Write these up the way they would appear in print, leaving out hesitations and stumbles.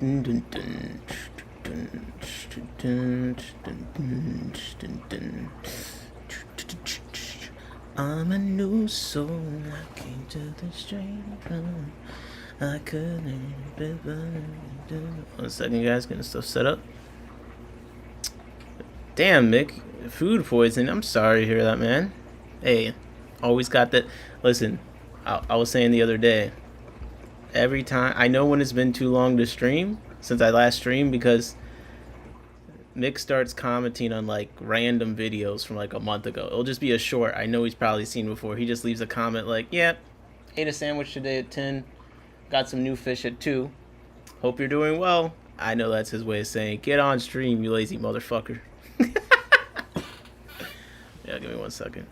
Dun, dun, dun, dun, dun, dun, dun, dun, dun. I'm a new soul. I came to the strange world. I couldn't. 1 second, guys. Getting stuff set up. Damn, Mick. Food poisoning. I'm sorry to hear that, man. Hey, always got that. Listen, I was saying the other day, every time, I know when it's been too long to stream since I last streamed, because Mick starts commenting on like random videos from like a month ago. It'll just be a short I know he's probably seen before. He just leaves a comment like, yep, ate a sandwich today at 10, got some new fish at 2. Hope you're doing well. I know that's his way of saying, get on stream, you lazy motherfucker. Yeah, give me 1 second.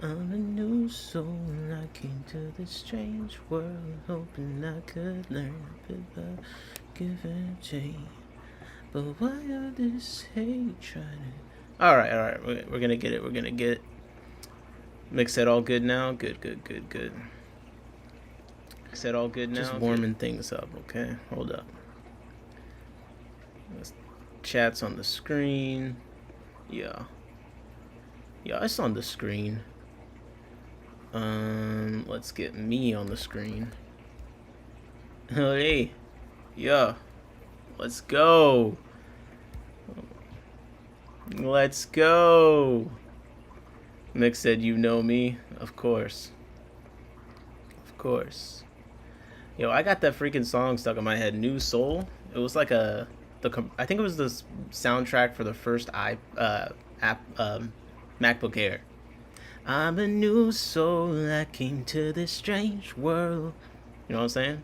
I'm a new soul. I came to this strange world, hoping I could learn a bit about give and take. But why all this hate trying to... Alright. We're gonna get it. Mix it all good now? Good. Mix it all good now? Just warming things up, okay? Hold up. Chat's on the screen. Yeah, it's on the screen. Let's get me on the screen. Hey, yeah, let's go. Mick said, "You know me, of course." Yo, I got that freaking song stuck in my head. New Soul. It was like I think it was the soundtrack for the first MacBook Air. I'm a new soul. I came to this strange world. You know what I'm saying?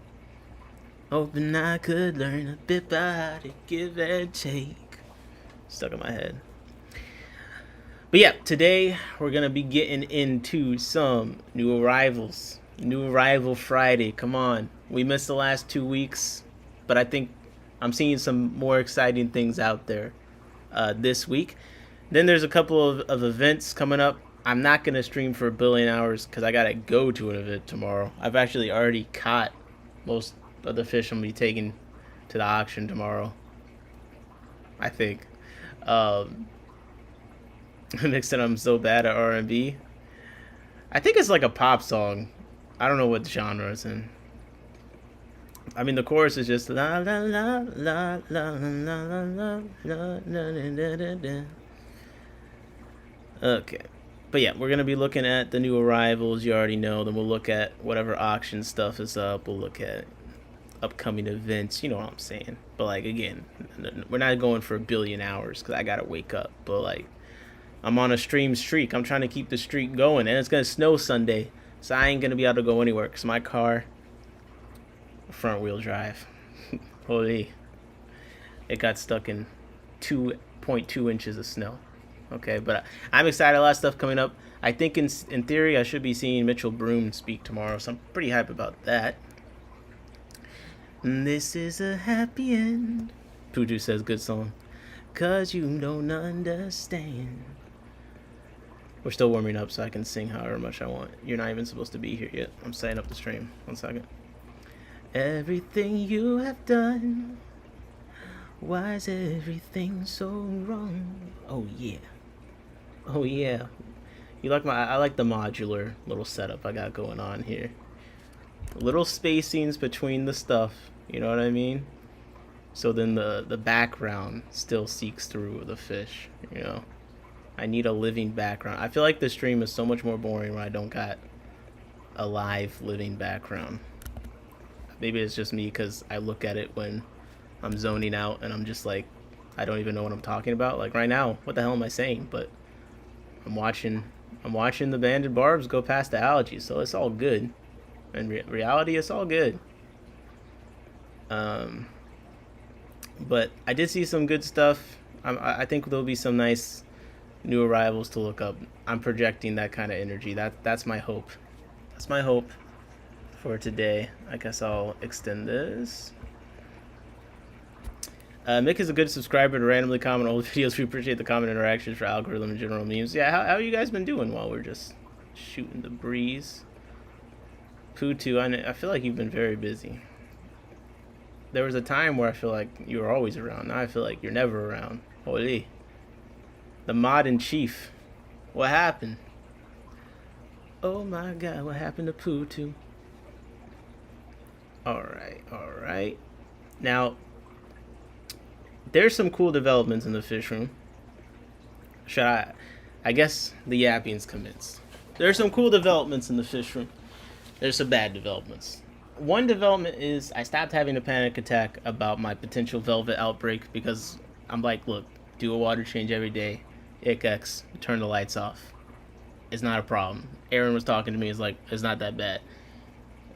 Hoping I could learn a bit about how to give and take. Stuck in my head. But yeah, today we're gonna be getting into some new arrivals. New arrival Friday. Come on. We missed the last 2 weeks, but I think I'm seeing some more exciting things out there this week. Then there's a couple of events coming up. I'm not going to stream for a billion hours because I got to go to an event tomorrow. I've actually already caught most of the fish I'm going to be taking to the auction tomorrow, I think. Nick said I'm so bad at R&B. I think it's like a pop song. I don't know what genre it's in. I mean, the chorus is just la la la la la la la la la la. Okay. But yeah, we're going to be looking at the new arrivals, you already know. Then we'll look at whatever auction stuff is up. We'll look at upcoming events, you know what I'm saying. But like, again, we're not going for a billion hours because I got to wake up. But like, I'm on a stream streak. I'm trying to keep the streak going. And it's going to snow Sunday, so I ain't going to be able to go anywhere because my car, front wheel drive, holy, it got stuck in 2.2 inches of snow. Okay, but I'm excited. A lot of stuff coming up. I think in theory I should be seeing Mitchell Broom speak tomorrow, so I'm pretty hype about that. This is a happy end. Puju says good song. 'Cause you don't understand. We're still warming up so I can sing however much I want. You're not even supposed to be here yet. I'm setting up the stream. 1 second. Everything you have done. Why is everything so wrong? Oh yeah. You like I like the modular little setup I got going on here. Little spacings between the stuff, you know what I mean? So then the background still seeks through the fish, you know? I need a living background. I feel like the stream is so much more boring when I don't got a live living background. Maybe it's just me because I look at it when I'm zoning out and I'm just like, I don't even know what I'm talking about. Like right now, what the hell am I saying? But I'm watching the banded barbs go past the algae, so it's all good. In reality, it's all good. But I did see some good stuff. I think there'll be some nice new arrivals to look up. I'm projecting that kind of energy. That's my hope. That's my hope for today. I guess I'll extend this. Mick is a good subscriber to randomly comment old videos. We appreciate the comment interactions for algorithm and general memes. Yeah, how you guys been doing while we're just shooting the breeze? Putu, I feel like you've been very busy. There was a time where I feel like you were always around. Now I feel like you're never around. Holy. The mod in chief. What happened? Oh my god, what happened to Putu? Alright. Now, there's some cool developments in the fish room. I guess the yapping's commenced. There's some cool developments in the fish room. There's some bad developments. One development is I stopped having a panic attack about my potential velvet outbreak because I'm like, look, do a water change every day. ICX, turn the lights off. It's not a problem. Aaron was talking to me. It's like, it's not that bad.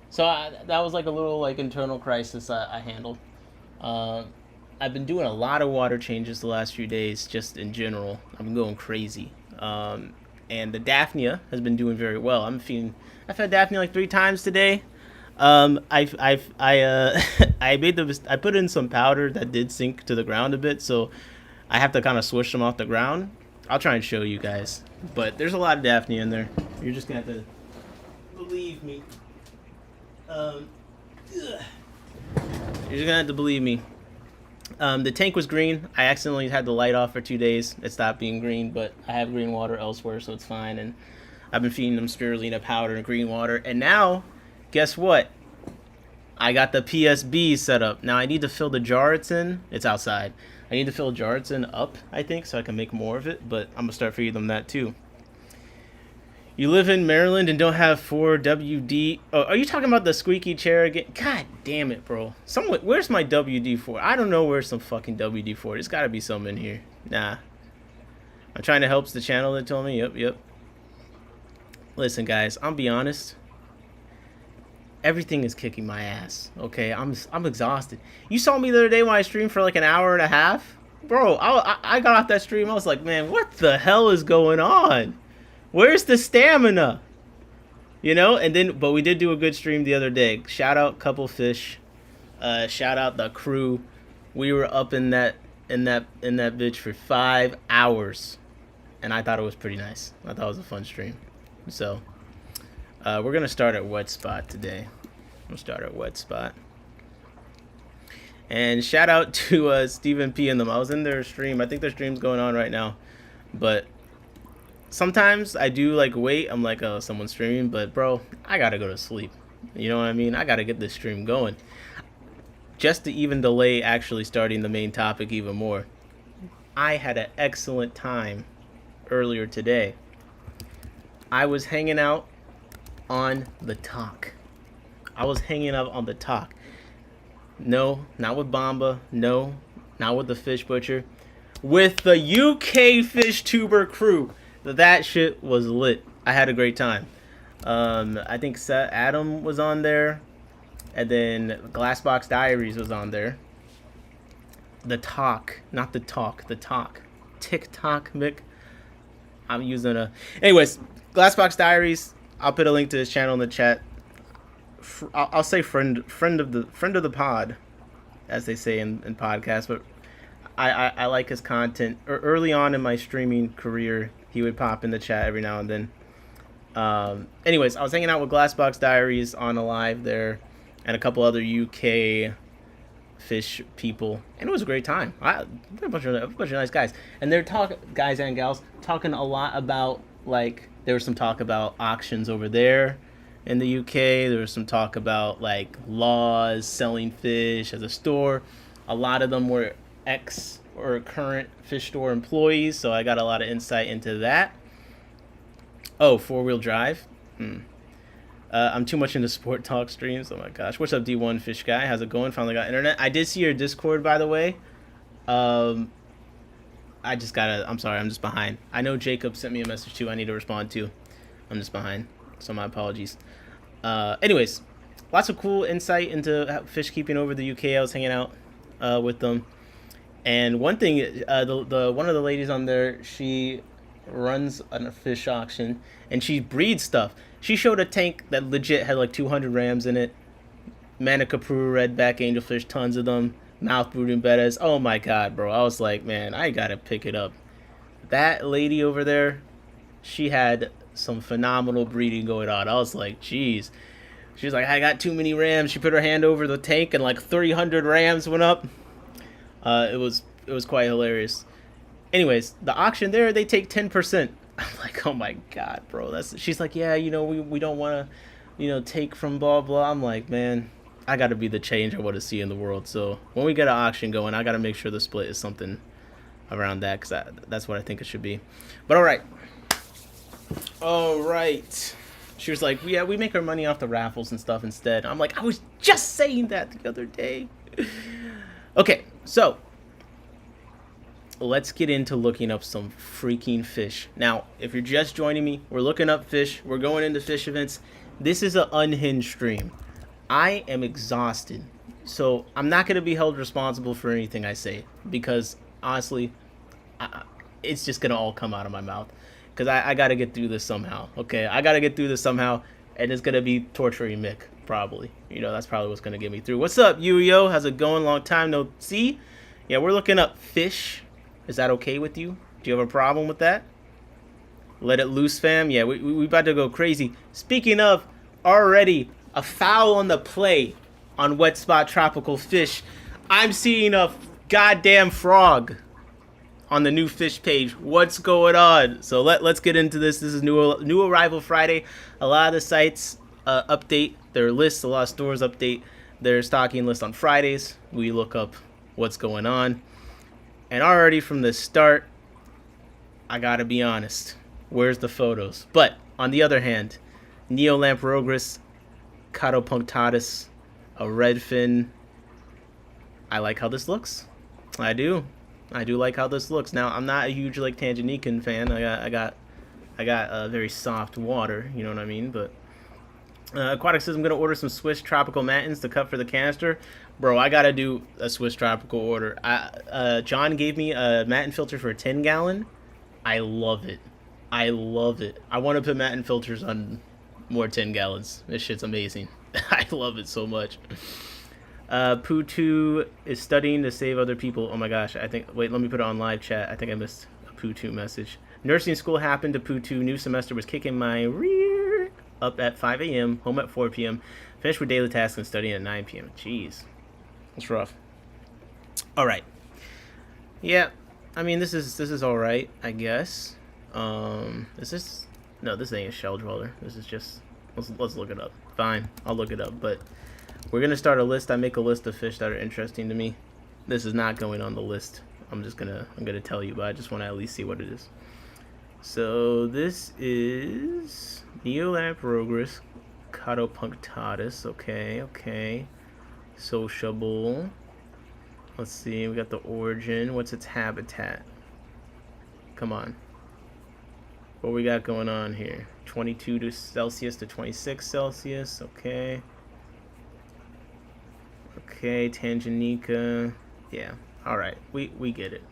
So that was like a little like internal crisis I handled. I've been doing a lot of water changes the last few days, just in general. I've been going crazy. And the Daphnia has been doing very well. I've fed Daphnia like 3 times today. I put in some powder that did sink to the ground a bit, so I have to kind of swish them off the ground. I'll try and show you guys, but there's a lot of Daphnia in there. You're just gonna have to believe me. You're just gonna have to believe me. The tank was green. I accidentally had the light off for 2 days. It stopped being green, but I have green water elsewhere, so it's fine. And I've been feeding them spirulina powder and green water. And now, guess what? I got the PSB set up. Now I need to fill the jar it's in. It's outside. I need to fill the jar it's in up, I think, so I can make more of it. But I'm going to start feeding them that too. You live in Maryland and don't have 4 WD. Oh, are you talking about the squeaky chair again? God damn it, bro. Where's my WD-4? I don't know where's some fucking WD-4. There's got to be some in here. Nah. I'm trying to help the channel, they told me. Yep. Listen, guys, I'll be honest. Everything is kicking my ass. Okay, I'm exhausted. You saw me the other day when I streamed for like an hour and a half? Bro, I got off that stream. I was like, man, what the hell is going on? Where's the stamina? You know, but we did do a good stream the other day. Shout out Couple Fish. Shout out the crew. We were up in that bitch for 5 hours, and I thought it was pretty nice. I thought it was a fun stream. So, we're gonna start at Wetstop today. We'll start at Wetstop. And shout out to Stephen P and them. I was in their stream. I think their stream's going on right now, but sometimes I do like wait. I'm like, oh, someone's streaming, but bro, I gotta go to sleep. You know what I mean? I gotta get this stream going, just to even delay actually starting the main topic even more. I had an excellent time earlier today. I was hanging out on the talk. No, not with Bomba. No, not with the Fish Butcher. With the UK Fish Tuber crew. That shit was lit. I had a great time. I think Adam was on there. And then Glassbox Diaries was on there. The talk. Not the talk. The talk. TikTok, Mick. I'm using a... Anyways, Glassbox Diaries. I'll put a link to his channel in the chat. I'll say friend of the pod, as they say in podcasts. But I like his content. Early on in my streaming career, he would pop in the chat every now and then. Anyways, I was hanging out with Glassbox Diaries on a live there, and a couple other UK fish people, and it was a great time. A bunch of nice guys, and they're guys and gals talking a lot about, like, there was some talk about auctions over there in the UK. There was some talk about like laws, selling fish as a store. A lot of them were ex or current fish store employees, so I got a lot of insight into that. Oh, 4-wheel drive. I'm too much into sport talk streams. Oh my gosh. What's up, D1 Fish Guy? How's it going? Finally got internet. I did see your Discord, by the way. I'm sorry, I'm just behind. I know Jacob sent me a message too I need to respond to. I'm just behind, so my apologies. Anyways, lots of cool insight into fish keeping over the UK. I was hanging out with them. And one thing, one of the ladies on there, she runs a fish auction, and she breeds stuff. She showed a tank that legit had like 200 rams in it. Manicapru, redback, angelfish, tons of them. Mouth brooding bettas. Oh my god, bro. I was like, man, I gotta pick it up. That lady over there, she had some phenomenal breeding going on. I was like, geez. She was like, I got too many rams. She put her hand over the tank and like 300 rams went up. It was quite hilarious. Anyways, the auction there, they take 10%. I'm like, oh my god, bro. She's like, yeah, we don't want to, take from blah blah. I'm like, man, I got to be the change I want to see in the world. So when we get an auction going, I got to make sure the split is something around that, because that's what I think it should be. But all right. She was like, yeah, we make our money off the raffles and stuff instead. I'm like, I was just saying that the other day. Okay, so let's get into looking up some freaking fish. Now, if you're just joining me, we're looking up fish. We're going into fish events. This is an unhinged stream. I am exhausted, so I'm not going to be held responsible for anything I say, because honestly, it's just going to all come out of my mouth, because I got to get through this somehow. Okay, I got to get through this somehow, and it's going to be torturing Mick, probably. That's probably what's going to get me through. What's up, Yo? How's it going? Long time no see. Yeah, we're looking up fish. Is that okay with you? Do you have a problem with that? Let it loose, fam. Yeah, we about to go crazy. Speaking of, already a foul on the play on Wetstop Tropical Fish. I'm seeing a goddamn frog on the new fish page. What's going on? So let's get into this. This is new arrival Friday. A lot of the sites update their lists. A lot of stores update their stocking list on Fridays. We look up what's going on. And already from the start, I gotta be honest. Where's the photos? But on the other hand, Neolamprogris, Catopunctatus, a redfin. I like how this looks. I do like how this looks. Now, I'm not a huge Lake Tanganyika fan. I got very soft water. You know what I mean? But Aquatic says I'm gonna order some Swiss tropical matins to cut for the canister. Bro, I gotta do a Swiss tropical order. John gave me a matin filter for a 10-gallon. I love it. I want to put matin filters on more 10 gallons. This shit's amazing. I love it so much. Poo2 is studying to save other people. Oh my gosh, wait, let me put it on live chat. I think I missed a Poo2 message. Nursing school happened to Poo2. New semester was kicking my rear up at 5 a.m., home at 4 p.m., finished with daily tasks and studying at 9 p.m. Jeez. That's rough. All right. Yeah, I mean, this is all right, I guess. Is this? No, this ain't a shell dweller. This is just. Let's look it up. Fine, I'll look it up. But we're gonna start a list. I make a list of fish that are interesting to me. This is not going on the list. I'm gonna tell you, but I just want to at least see what it is. So this is Neolamprogris, Catopunctatus. Okay. Sociable. Let's see, we got the origin. What's its habitat? Come on. What we got going on here? 22 Celsius to 26 Celsius. Okay, Tanganyika. Yeah, all right. We get it.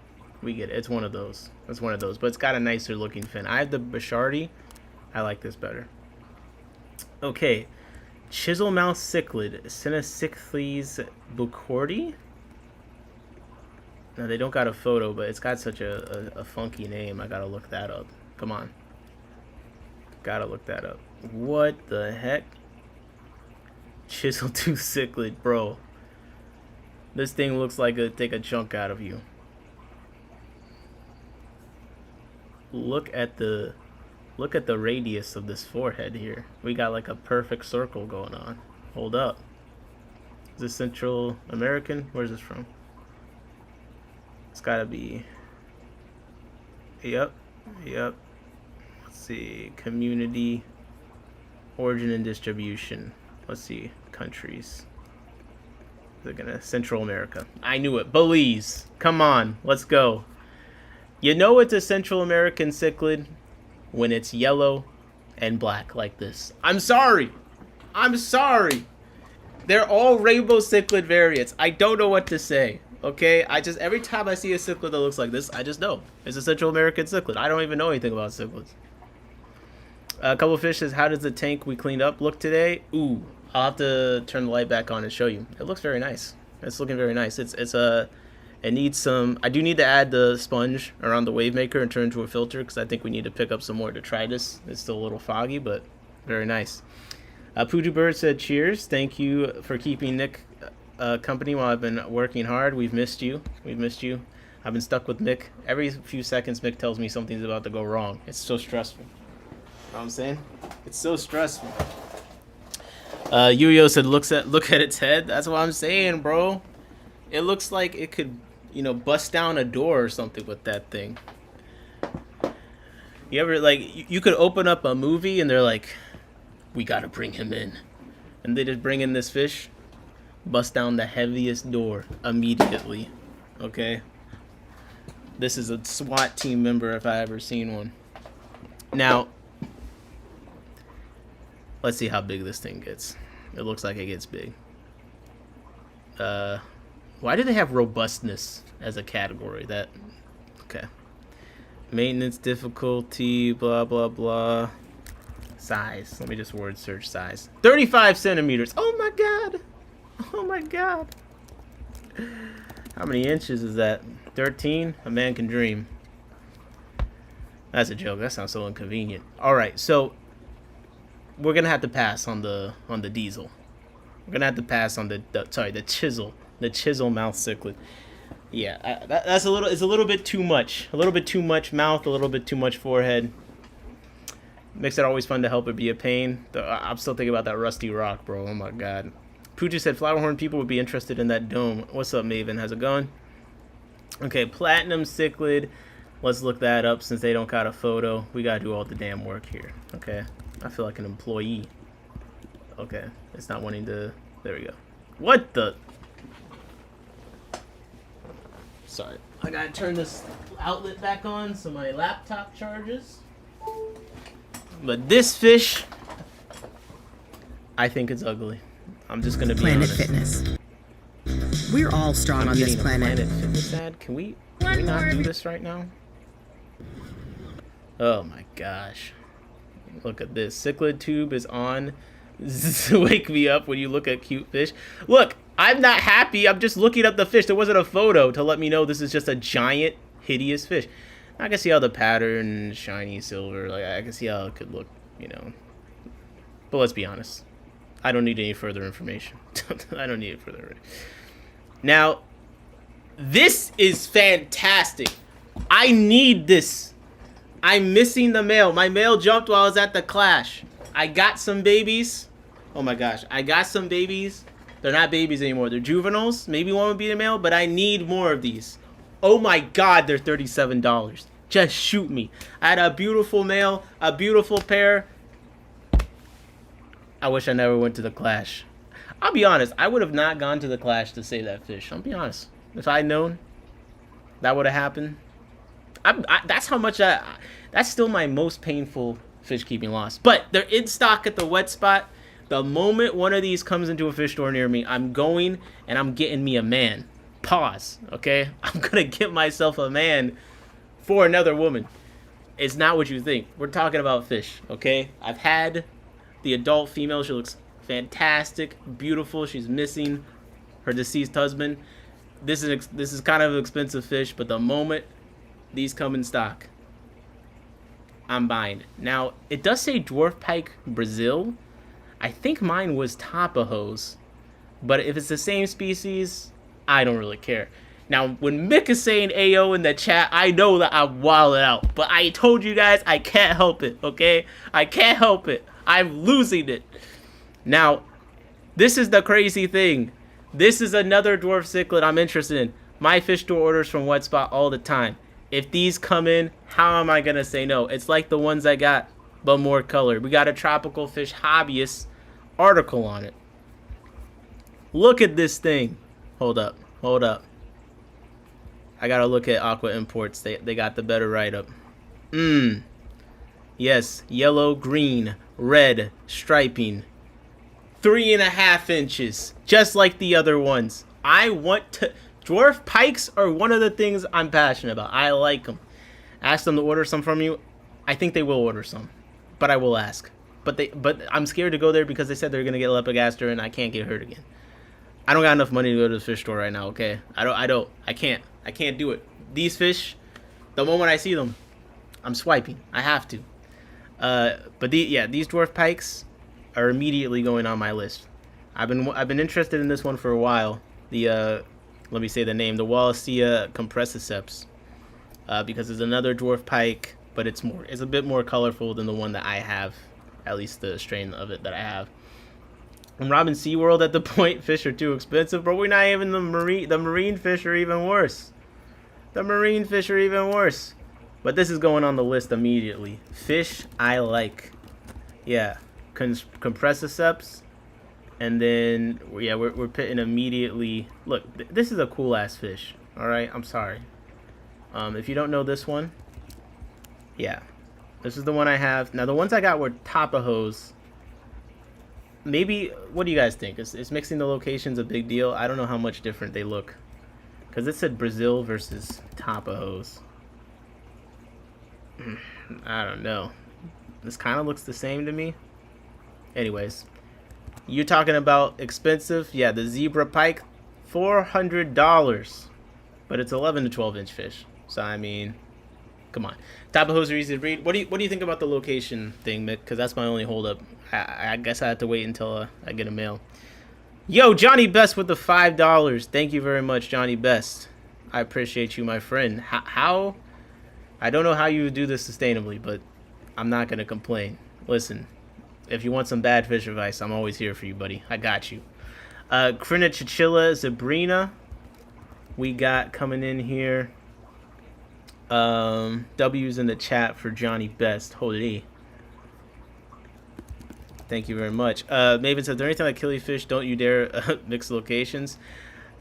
It's one of those. But it's got a nicer looking fin. I have the Bashardi. I like this better. Okay. Chiselmouth cichlid, Cinesichthys bucordi. Now, they don't got a photo, but it's got such a funky name. I gotta look that up. Come on. Gotta look that up. What the heck? Chiseltooth cichlid, bro. This thing looks like it'd take a chunk out of you. Look at the radius of this forehead here. We got like a perfect circle going on. Hold up. Is this Central American? Where's this from? It's gotta be. Yep. Let's see. Community. Origin and distribution. Let's see. Countries. They're gonna. Central America. I knew it. Belize. Come on. Let's go. You know it's a Central American cichlid when it's yellow and black like this. I'm sorry. They're all rainbow cichlid variants. I don't know what to say. Okay, every time I see a cichlid that looks like this, I just know it's a Central American cichlid. I don't even know anything about cichlids. A couple of fish says, how does the tank we cleaned up look today? Ooh, I'll have to turn the light back on and show you. It looks very nice. It's looking very nice. It needs some. I do need to add the sponge around the wave maker and turn into a filter because I think we need to pick up some more to try this. It's still a little foggy, but very nice. Pooju Bird said, "Cheers! Thank you for keeping Nick company while I've been working hard. We've missed you. We've missed you. I've been stuck with Mick. Every few seconds, Mick tells me something's about to go wrong. It's so stressful. You know what I'm saying? It's so stressful." Yuyo said, "Look at its head." That's what I'm saying, bro. It looks like it could, bust down a door or something with that thing. You ever, you could open up a movie and they're like, "We gotta bring him in." And they just bring in this fish, bust down the heaviest door immediately. Okay? This is a SWAT team member if I ever seen one. Now, let's see how big this thing gets. It looks like it gets big. Why do they have robustness as a category? Okay. Maintenance difficulty, blah, blah, blah. Size. Let me just word search size. 35 centimeters. Oh my God. Oh my God. How many inches is that? 13? A man can dream. That's a joke. That sounds so inconvenient. All right, so we're gonna have to pass on the diesel. We're gonna have to pass on the chisel mouth cichlid. Yeah, that's it's a little bit too much. A little bit too much mouth, a little bit too much forehead. Makes it always fun to help it be a pain. I'm still thinking about that rusty rock, bro. Oh my God. Pooja said Flowerhorn people would be interested in that dome. What's up, Maven? How's it going? Okay, platinum cichlid. Let's look that up since they don't got a photo. We gotta do all the damn work here. Okay, I feel like an employee. Okay, it's not wanting to. There we go. What the? Sorry, I gotta turn this outlet back on so my laptop charges. But this fish, I think it's ugly. I'm just gonna be Planet honest. Fitness. We're all strong on this planet. Planet Fitness ad. Can we not do this right now? Oh my gosh. Look at this. Cichlid tube is on. Wake me up when you look at cute fish. Look, I'm not happy. I'm just looking at the fish. There wasn't a photo to let me know this is just a giant, hideous fish. I can see how the pattern, shiny silver, I can see how it could look, But let's be honest. I don't need any further information. I don't need it further. Now, this is fantastic. I need this. I'm missing the mail. My mail jumped while I was at the Clash. I got some babies. Oh my gosh. I got some babies. They're not babies anymore. They're juveniles. Maybe one would be the male, but I need more of these. Oh my God, they're $37. Just shoot me. I had a beautiful male, a beautiful pair. I wish I never went to the Clash. I'll be honest. I would have not gone to the Clash to save that fish. I'll be honest. If I'd known that would have happened. That's how much that's still my most painful fish keeping loss. But they're in stock at the Wetspot. The moment one of these comes into a fish store near me, I'm going and I'm getting me a man. Pause. Okay? I'm going to get myself a man for another woman. It's not what you think. We're talking about fish. Okay? I've had the adult female. She looks fantastic, beautiful. She's missing her deceased husband. This is kind of an expensive fish, but the moment these come in stock, I'm buying. Now, it does say dwarf pike Brazil. I think mine was Tapajos, but if it's the same species, I don't really care. Now, when Mick is saying Ayo in the chat, I know that I'm wilding out, but I told you guys I can't help it, okay? I can't help it. I'm losing it. Now, this is the crazy thing. This is another dwarf cichlid I'm interested in. My fish store orders from Wetspot all the time. If these come in, how am I going to say no? It's like the ones I got, but more colored. We got a tropical fish hobbyist article on it. Look at this thing. Hold up. I got to look at Aqua Imports. They got the better write-up. Yes, yellow, green, red, striping. 3.5 inches, just like the other ones. I want to... Dwarf pikes are one of the things I'm passionate about. I like them. Ask them to order some from you. I think they will order some, but I will ask. But I'm scared to go there because they said they're gonna get lepigaster and I can't get hurt again. I don't got enough money to go to the fish store right now. Okay, I can't do it. These fish, the moment I see them, I'm swiping. I have to. But these dwarf pikes are immediately going on my list. I've been interested in this one for a while. The let me say the name, the Wallacea compressiceps, because it's another dwarf pike, but it's a bit more colorful than the one that I have, at least the strain of it that I have. I'm robbing SeaWorld at the point. Fish are too expensive, but we're not even the marine fish are even worse. The marine fish are even worse. But this is going on the list immediately. Fish I like. Yeah, compressiceps. And then, yeah, we're pitting immediately. Look, this is a cool ass fish. All right, I'm sorry. If you don't know this one, yeah, this is the one I have. Now the ones I got were Tapajos. Maybe, what do you guys think? Is mixing the locations a big deal? I don't know how much different they look, because it said Brazil versus Tapajos. I don't know. This kind of looks the same to me. Anyways, you're talking about expensive. Yeah, the zebra pike, $400, but it's 11 to 12 inch fish. So I mean, come on. Tapajos are easy to breed. What do you think about the location thing, Mick? Because that's my only holdup. I guess I have to wait until I get a mail. Yo, Johnny Best with the $5. Thank you very much, Johnny Best. I appreciate you, my friend. How? I don't know how you would do this sustainably, but I'm not gonna complain. Listen, if you want some bad fish advice, I'm always here for you, buddy. I got you. Crinochichilla zebrina, we got coming in here. W's in the chat for Johnny Best. Holy. Thank you very much. Maven said, "Is there anything like killifish? Don't you dare mix locations."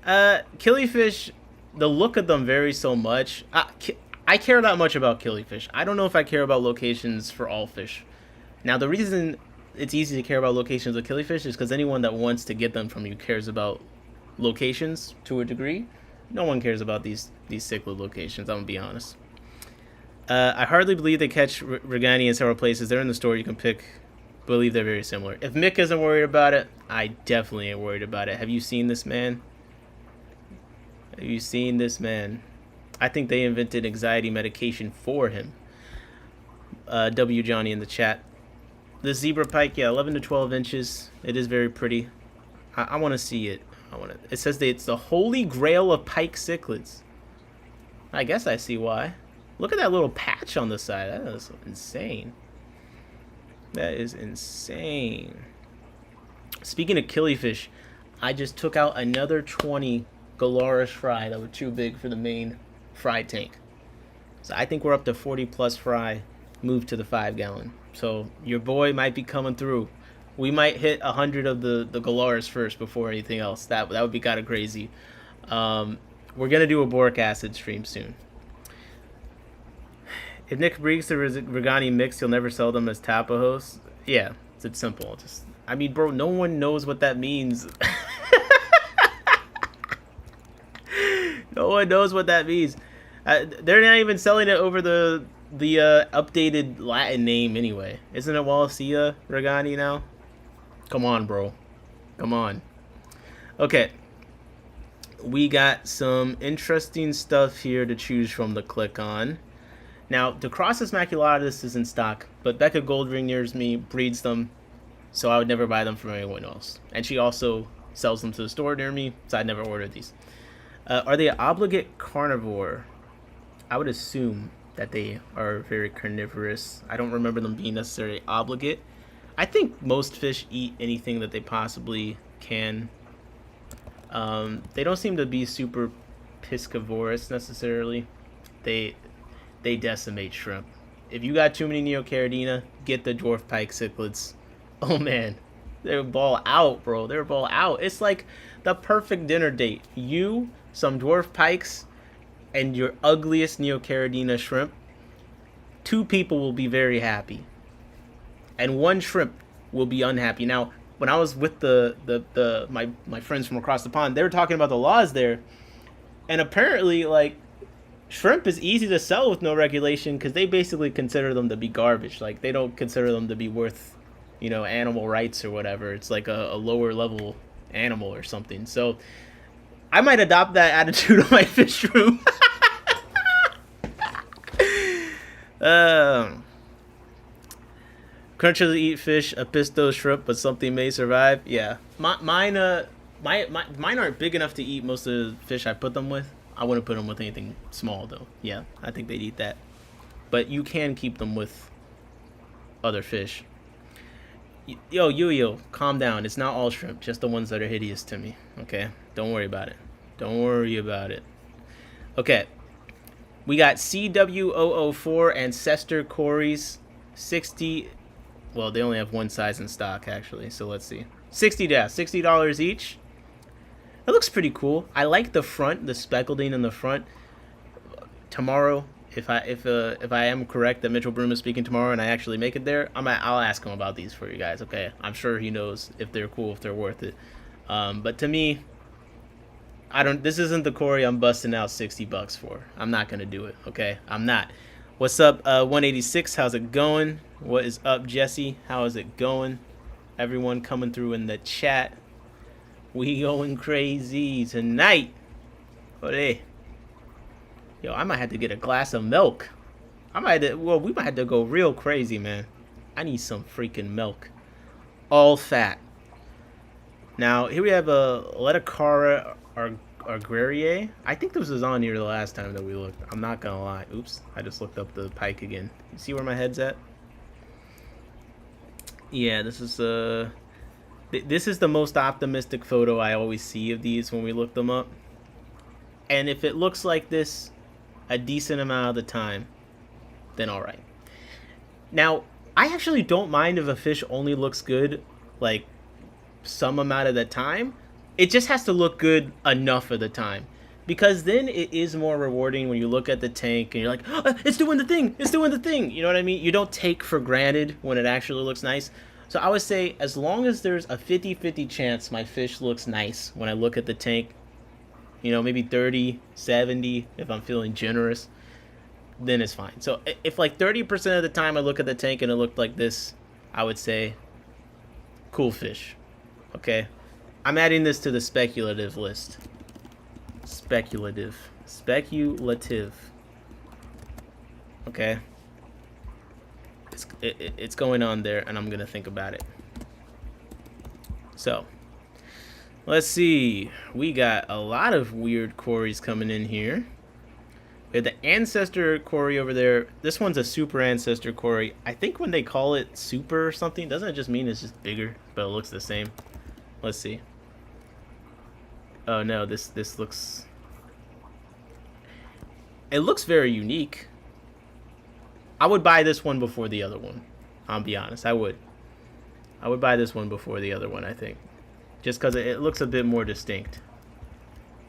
Killifish, the look of them varies so much. I care that much about killifish. I don't know if I care about locations for all fish. Now, the reason it's easy to care about locations with killifish is because anyone that wants to get them from you cares about locations to a degree. No one cares about these cichlid locations, I'm gonna be honest. I hardly believe they catch Regani in several places. They're in the store, you can pick. Believe they're very similar. If Mick isn't worried about it, I definitely ain't worried about it. Have you seen this man? Have you seen this man? I think they invented anxiety medication for him. W Johnny in the chat. The zebra pike, yeah, 11 to 12 inches. It is very pretty. I want to see it. It says that it's the holy grail of pike cichlids. I guess I see why. Look at that little patch on the side. That is insane. That is insane. Speaking of killifish, I just took out another 20 Galaris fry that were too big for the main fry tank. So I think we're up to 40 plus fry, moved to the 5-gallon. So your boy might be coming through. We might hit 100 of the Galaris first before anything else. That would be kind of crazy. We're gonna do a boric acid stream soon. If Nick breeds the Regani mix, he'll never sell them as Tapajos. Yeah, it's simple. I mean, bro, no one knows what that means. No one knows what that means. They're not even selling it over the updated Latin name anyway. Isn't it Wallacea Regani now? Come on, bro. Come on. Okay. We got some interesting stuff here to choose from to click on. Now, Dicrossus maculatus is in stock, but Becca Goldring nears me breeds them, so I would never buy them from anyone else. And she also sells them to the store near me, so I'd never order these. Are they obligate carnivore? I would assume that they are very carnivorous. I don't remember them being necessarily obligate. I think most fish eat anything that they possibly can. They don't seem to be super piscivorous necessarily. They decimate shrimp. If you got too many Neocaridina, get the dwarf pike cichlids. Oh man, they're ball out, bro. They're ball out. It's like the perfect dinner date. You, some dwarf pikes, and your ugliest Neocaridina shrimp. 2 people will be very happy, and 1 shrimp will be unhappy. Now, when I was with my friends from across the pond, they were talking about the laws there, and apparently, like, shrimp is easy to sell with no regulation because they basically consider them to be garbage. Like, they don't consider them to be worth, animal rights or whatever. It's like a lower level animal or something. So I might adopt that attitude on my fish room. Crunchers eat fish, a pisto shrimp, but something may survive. Yeah, mine aren't big enough to eat most of the fish I put them with. I wouldn't put them with anything small though. Yeah, I think they'd eat that. But you can keep them with other fish. Yo, calm down. It's not all shrimp, just the ones that are hideous to me. Okay, don't worry about it. Don't worry about it. Okay, we got CW004 Ancestor Corys, 60. Well, they only have one size in stock actually, so let's see. $60 each. It looks pretty cool. I like the front, the speckled in the front. Tomorrow, if I am correct that Mitchell Broom is speaking tomorrow and I actually make it there, I'll ask him about these for you guys. Okay, I'm sure he knows if they're cool, if they're worth it. But to me, this isn't the Cory I'm busting out $60 for. I'm not gonna do it. Okay, I'm not. What's up, 186? How's it going? What is up, Jesse? How is it going? Everyone coming through in the chat. We going crazy tonight. Olé. Yo, I might have to get a glass of milk. We might have to go real crazy, man. I need some freaking milk. All fat. Now, here we have a Leticara Argrerie. I think this was on here the last time that we looked. I'm not gonna lie. Oops, I just looked up the pike again. You see where my head's at? Yeah, this is the most optimistic photo I always see of these when we look them up. And if it looks like this a decent amount of the time, then all right. Now, I actually don't mind if a fish only looks good like some amount of the time. It just has to look good enough of the time, because then it is more rewarding when you look at the tank and you're like, oh, it's doing the thing, you know what I mean? You don't take for granted when it actually looks nice. So I would say, as long as there's a 50-50 chance my fish looks nice when I look at the tank, you know, maybe 30, 70 if I'm feeling generous, then it's fine. So if like 30% of the time I look at the tank and it looked like this, I would say cool fish. Okay, I'm adding this to the speculative list. Speculative. Okay, it's going on there, and I'm gonna think about it. So let's see. We got a lot of weird Corys coming in here. We have the Ancestor Cory over there. This one's a Super Ancestor Cory. I think when they call it Super or something, doesn't it just mean it's just bigger, but it looks the same? Let's see. Oh no, this looks... It looks very unique. I would buy this one before the other one. I'll be honest, I would. I would buy this one before the other one, I think. Just because it looks a bit more distinct.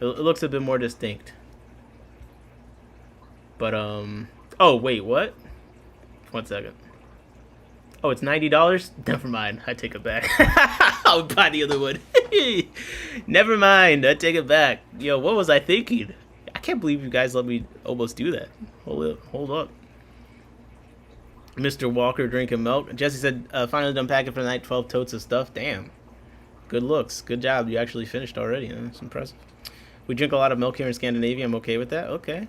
It looks a bit more distinct. But, oh, wait, what? 1 second. Oh, it's $90? Never mind. I take it back. I'll buy the other one. Never mind. I take it back. Yo, what was I thinking? I can't believe you guys let me almost do that. Hold up. Mr. Walker drinking milk. Jesse said, finally done packing for the night, 12 totes of stuff. Damn. Good looks. Good job. You actually finished already. That's impressive. We drink a lot of milk here in Scandinavia. I'm okay with that. Okay.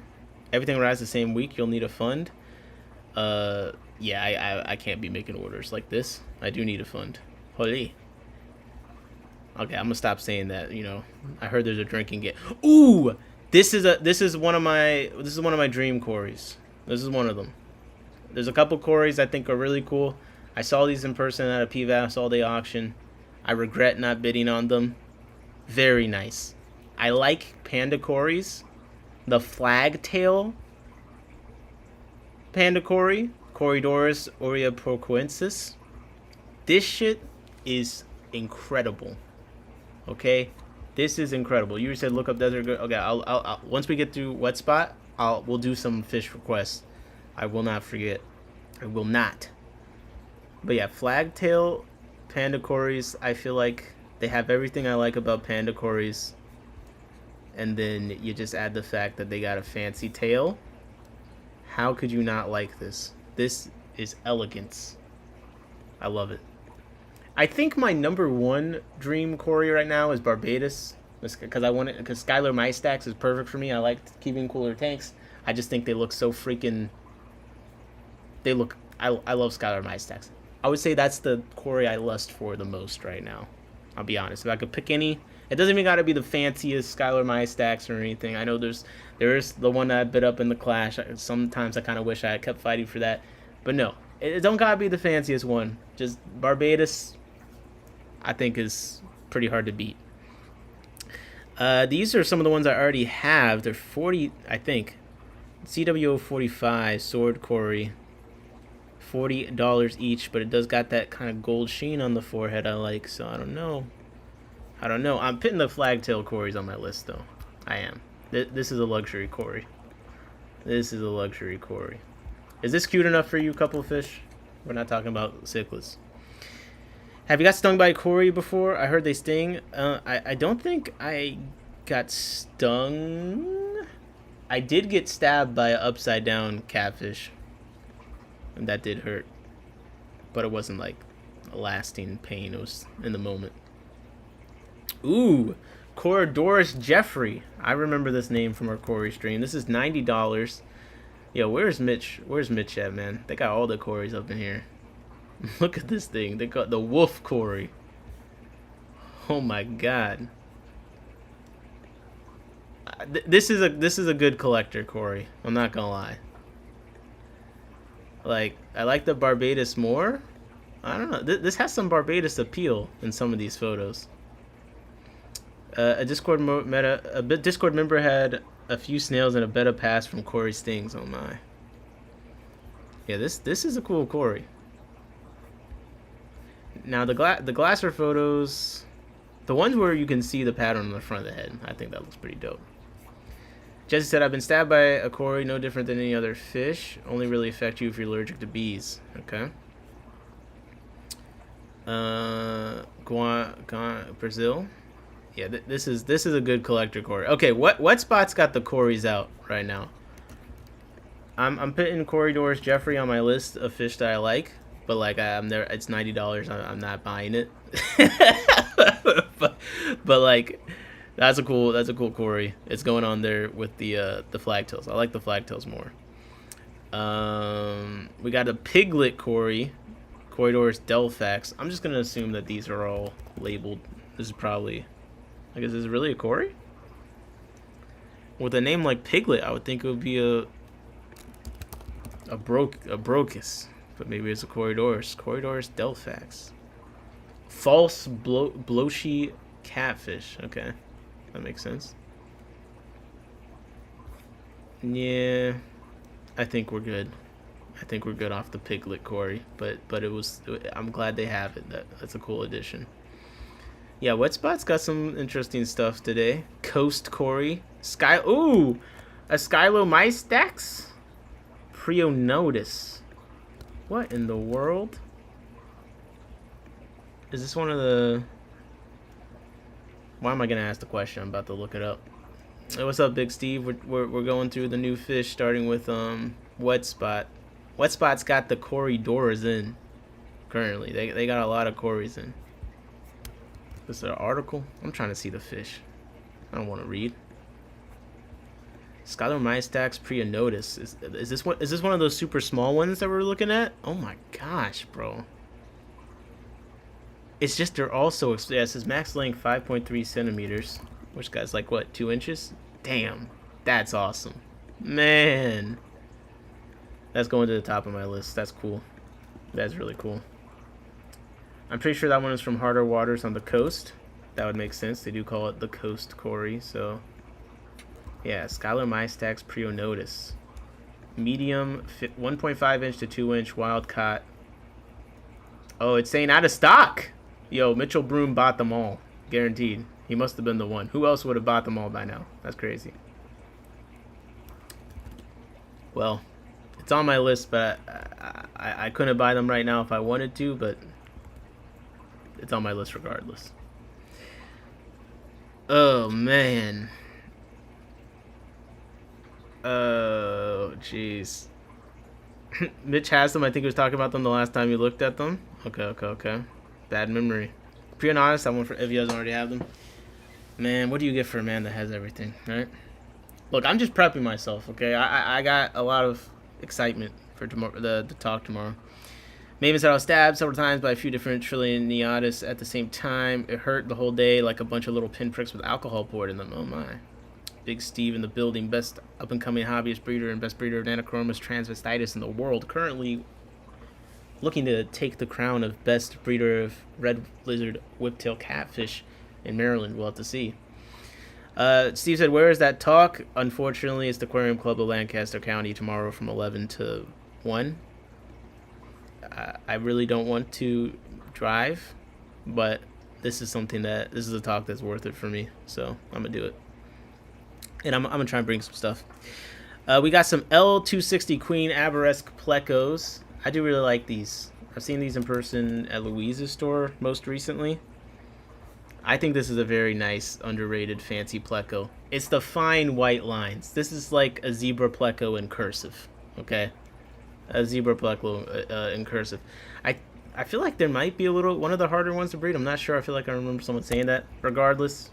Everything arrives the same week. You'll need a fund. Yeah, I can't be making orders like this. I do need a fund. Holy. Okay, I'm gonna stop saying that. You know, I heard there's a drinking game. Ooh, this is one of my dream Corys. This is one of them. There's a couple Corys I think are really cool. I saw these in person at a PVAS all day auction. I regret not bidding on them. Very nice. I like Panda Corys. The flagtail Panda Cory, Corydoris aureoporcoensis. This shit is incredible. Okay, this is incredible. You said look up Desert Girl. Okay, I'll once we get through Wetspot, we'll do some fish requests. I will not forget. I will not. But yeah, flagtail Panda Corys. I feel like they have everything I like about Panda Corys. And then you just add the fact that they got a fancy tail. How could you not like this? This is elegance. I love it. I think my number one dream Corey right now is Barbados, because I want it, because Skylar Mystacks is perfect for me. I like keeping cooler tanks. I just think they look so freaking. They look. I love Skylar Mystacks. I would say that's the Corey I lust for the most right now. I'll be honest. If I could pick any, it doesn't even got to be the fanciest Skylar Mystacks or anything. I know there's the one that I bit up in the Clash. Sometimes I kind of wish I had kept fighting for that, but no, it don't gotta be the fanciest one. Just Barbados, I think is pretty hard to beat. These are some of the ones I already have. They're 40, I think. CWO 45 Sword Corey. $40 each, but it does got that kind of gold sheen on the forehead I like, so I don't know. I'm putting the flagtail Corys on my list, though. I am. This is a luxury Corey. Is this cute enough for you, couple fish? We're not talking about cichlids. Have you got stung by a Corey before? I heard they sting. I don't think I got stung. I did get stabbed by an upside down catfish. And that did hurt. But it wasn't like a lasting pain. It was in the moment. Ooh, Corridorus Jeffrey. I remember this name from our Corey stream. This is $90. Yo, where's Mitch? Where's Mitch at, man? They got all the Corys up in here. Look at this thing. They got the Wolf Corey. Oh my god. This is a good collector Corey. I'm not gonna lie. Like, I like the Barbados more. I don't know. This has some Barbados appeal in some of these photos. A Discord member had a few snails and a betta pass from Corey stings. Oh my. Yeah, this is a cool Corey. Now the Glasser photos, the ones where you can see the pattern on the front of the head, I think that looks pretty dope. Jesse said, I've been stabbed by a Corey, no different than any other fish. Only really affect you if you're allergic to bees. Okay. Brazil. Yeah, this is a good collector Corey. Okay, Wetstop's got the Corys out right now. I'm putting Corridorus Jeffrey on my list of fish that I like, but like I'm there. It's $90. I'm not buying it. but like. That's a cool Corey. It's going on there with the flagtails. I like the flagtails more. We got a piglet Corey, Corridorus Delphax. I'm just gonna assume that these are all labeled. This is probably, I guess, is it really a Corey? With a name like Piglet, I would think it would be a Brocus, but maybe it's a Corridorus Delphax. False blotchy catfish. Okay. That makes sense. Yeah, I think we're good. I think we're good off the Piglet Corey, but I'm glad they have it. That's a cool addition. Yeah, Wetspot's got some interesting stuff today. Coast Corey, a Skylomystax, Prionotus. What in the world? Is this one of the? Why am I gonna ask the question? I'm about to look it up. Hey, what's up, Big Steve? We're going through the new fish, starting with Wetspot. Wetspot's got the Corridoras in currently. They got a lot of Corys in. This is an article. I'm trying to see the fish. I don't want to read. Skylomystax Prionotus. Is this one of those super small ones that we're looking at? Oh my gosh, bro. It's just they're also, yeah, it says max length 5.3 centimeters, which guy's like what, 2 inches? Damn, that's awesome, man. That's going to the top of my list. That's cool. That's really cool. I'm pretty sure that one is from harder waters on the coast. That would make sense. They do call it the Coast Corey. So yeah, Skylomystax Prionotus, medium, 1.5 inch to 2 inch, wild caught. Oh, it's saying out of stock. Yo, Mitchell Broom bought them all. Guaranteed. He must have been the one. Who else would have bought them all by now? That's crazy. Well, it's on my list, but I couldn't buy them right now if I wanted to, but it's on my list regardless. Oh, man. Oh, jeez. Mitch has them. I think he was talking about them the last time you looked at them. Okay. Bad memory. Being honest, I want for if you guys already have them. Man, what do you get for a man that has everything, right? Look, I'm just prepping myself, okay? I got a lot of excitement for tomorrow, the talk tomorrow. Maven said I was stabbed several times by a few different trillion neotis at the same time. It hurt the whole day like a bunch of little pinpricks with alcohol poured in them. Oh my. Big Steve in the building, best up-and-coming hobbyist breeder and best breeder of Nanochromis transvestitis in the world. Currently looking to take the crown of best breeder of red lizard whiptail catfish in Maryland. We'll have to see. Steve said, where is that talk? Unfortunately, it's the Aquarium Club of Lancaster County tomorrow from 11 to 1. I really don't want to drive, but this is a talk that's worth it for me, so I'm going to do it. And I'm going to try and bring some stuff. We got some L260 Queen Aberesque Plecos. I do really like these. I've seen these in person at Louise's store most recently. I think this is a very nice, underrated, fancy pleco. It's the fine white lines. This is like a zebra pleco in cursive, okay? A zebra pleco in cursive. I feel like there might be one of the harder ones to breed. I'm not sure. I feel like I remember someone saying that. Regardless,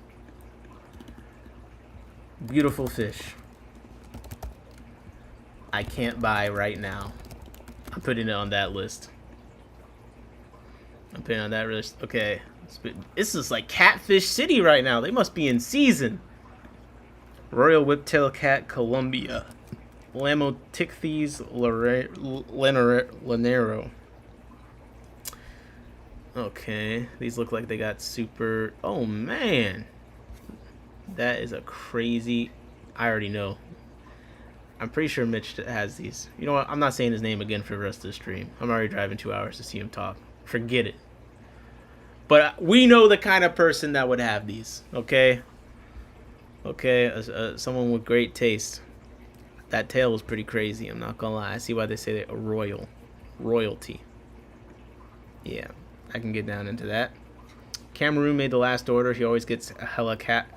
beautiful fish. I can't buy right now. I'm putting it on that list. Okay. This is like Catfish City right now. They must be in season. Royal Whiptail Cat Columbia. Lamotichthes lanero. Okay. These look like they got super... Oh, man. That is a crazy... I already know. I'm pretty sure Mitch has these. You know what? I'm not saying his name again for the rest of the stream. I'm already driving 2 hours to see him talk. Forget it. But we know the kind of person that would have these. Okay? Okay? Someone with great taste. That tail was pretty crazy. I'm not gonna lie. I see why they say they're a royalty. Yeah. I can get down into that. Cameron made the last order. He always gets hella catfish.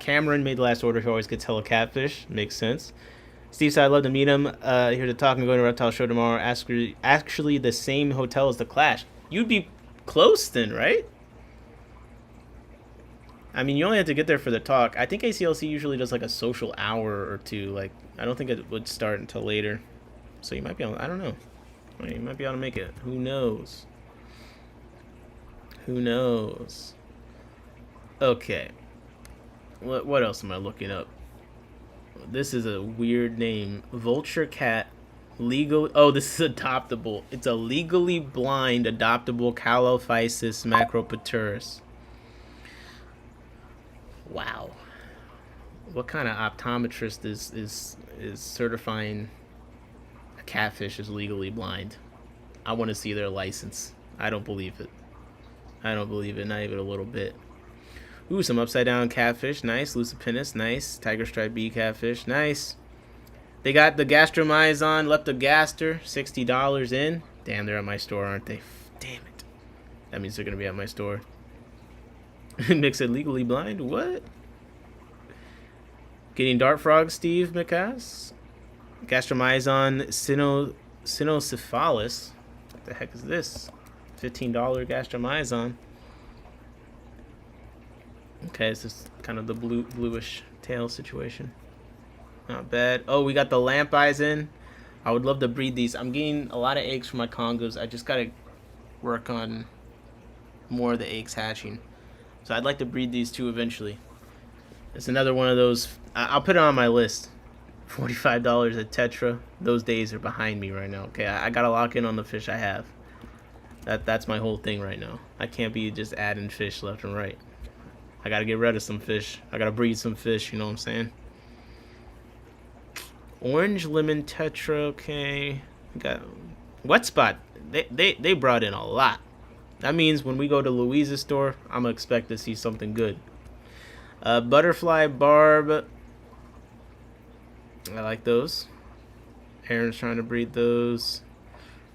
Makes sense. Steve said, I'd love to meet him. Here to talk and going to Reptile Show tomorrow. Actually, the same hotel as the Clash. You'd be close then, right? I mean, you only have to get there for the talk. I think ACLC usually does like a social hour or two. Like, I don't think it would start until later. So you might be able, I don't know. You might be able to make it. Who knows? Who knows? Okay. What else am I looking up? This is a weird name. Vulture cat. Legal. Oh, this is adoptable. It's a legally blind adoptable Calophysis macropterus. Wow. What kind of optometrist is certifying a catfish is legally blind? I want to see their license. I don't believe it. I don't believe it. Not even a little bit. Ooh, some upside down catfish. Nice. Lucipinus. Nice. Tiger stripe bee catfish. Nice. They got the gastromyzon leptogaster. $60 in. Damn, they're at my store, aren't they? Damn it. That means they're going to be at my store. Nick said legally blind? What? Getting dart frog, Steve McCass. Gastromyzon cynocephalus. What the heck is this? $15 gastromyzon. Okay, it's just kind of the bluish tail situation. Not bad. Oh, we got the lamp eyes in. I would love to breed these. I'm getting a lot of eggs from my congos. I just gotta work on more of the eggs hatching. So I'd like to breed these too eventually. It's another one of those. I'll put it on my list. $45 a tetra. Those days are behind me right now. Okay, I gotta lock in on the fish I have. That's my whole thing right now. I can't be just adding fish left and right. I gotta get rid of some fish. I gotta breed some fish, you know what I'm saying? Orange lemon tetra, okay. Got Wetstop. They brought in a lot. That means when we go to Louise's store, I'm gonna expect to see something good. Butterfly barb. I like those. Aaron's trying to breed those.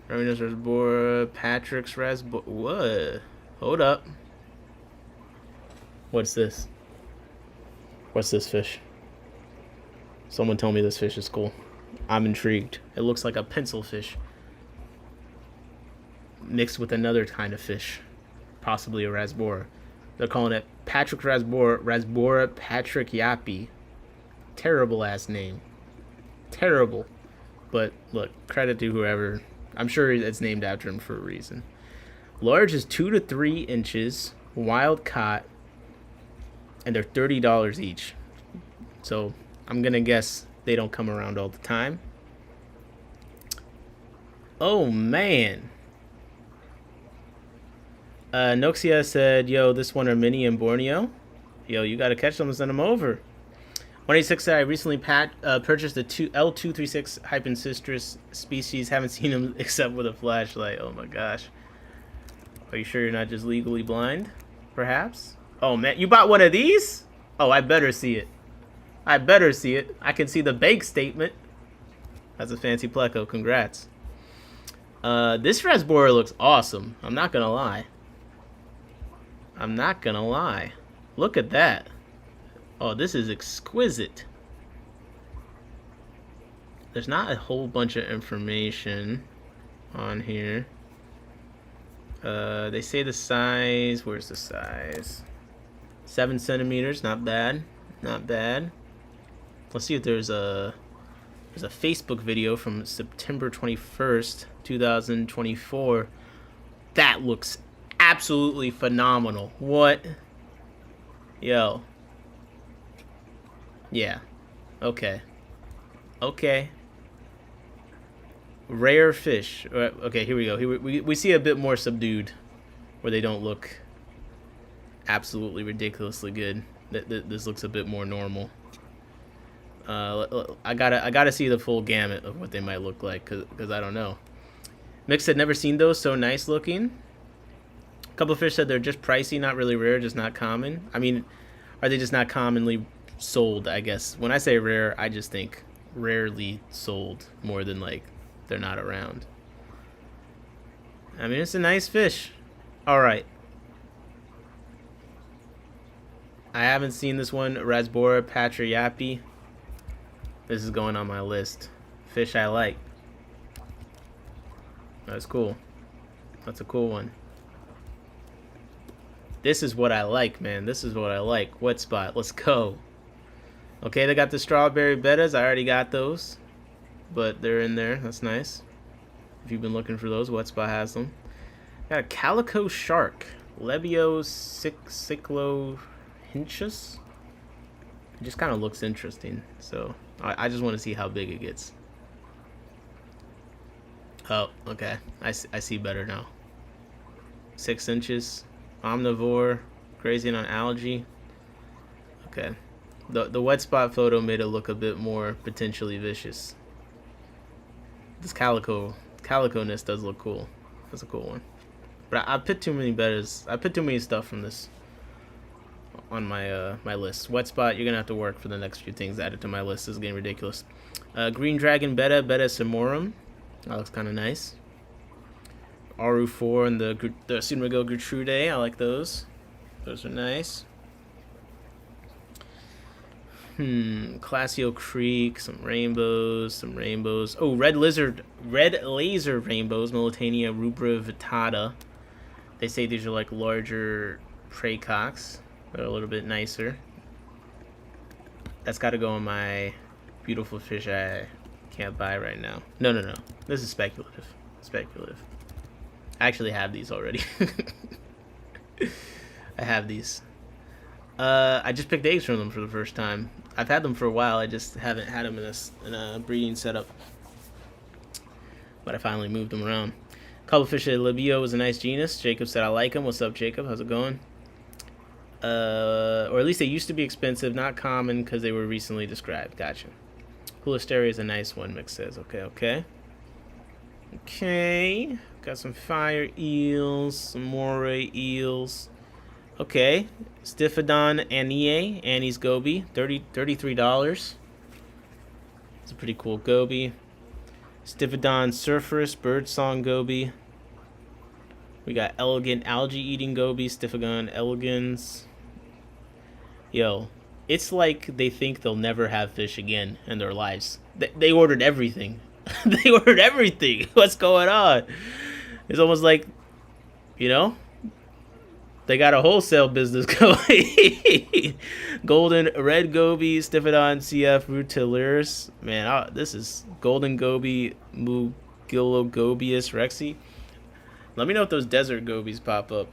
Ramirez Rasbora, Patrick's Rasbora. What? Hold up. What's this? What's this fish? Someone tell me this fish is cool. I'm intrigued. It looks like a pencil fish mixed with another kind of fish. possibly a rasbora. They're calling it Patrick Rasbora Patrick Yappy. Terrible ass name. Terrible. But look, credit to whoever. I'm sure it's named after him for a reason. Large is 2 to 3 inches, wild caught, and they're $30 each. So I'm gonna guess they don't come around all the time. Oh man. Noxia said, yo, this one are mini in Borneo. Yo, you gotta catch them and send them over. 186 said, I recently purchased a L236 Hypencistrus species. Haven't seen them except with a flashlight. Oh my gosh. Are you sure you're not just legally blind? Perhaps? Oh man, you bought one of these? Oh, I better see it. I better see it. I can see the bank statement. That's a fancy pleco. Congrats. This Rasbora looks awesome. I'm not gonna lie. I'm not gonna lie. Look at that. Oh, this is exquisite. There's not a whole bunch of information on here. They say the size. Where's the size? 7 centimeters. Not bad. Not bad. Let's see if there's a Facebook video from September 21st, 2024. That looks absolutely phenomenal. What? Yo. Yeah. Okay. Okay. Rare fish. Okay, here we go. Here we see a bit more subdued, where they don't look absolutely ridiculously good. This looks a bit more normal. I gotta see the full gamut of what they might look like, cause I don't know. Mix had never seen those, so nice looking. A couple of fish said they're just pricey, not really rare, just not common. I mean, are they just not commonly sold? I guess when I say rare, I just think rarely sold more than like they're not around. I mean, it's a nice fish. All right. I haven't seen this one, Rasbora patriapi. This is going on my list. Fish I like. That's cool. That's a cool one. This is what I like, man. This is what I like. Wetspot. Let's go. Okay, they got the strawberry bettas. I already got those. But they're in there. That's nice. If you've been looking for those, Wetspot has them. Got a calico shark. Lebio cyclohinchus. It just kind of looks interesting. So I just want to see how big it gets. Oh, okay. I see better now. 6 inches. Omnivore. Grazing on algae. Okay. The wet spot photo made it look a bit more potentially vicious. This calico-ness does look cool. That's a cool one. But I put too many betters. I put too many stuff from this on my my list. Wet spot, you're gonna have to work for the next few things added to my list. This is getting ridiculous. Green dragon betta simorum. That looks kind of nice. Aru4 and the Sunrigo Gertrude. I like those. Those are nice. Classio Creek, some rainbows. Oh, red laser rainbows, Melitania rubra vittata. They say these are like larger prey cocks. They're a little bit nicer. That's got to go on my beautiful fish I can't buy right now. No. This is speculative. I actually have these already. I have these. I just picked eggs from them for the first time. I've had them for a while. I just haven't had them in a breeding setup. But I finally moved them around. Cuttlefish Libio is a nice genus. Jacob said I like them. What's up, Jacob? How's it going? Or at least they used to be expensive, not common because they were recently described. Gotcha. Hoolisteria is a nice one, Mick says. Okay. Got some fire eels, some moray eels. Okay, Stiphodon Annie, Annie's goby, $33. It's a pretty cool goby. Stiphodon Surferus, birdsong goby. We got elegant algae-eating goby, Stiphodon elegans. Yo, it's like they think they'll never have fish again in their lives. They ordered everything. They ordered everything. What's going on? It's almost like, you know, They got a wholesale business going. Golden red goby, Stiphodon CF rutilaris. Man, this is golden goby mugilogobius rexi. Let me know if those desert gobies pop up.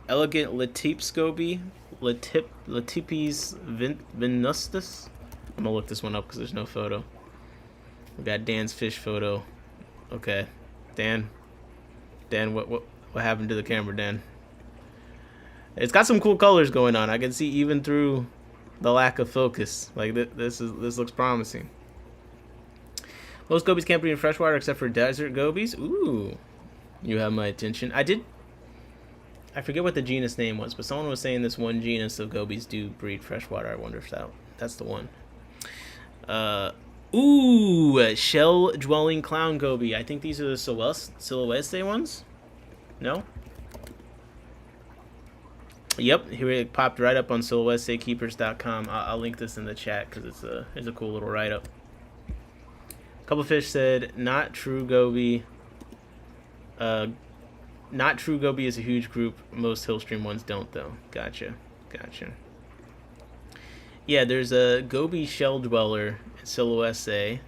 Elegant Latips goby, Latipes venustus. I'm gonna look this one up because there's no photo. We got Dan's fish photo. Okay, Dan, what happened to the camera, Dan? It's got some cool colors going on. I can see even through the lack of focus. Like this looks promising. Most gobies can't breed in freshwater except for desert gobies. Ooh, you have my attention. I forget what the genus name was, but someone was saying this one genus of gobies do breed freshwater. I wonder if that's the one. Shell dwelling clown goby. I think these are the Silhouette ones. No. Yep, here it popped right up on silhouettekeepers.com. I'll link this in the chat because it's a cool little write-up. A couple fish said, not true goby. Not true goby is a huge group. Most Hillstream ones don't, though. Gotcha. Yeah, there's a goby shell dweller in Silhouette.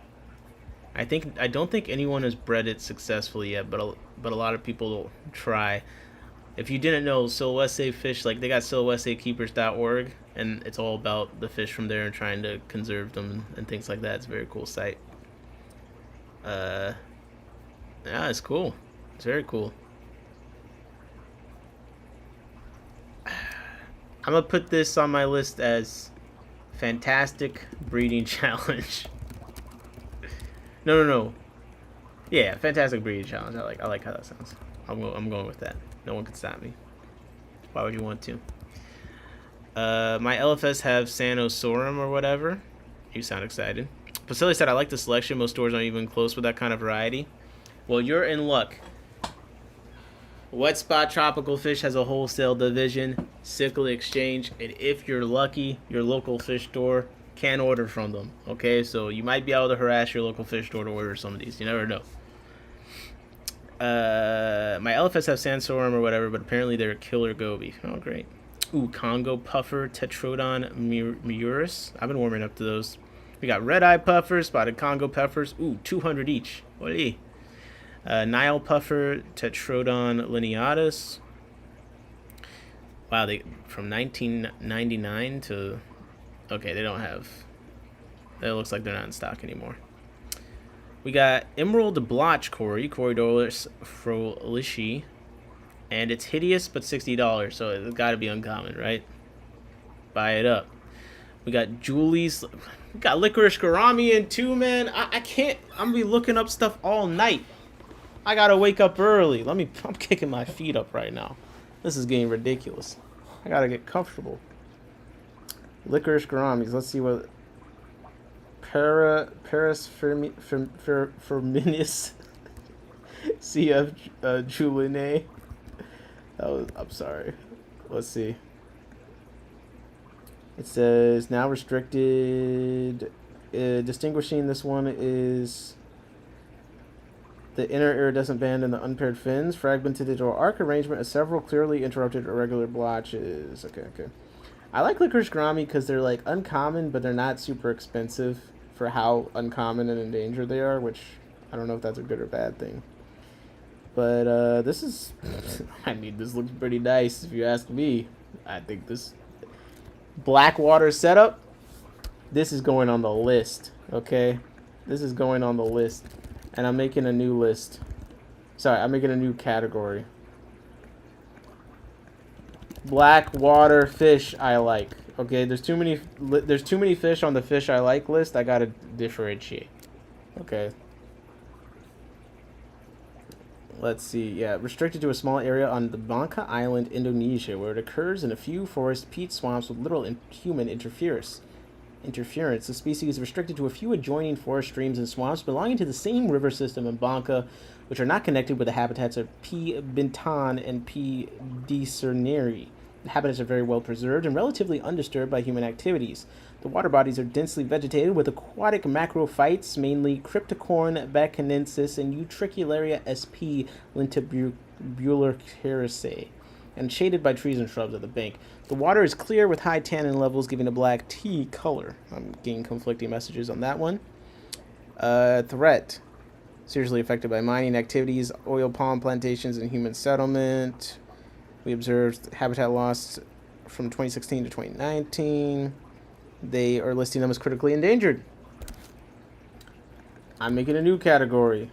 I don't think anyone has bred it successfully yet, but a lot of people try. If you didn't know, Silhouette fish, like, they got silhouettekeepers.org, and it's all about the fish from there and trying to conserve them and things like that. It's a very cool site. Yeah, it's cool. It's very cool. I'm gonna put this on my list as fantastic breeding challenge. No. Yeah, fantastic breeding challenge. I like how that sounds. I'm going with that. No one can stop me. Why would you want to? My LFS have Sanosorum or whatever. You sound excited. Vasily said, I like the selection. Most stores aren't even close with that kind of variety. Well, you're in luck. Wetstop Tropical Fish has a wholesale division, Sickly Exchange, and if you're lucky, your local fish store can order from them. Okay, so you might be able to harass your local fish store to order some of these. You never know. My LFS have Sansorum or whatever, but apparently they're a killer goby. Oh, great. Ooh, Congo Puffer, Tetrodon Murus. I've been warming up to those. We got Red Eye Puffers, Spotted Congo Puffers. Ooh, 200 each. What are Nile Puffer, Tetrodon lineatus. Wow, they from 1999 to... Okay, they don't have... It looks like they're not in stock anymore. We got Emerald Blotch Corydorus frolici, and it's hideous but $60, so it's got to be uncommon, right? Buy it up. We got Julie's. We got Licorice Gourami in too, man. I can't. I'm gonna be looking up stuff all night. I gotta wake up early. I'm kicking my feet up right now. This is getting ridiculous. I gotta get comfortable. Licorice Gouramis. Let's see what. Paris Firminius CF Juline. I'm sorry. Let's see. It says now restricted. Distinguishing this one is the inner iridescent band and the unpaired fins. Fragmented into an arc arrangement of several clearly interrupted irregular blotches. Okay. I like Licorice Gourami because they're like uncommon, but they're not super expensive for how uncommon and endangered they are, which I don't know if that's a good or bad thing. But this is, I mean, this looks pretty nice if you ask me. I think this Blackwater setup, this is going on the list, okay? This is going on the list. And I'm making a new list. Sorry, I'm making a new category. Blackwater fish I like. Okay, there's too many fish on the fish I like list. I gotta differentiate. Okay. Let's see. Yeah, restricted to a small area on the Bangka Island, Indonesia, where it occurs in a few forest peat swamps with little human interference. The species is restricted to a few adjoining forest streams and swamps belonging to the same river system in Bangka, which are not connected with the habitats of P. bintan and P. decerneri. The habitats are very well preserved and relatively undisturbed by human activities. The water bodies are densely vegetated with aquatic macrophytes, mainly Cryptocorn baccanensis and Utricularia sp. lentibularceraceae, and shaded by trees and shrubs at the bank. The water is clear with high tannin levels, giving a black tea color. I'm getting conflicting messages on that one. Threat. Seriously affected by mining activities, oil palm plantations, and human settlement. We observed habitat loss from 2016 to 2019. They are listing them as critically endangered. I'm making a new category.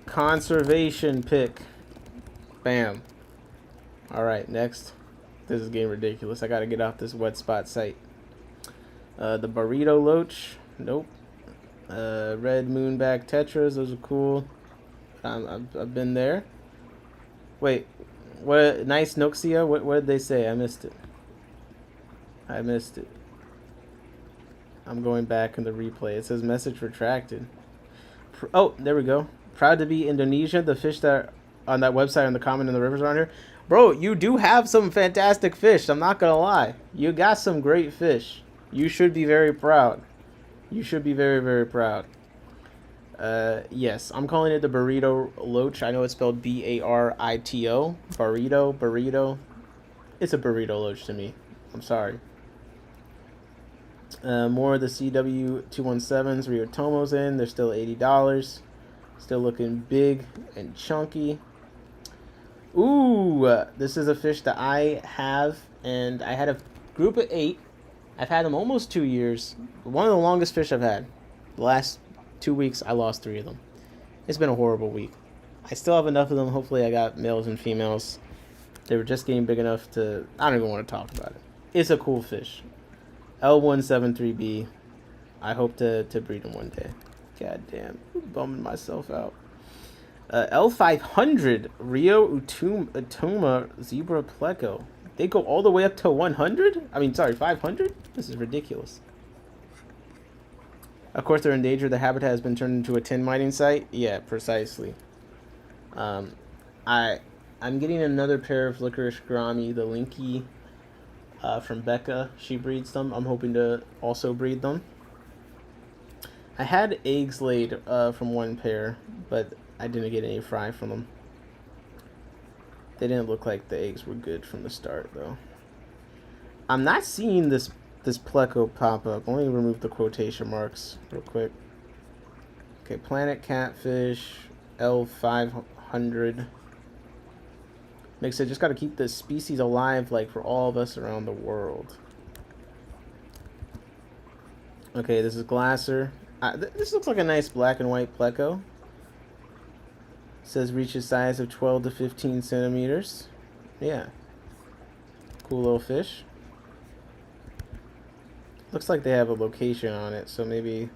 Conservation pick. Bam. Alright, next. This is getting ridiculous. I gotta get off this Wetstop site. The burrito loach. Nope. Red moonback tetras. Those are cool. I've been there. Wait. What? Nice Noxia? What did they say? I missed it. I'm going back in the replay. It says message retracted. Oh, there we go. Proud to be Indonesia. The fish that on that website on the comment in the rivers around here. Bro, you do have some fantastic fish. I'm not going to lie. You got some great fish. You should be very proud. You should be very, very proud. Yes, I'm calling it the burrito loach. I know it's spelled B-A-R-I-T-O. Burrito. It's a burrito loach to me. I'm sorry. More of the CW217s. Rio Tomo's in. They're still $80. Still looking big and chunky. Ooh, this is a fish that I have, and I had a group of 8. I've had them almost 2 years. One of the longest fish I've had. The last 2 weeks, I lost 3 of them. It's been a horrible week. I still have enough of them. Hopefully, I got males and females. They were just getting big enough to... I don't even want to talk about it. It's a cool fish. L173B. I hope to breed them one day. God damn. I'm bumming myself out. L500. Rio Utuma Zebra Pleco. They go all the way up to 100? I mean, sorry, 500? This is ridiculous. Of course, they're endangered. The habitat has been turned into a tin mining site. Yeah, precisely. I'm getting another pair of licorice grami, the Linky, from Becca. She breeds them. I'm hoping to also breed them. I had eggs laid from one pair, but I didn't get any fry from them. They didn't look like the eggs were good from the start, though. I'm not seeing this pleco pop up. Let me remove the quotation marks real quick. Okay, planet catfish, L500. Makes it just got to keep this species alive, like for all of us around the world. Okay, this is Glasser. This looks like a nice black and white pleco. Says reaches size of 12 to 15 centimeters. Yeah. Cool little fish. Looks like they have a location on it, so maybe...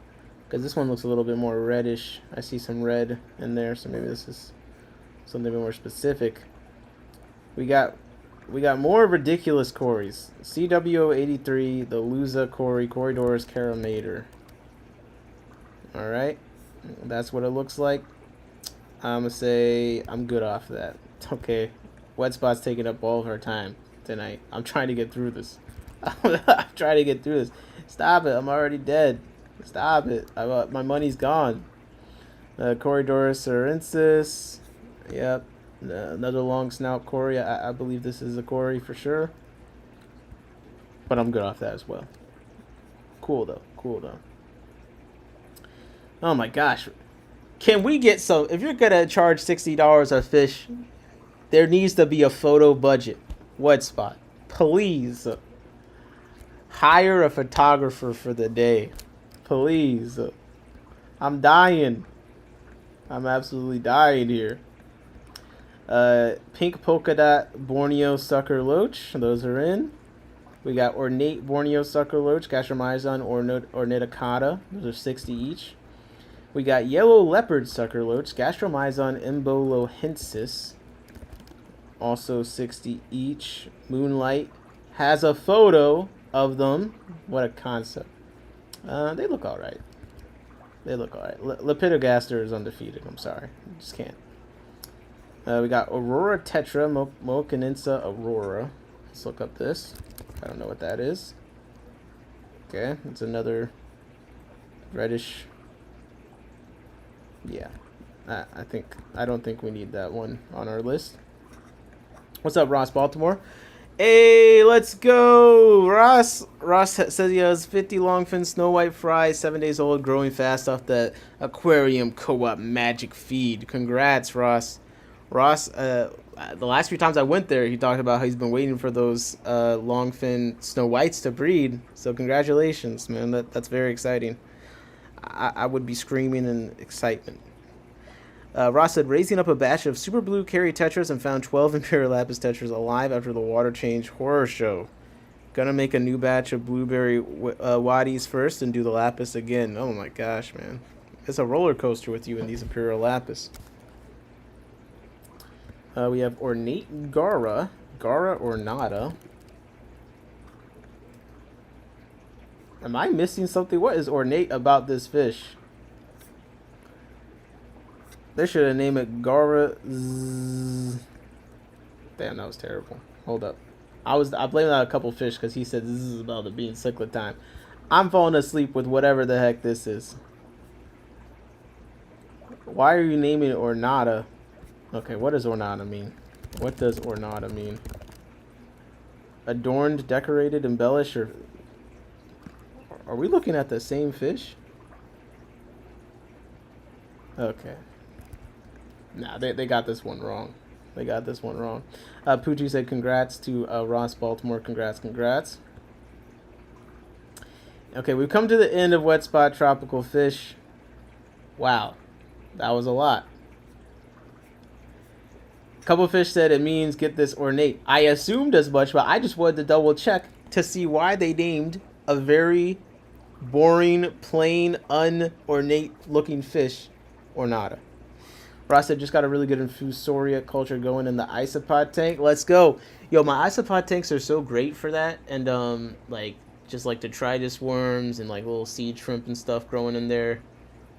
Because this one looks a little bit more reddish. I see some red in there, so maybe this is something more specific. We got more ridiculous cories. CW083, the Lusa cory, Corydoras caramator. Alright. That's what it looks like. I'm going to say I'm good off that. Okay. Wetspot's taking up all of our time tonight. I'm trying to get through this. I'm trying to get through this. Stop it. I'm already dead. Stop it. My money's gone. Corydoras syrensis. Yep. Another long snout cory. I believe this is a cory for sure. But I'm good off that as well. Cool though. Cool though. Oh my gosh. Can we get some... If you're going to charge $60 a fish, there needs to be a photo budget. Wetspot. Please. Hire a photographer for the day. Please. I'm dying. I'm absolutely dying here. Pink polka dot Borneo sucker loach. Those are in. We got ornate Borneo sucker loach, Gastromyzon orniticata. Those are 60 each. We got yellow leopard sucker loach, Gastromyzon embolohensis. Also 60 each. Moonlight has a photo of them. What a concept. They look alright. They look alright. Lepidogaster is undefeated. I'm sorry. Just can't. We got Aurora Tetra, Mocaninsa Aurora. Let's look up this. I don't know what that is. Okay, it's another reddish. Yeah, I don't think we need that one on our list. What's up, Ross Baltimore? Hey, let's go. Ross says he has 50 longfin snow white fries, 7 days old, growing fast off the aquarium co-op magic feed. Congrats, Ross. Ross, the last few times I went there, he talked about how he's been waiting for those longfin snow whites to breed. So congratulations, man. That's very exciting. I would be screaming in excitement. Ross said, raising up a batch of super blue carry tetras and found 12 Imperial Lapis tetras alive after the water change horror show. Gonna make a new batch of blueberry waddies first and do the Lapis again. Oh my gosh, man. It's a roller coaster with you in these Imperial Lapis. We have Ornate Gara. Gara Ornata. Am I missing something? What is ornate about this fish? They should have named it Gara. Damn, that was terrible. Hold up. I blamed out a couple fish because he said this is about it being cichlid time. I'm falling asleep with whatever the heck this is. Why are you naming it Ornata? Okay, what does Ornata mean? What does Ornata mean? Adorned, decorated, embellished, or... Are we looking at the same fish? Okay. Nah, they got this one wrong. They got this one wrong. Poochie said congrats to Ross Baltimore. Congrats. Okay, we've come to the end of Wet Spot Tropical Fish. Wow. That was a lot. A couple fish said it means get this ornate. I assumed as much, but I just wanted to double check to see why they named a very boring, plain, unornate looking fish Ornata. Ross said just got a really good infusoria culture going in the isopod tank. Let's go. Yo, my isopod tanks are so great for that. And like just like detritus worms and like little seed shrimp and stuff growing in there.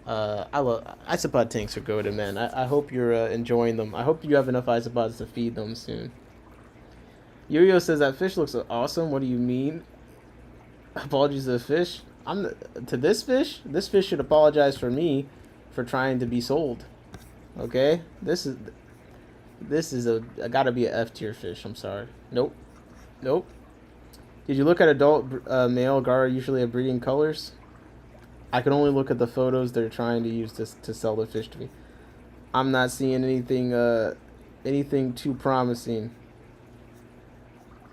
I love isopod tanks are good, man. I hope you're enjoying them. I hope you have enough isopods to feed them soon. Yo-Yo says that fish looks awesome. What do you mean? Apologies to the fish. To this fish? This fish should apologize for me for trying to be sold. Okay? This is gotta be a F tier fish. I'm sorry. Nope. Did you look at adult male Gara usually have breeding colors? I can only look at the photos they're trying to use to sell the fish to me. I'm not seeing anything too promising.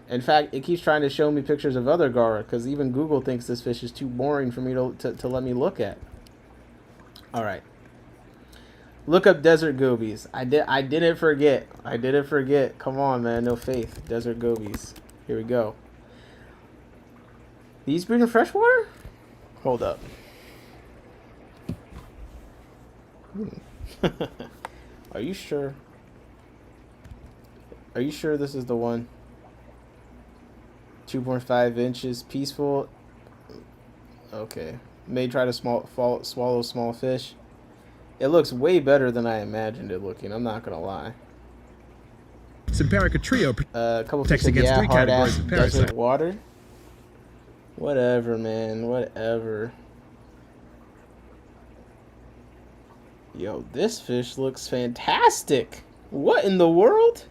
In fact, it keeps trying to show me pictures of other Gara, because even Google thinks this fish is too boring for me to let me look at. Alright. Look up desert gobies. I didn't forget. Come on, man. No faith. Desert gobies. Here we go. These breed in freshwater? Hold up. Are you sure? Are you sure this is the one? 2.5 inches, peaceful. Okay. May try to swallow small fish. It looks way better than I imagined it looking. I'm not gonna lie. Simparica trio A couple protects fish, against three hard categories ass of desert parasites. water. Whatever, man. Whatever. Yo, this fish looks fantastic. What in the world?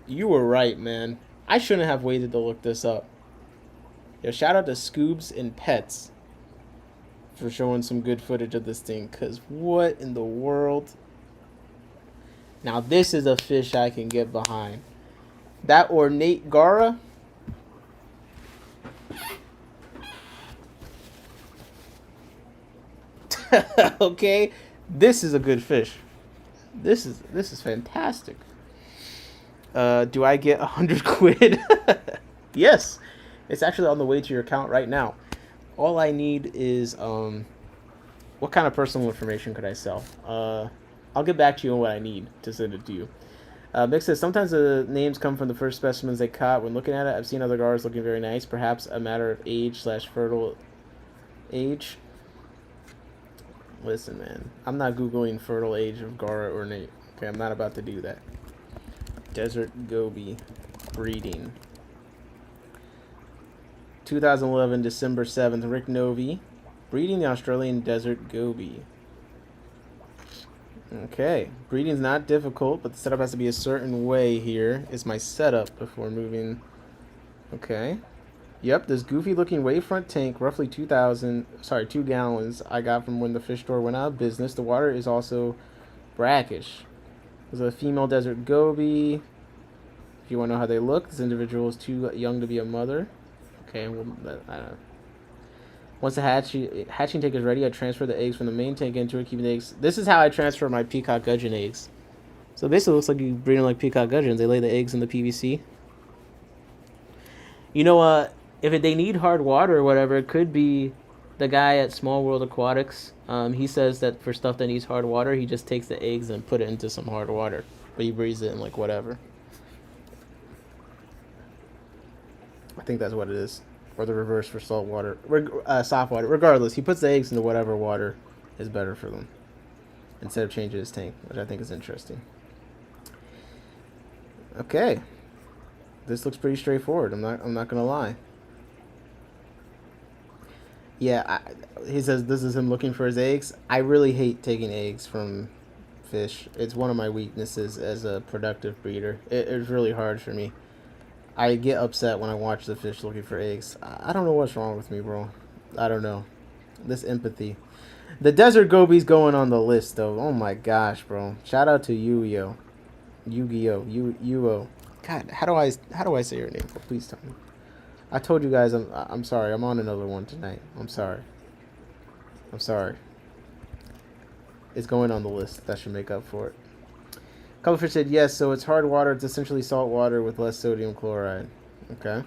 You were right, man. I shouldn't have waited to look this up. Yo, shout out to Scoobs and Pets for showing some good footage of this thing, because what in the world? Now, this is a fish I can get behind. That ornate Gara. Okay, this is a good fish. This is fantastic. Do I get 100 quid? Yes, it's actually on the way to your account right now. All I need is what kind of personal information could I sell? I'll get back to you on what I need to send it to you. Mick says sometimes the names come from the first specimens they caught. When looking at it, I've seen other Garas looking very nice. Perhaps a matter of age/fertile age. Listen, man, I'm not Googling fertile age of Gara ornate. Okay, I'm not about to do that. Desert goby breeding. 2011, December 7th, Rick Novi. Breeding the Australian desert goby. Okay, breeding's not difficult, but the setup has to be a certain way here. Is my setup before moving. Okay. Yep, this goofy looking wavefront tank, roughly 2 gallons, I got from when the fish store went out of business. The water is also brackish. There's a female desert goby. If you want to know how they look, this individual is too young to be a mother. Okay, well, I don't know. Once the hatching tank is ready, I transfer the eggs from the main tank into it, keeping the eggs. This is how I transfer my peacock gudgeon eggs. So basically, it looks like you breed them like peacock gudgeons. They lay the eggs in the PVC. You know, if they need hard water or whatever, it could be the guy at Small World Aquatics. He says that for stuff that needs hard water, he just takes the eggs and put it into some hard water, but he breeds it in like whatever. I think that's what it is. Or the reverse for salt water, soft water. Regardless, he puts the eggs into whatever water is better for them instead of changing his tank, which I think is interesting. Okay, this looks pretty straightforward. I'm not gonna lie. Yeah, he says this is him looking for his eggs. I really hate taking eggs from fish. It's one of my weaknesses as a productive breeder. It's really hard for me. I get upset when I watch the fish looking for eggs. I don't know what's wrong with me, bro. I don't know. This empathy. The desert gobies going on the list, though. Oh my gosh, bro. Shout out to Yu-Gi-Oh. Yu-Gi-Oh. God, how do I say your name? Oh, please tell me. I told you guys I'm sorry. I'm on another one tonight. I'm sorry. It's going on the list. That should make up for it. Cuttlefish said yes, so it's hard water. It's essentially salt water with less sodium chloride. Okay.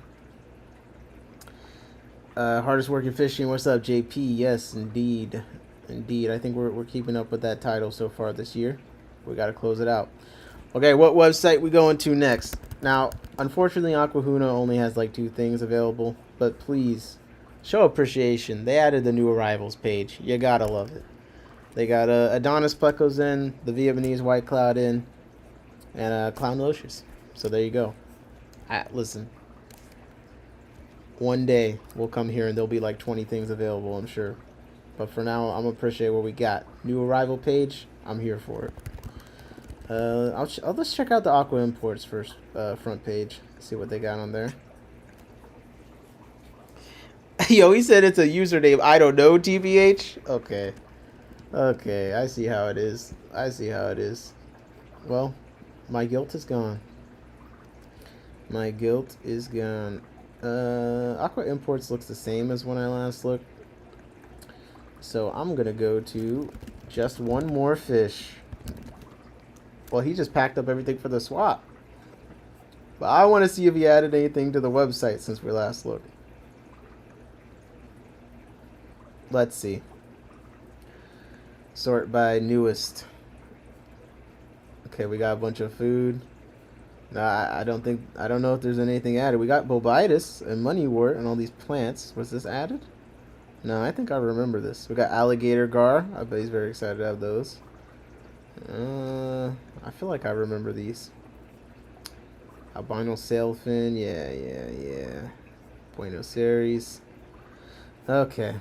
Hardest working fishing. What's up, JP? Yes, indeed. I think we're keeping up with that title so far this year. We got to close it out. Okay, what website we going to next? Now, unfortunately, Aquahuna only has like 2 things available, but please show appreciation. They added the new arrivals page. You gotta love it. They got Adonis Plecos in, the Vietnamese White Cloud in, and Clown Locious. So there you go. Listen, one day we'll come here and there'll be like 20 things available, I'm sure. But for now, I'm gonna appreciate what we got. New arrival page, I'm here for it. Let's check out the Aqua Imports first, front page. See what they got on there. Yo, he said it's a username. I don't know, TBH. Okay, I see how it is. Well, my guilt is gone. Aqua Imports looks the same as when I last looked. So I'm gonna go to just one more fish. Well, he just packed up everything for the swap. But I want to see if he added anything to the website since we last looked. Let's see. Sort by newest. Okay, we got a bunch of food. I don't know if there's anything added. We got bobitis and moneywort and all these plants. Was this added? No, I think I remember this. We got alligator gar. I bet he's very excited to have those. I feel like I remember these. Albino sailfin. Yeah. Buenos Aires. Okay.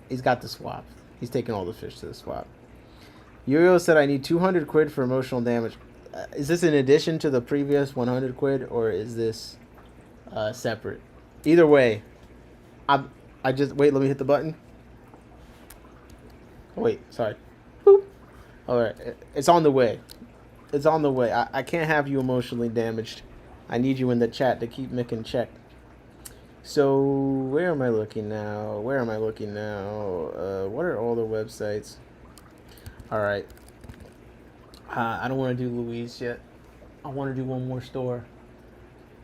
He's got the swap. He's taking all the fish to the swap. Yo said I need 200 quid for emotional damage. Is this in addition to the previous 100 quid or is this separate? Either way, I just wait. Let me hit the button. Oh, wait, sorry. Boop. All right, it's on the way. I can't have you emotionally damaged. I need you in the chat to keep making check. So where am I looking now? What are all the websites? All right. I don't want to do Louise yet. I want to do one more store.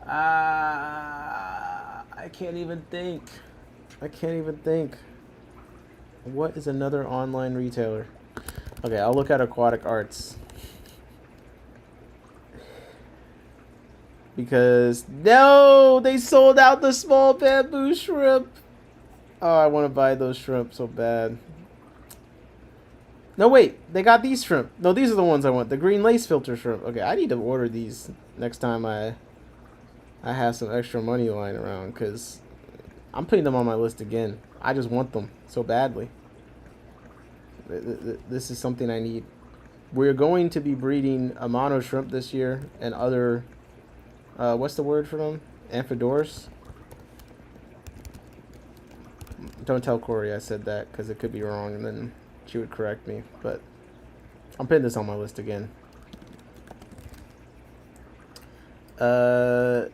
I can't even think. What is another online retailer? Okay, I'll look at Aquatic Arts. Because, no! They sold out the small bamboo shrimp! Oh, I want to buy those shrimp so bad. No, wait. They got these shrimp. No, these are the ones I want. The green lace filter shrimp. Okay, I need to order these next time I have some extra money lying around. Because I'm putting them on my list again. I just want them so badly. This is something I need. We're going to be breeding a mono shrimp this year and other, what's the word for them? Amphidorus? Don't tell Corey I said that because it could be wrong and then she would correct me. But I'm putting this on my list again. Sorry.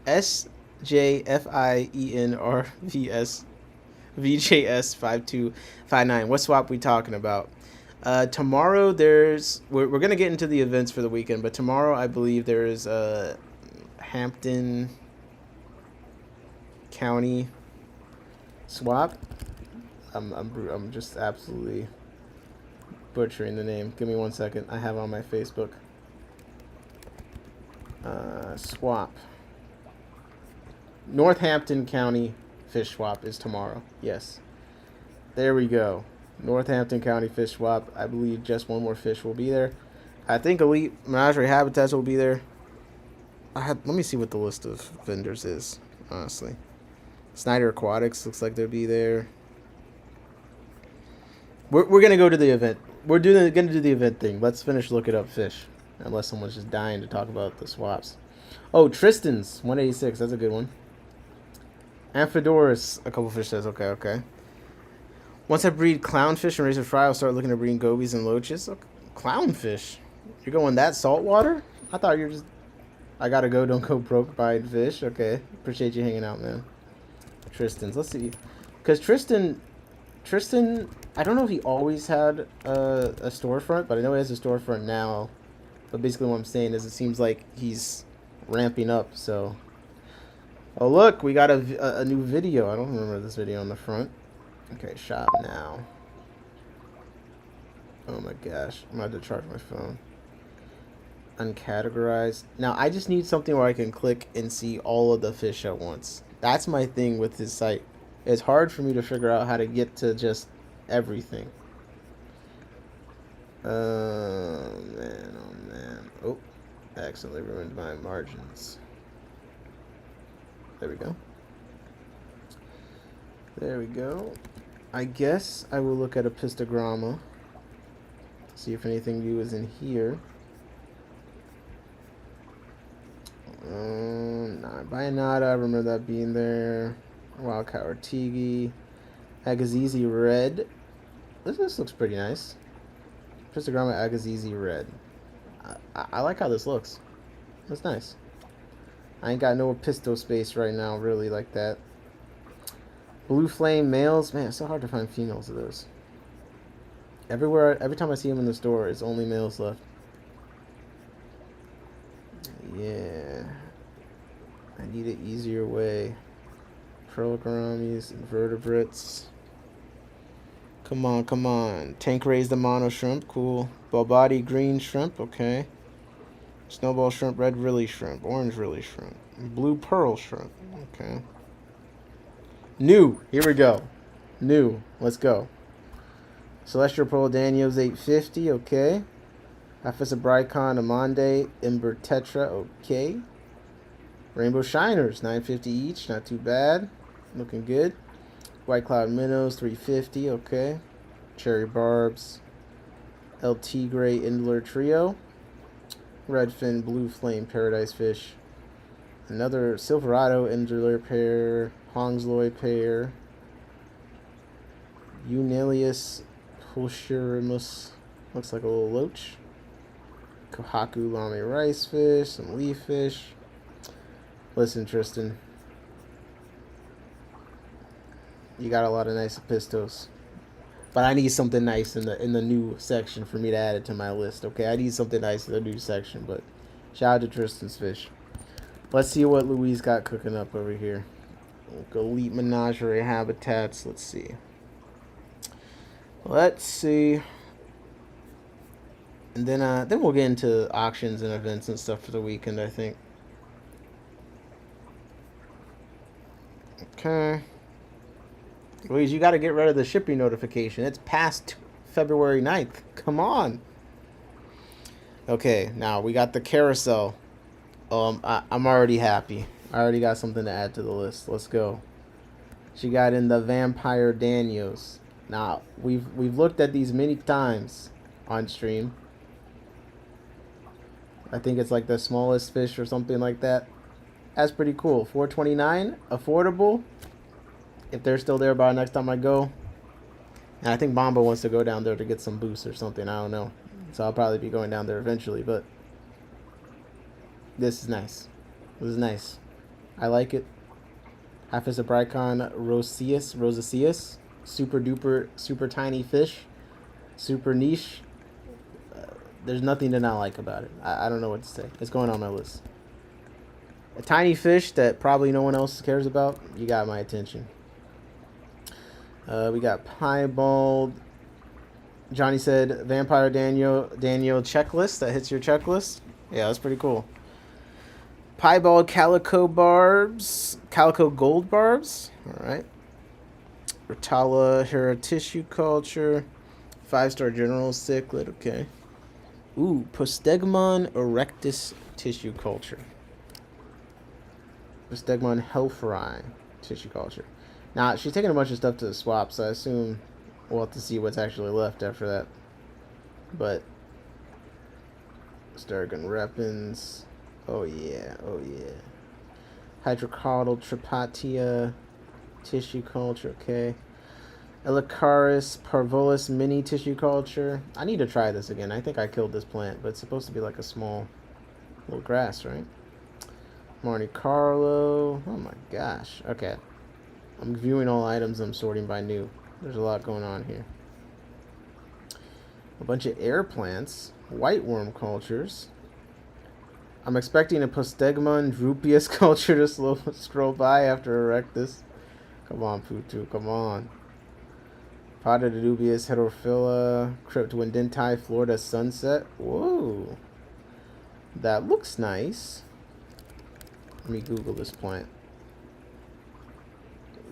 SJFIENRVS VJS5259. What swap we talking about? Tomorrow we're gonna get into the events for the weekend, but tomorrow I believe there is a Hampton County swap. I'm just absolutely butchering the name. Give me 1 second. I have it on my Facebook. Swap. Northampton County fish swap is tomorrow. Yes. There we go. Northampton County fish swap. I believe just one more fish will be there. I think Elite Menagerie Habitats will be there. Let me see what the list of vendors is, honestly. Snyder Aquatics looks like they'll be there. We're going to go to the event. We're going to do the event thing. Let's finish looking up fish. Unless someone's just dying to talk about the swaps. Oh, Tristan's 186. That's a good one. Amphidorus, a couple fish says. Okay. Once I breed clownfish and raise a fry, I'll start looking at breeding gobies and loaches. Okay. Clownfish? You're going that saltwater? I thought you were just... I gotta go, don't go broke buying fish. Okay. Appreciate you hanging out, man. Tristan's. Let's see. Because Tristan, I don't know if he always had a storefront, but I know he has a storefront now. But basically what I'm saying is it seems like he's ramping up, so... Oh, look, we got a new video. I don't remember this video on the front. Okay, shop now. Oh my gosh, I'm about to charge my phone. Uncategorized. Now, I just need something where I can click and see all of the fish at once. That's my thing with his site. It's hard for me to figure out how to get to just everything. Oh man. Oh, I accidentally ruined my margins. There we go. I guess I will look at a pistogramma. See if anything new is in here. Nah, Bayanada, I remember that being there. Wildcat Ortigi. Agazizi Red. This looks pretty nice. Pistogramma Agazizi Red. I like how this looks. That's nice. I ain't got no pisto space right now, really, like that. Blue Flame males. Man, it's so hard to find females of those. Every time I see them in the store, it's only males left. Yeah. I need an easier way. Pearl invertebrates. Come on. Tank raised the mono shrimp. Cool. Ball-body green shrimp. Okay. Snowball shrimp, red Rilly shrimp, orange Rilly shrimp, blue pearl shrimp. Okay. New. Here we go. New. Let's go. Celestial Pearl Daniels 850. Okay. Aphis Bricon Amande Ember Tetra. Okay. Rainbow Shiners 950 each. Not too bad. Looking good. White Cloud Minnows 350. Okay. Cherry Barbs. El Tigre Indler Trio. Redfin Blue Flame Paradise Fish. Another Silverado Indler pair. Hongsloy pair. Unilius Pulcherimus. Looks like a little loach. Kohaku Lame Rice Fish. Some leaf fish. Listen, Tristan. You got a lot of nice pistos. But I need something nice in the new section for me to add it to my list, okay? I need something nice in the new section, but shout out to Tristan's Fish. Let's see what Louise got cooking up over here. Elite Menagerie Habitats. Let's see. And then we'll get into auctions and events and stuff for the weekend, I think. Okay. Louise, you got to get rid of the shipping notification. It's past February 9th. Come on. Okay, now we got the carousel. I'm already happy. I already got something to add to the list. Let's go. she got in the Vampire Daniels. Now, we've looked at these many times on stream. I think it's like the smallest fish or something like that. That's pretty cool. $4.29, affordable. If they're still there by next time I go. And I think Bomba wants to go down there to get some boosts or something. I don't know. So I'll probably be going down there eventually. But this is nice. This is nice. I like it. Half a Bricon rosaceus. Super duper, super tiny fish. Super niche. There's nothing to not like about it. I don't know what to say. It's going on my list. A tiny fish that probably no one else cares about. You got my attention. We got Piebald. Johnny said Vampire Daniel checklist. That hits your checklist. Yeah, that's pretty cool. Piebald Calico Barbs. Calico Gold Barbs. Alright. Rotala Hera Tissue Culture. 5-star General Cichlid. Okay. Ooh, Postegmon Erectus Tissue Culture. Postegmon Helferi Tissue Culture. Now, she's taking a bunch of stuff to the swap, so I assume we'll have to see what's actually left after that. But Sturgeon Repens. Oh yeah, oh yeah. Hydrocaudal Tripatia Tissue Culture, okay. Elicaris Parvolis Mini Tissue Culture. I need to try this again. I think I killed this plant, but it's supposed to be like a small little grass, right? Marnie Carlo. Oh my gosh. Okay. I'm viewing all items. I'm sorting by new. There's a lot going on here. A bunch of air plants. White worm cultures. I'm expecting a Postegmon Drupius culture to scroll by after Erectus. Come on, Putu. Come on. Potta Dubious Heterophila. Cryptwindentai Florida Sunset. Whoa. That looks nice. Let me Google this plant.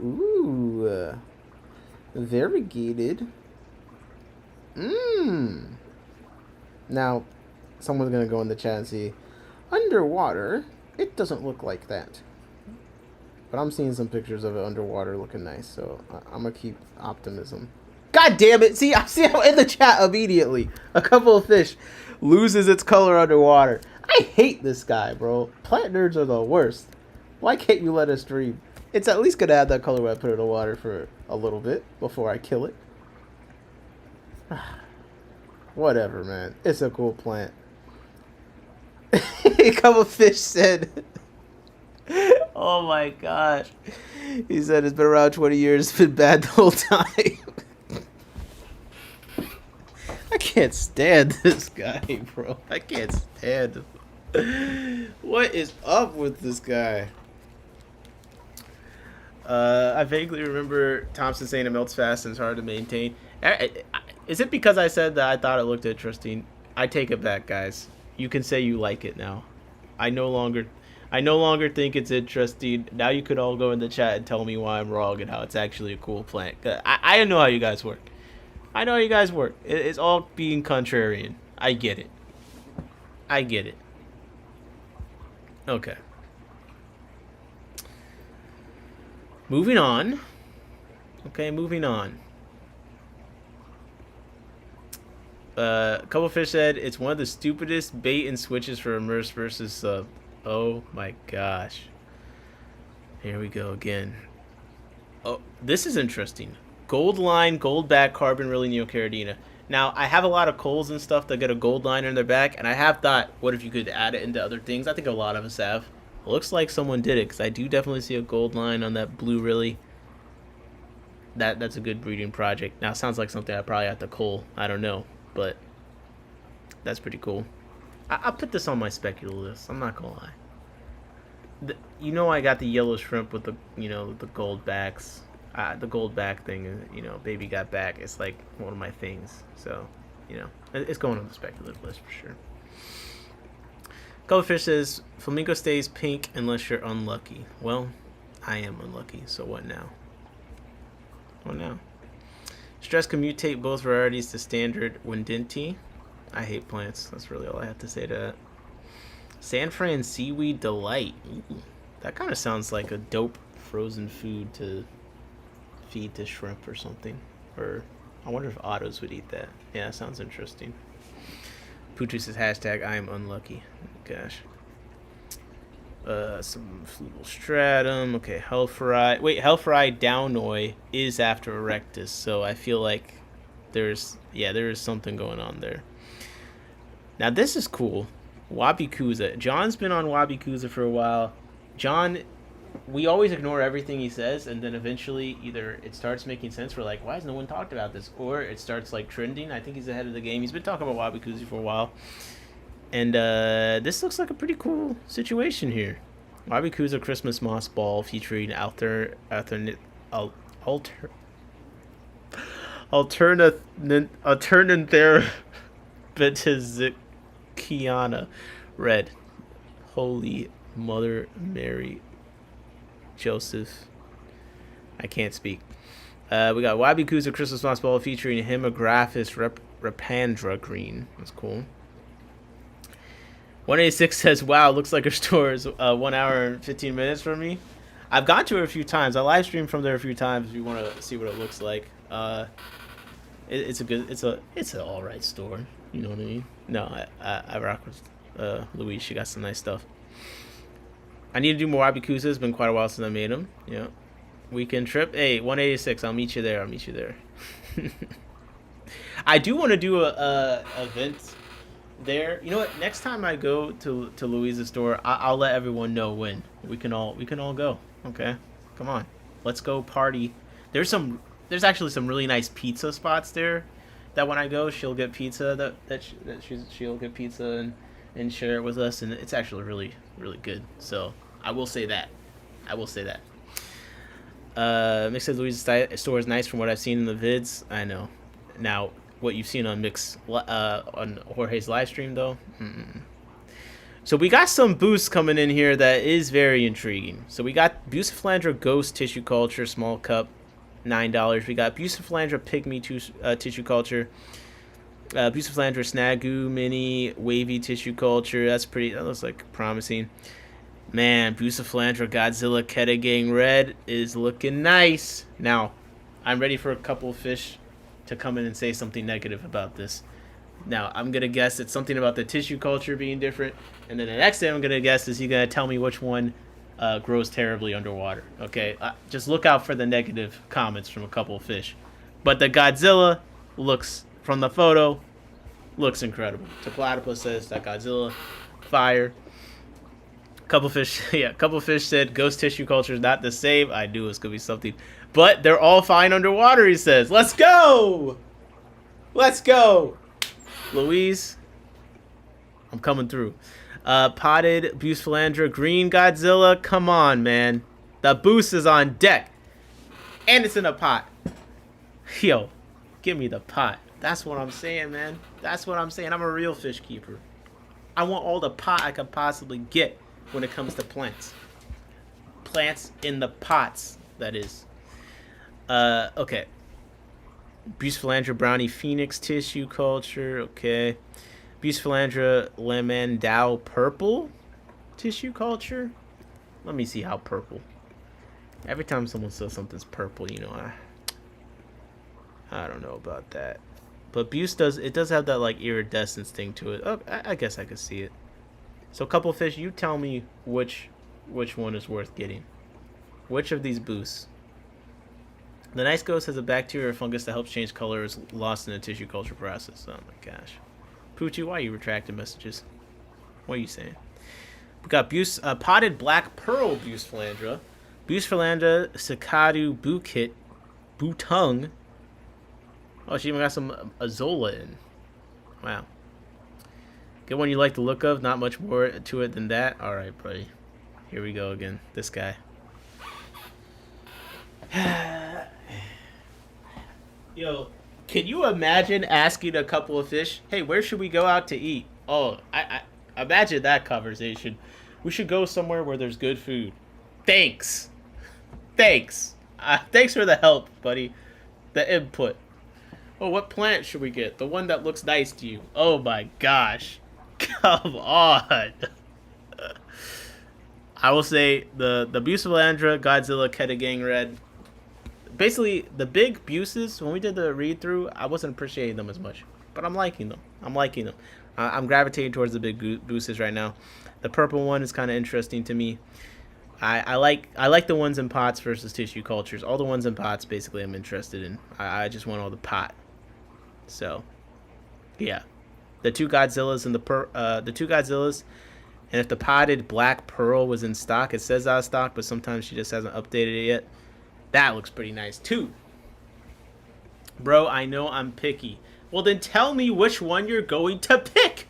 Ooh. Variegated. Now, someone's going to go in the chat and see. Underwater, it doesn't look like that. But I'm seeing some pictures of it underwater looking nice. So I'm going to keep optimism. God damn it. See, I see how in the chat immediately. A couple of fish loses its color underwater. I hate this guy, bro. Plant nerds are the worst. Why can't you let us dream? It's at least going to add that color when I put it in the water for a little bit before I kill it. Whatever, man. It's a cool plant. A couple fish said... Oh my gosh. He said it's been around 20 years. It's been bad the whole time. I can't stand this guy, bro. I can't stand him. What is up with this guy? I vaguely remember Thompson saying it melts fast and it's hard to maintain. Is it because I said that I thought it looked interesting? I take it back, guys. You can say you like it now. I no longer think it's interesting. Now you could all go in the chat and tell me why I'm wrong and how it's actually a cool plant. I know how you guys work. I know how you guys work. It's all being contrarian. I get it. I get it. Okay. Moving on. Okay, moving on. A couple fish said it's one of the stupidest bait and switches for immerse versus sub. Oh my gosh. Here we go again. Oh, this is interesting. Gold line, gold back, carbon really neocaridina. Now, I have a lot of coals and stuff that get a gold line in their back, and I have thought, what if you could add it into other things? I think a lot of us have. Looks like someone did it, because I do definitely see a gold line on that blue really. That's a good breeding project. Now, it sounds like something I probably have to cull. I don't know, but that's pretty cool. I'll put this on my speculative list. I'm not gonna lie. You know, I got the yellow shrimp with the, the gold backs. The gold back thing, baby got back. It's like one of my things. So, it's going on the speculative list for sure. Colorfish says, flamingo stays pink unless you're unlucky. Well, I am unlucky. So what now? What now? Stress can mutate both varieties to standard Wendenti. I hate plants. That's really all I have to say to that. San Fran Seaweed Delight. Ooh, that kind of sounds like a dope frozen food to feed to shrimp or something. Or I wonder if otters would eat that. Yeah, that sounds interesting. Poochie says hashtag I am unlucky. Gosh. Some fluval stratum. Okay, Hellfry. Wait, Hellfry Downoi is after Erectus, so I feel like there is something going on there. Now this is cool. Wabikuza. John's been on Wabikuza for a while. John, we always ignore everything he says, and then eventually either it starts making sense. We're like, why has no one talked about this? Or it starts like trending. I think he's ahead of the game. He's been talking about Wabikuza for a while. And this looks like a pretty cool situation here. Wabikuza Christmas Moss Ball featuring Alternatheraptiziana Red. Holy Mother Mary Joseph. I can't speak. We got Wabikuza Christmas Moss Ball featuring Hemagraphis Rapandra Green. That's cool. 186 says, wow, looks like her store is 1 hour and 15 minutes from me. I've gone to her a few times. I live streamed from there a few times if you want to see what it looks like. It's an all right store. You know what I mean? No, I rock with Louise. She got some nice stuff. I need to do more Wabikuza. It's been quite a while since I made them. Yeah. Weekend trip. Hey, 186. I'll meet you there. I do want to do a event there. You know what? Next time I go to Louise's store, I'll let everyone know when we can all go. Okay, come on, let's go party. There's actually some really nice pizza spots there. That when I go, she'll get pizza. She'll get pizza and share it with us, and it's actually really really good. So I will say that. Mix says Louise's store is nice from what I've seen in the vids. I know. Now, what you've seen on on Jorge's live stream though. So we got some boosts coming in here that is very intriguing. So we got Bucephalandra Ghost Tissue Culture Small Cup, $9. We got Bucephalandra Pygmy Tissue Culture, Bucephalandra Snagu Mini Wavy Tissue Culture. That looks like promising. Man, Bucephalandra Godzilla Ketagang Red is looking nice. Now, I'm ready for a couple of fish to come in and say something negative about this. Now, I'm going to guess it's something about the tissue culture being different. And then the next thing I'm going to guess is you're going to tell me which one grows terribly underwater. Okay? Just look out for the negative comments from a couple of fish. But the Godzilla looks, from the photo, looks incredible. Platypus says that Godzilla, fire. Couple fish said ghost tissue culture is not the same. I knew it was going to be something. But they're all fine underwater, he says. Let's go! Louise, I'm coming through. Potted Bucephalandra Green Godzilla. Come on, man. The boost is on deck. And it's in a pot. Yo, give me the pot. That's what I'm saying, man. I'm a real fish keeper. I want all the pot I could possibly get when it comes to plants. Plants in the pots, that is. Okay. Bucephalandra Brownie Phoenix Tissue Culture. Okay. Bucephalandra Lemandau Purple Tissue Culture. Let me see how purple. Every time someone says something's purple, I don't know about that. But Buse does have that like iridescence thing to it. Oh, I guess I could see it. So, couple fish, you tell me which one is worth getting. Which of these boosts? The Nice Ghost has a bacteria or fungus that helps change color is lost in the tissue culture process. Oh my gosh. Poochie, why are you retracting messages? What are you saying? We got potted black pearl Bucephalandra. Bucephalandra Cicadu Bukit Butung. Oh, she even got some Azola in. Wow. Get one you like the look of. Not much more to it than that. Alright, buddy. Here we go again. This guy. Yo, can you imagine asking a couple of fish, hey, where should we go out to eat? Oh, I imagine that conversation. We should go somewhere where there's good food. Thanks. Thanks for the help, buddy. The input. Oh, what plant should we get? The one that looks nice to you. Oh my gosh. Come on. I will say the Bucephalandra Godzilla Ketagang Red basically the big buses. When we did the read through, I wasn't appreciating them as much, but I'm liking them. I'm gravitating towards the big buses right now. The purple one is kind of interesting to me. I like the ones in pots versus tissue cultures. All the ones in pots, basically, I'm interested in. I just want all the pot. So, yeah, the two Godzillas and the two Godzillas, and if the potted black pearl was in stock, it says out of stock, but sometimes she just hasn't updated it yet. That looks pretty nice too. Bro, I know I'm picky. Well, then tell me which one you're going to pick.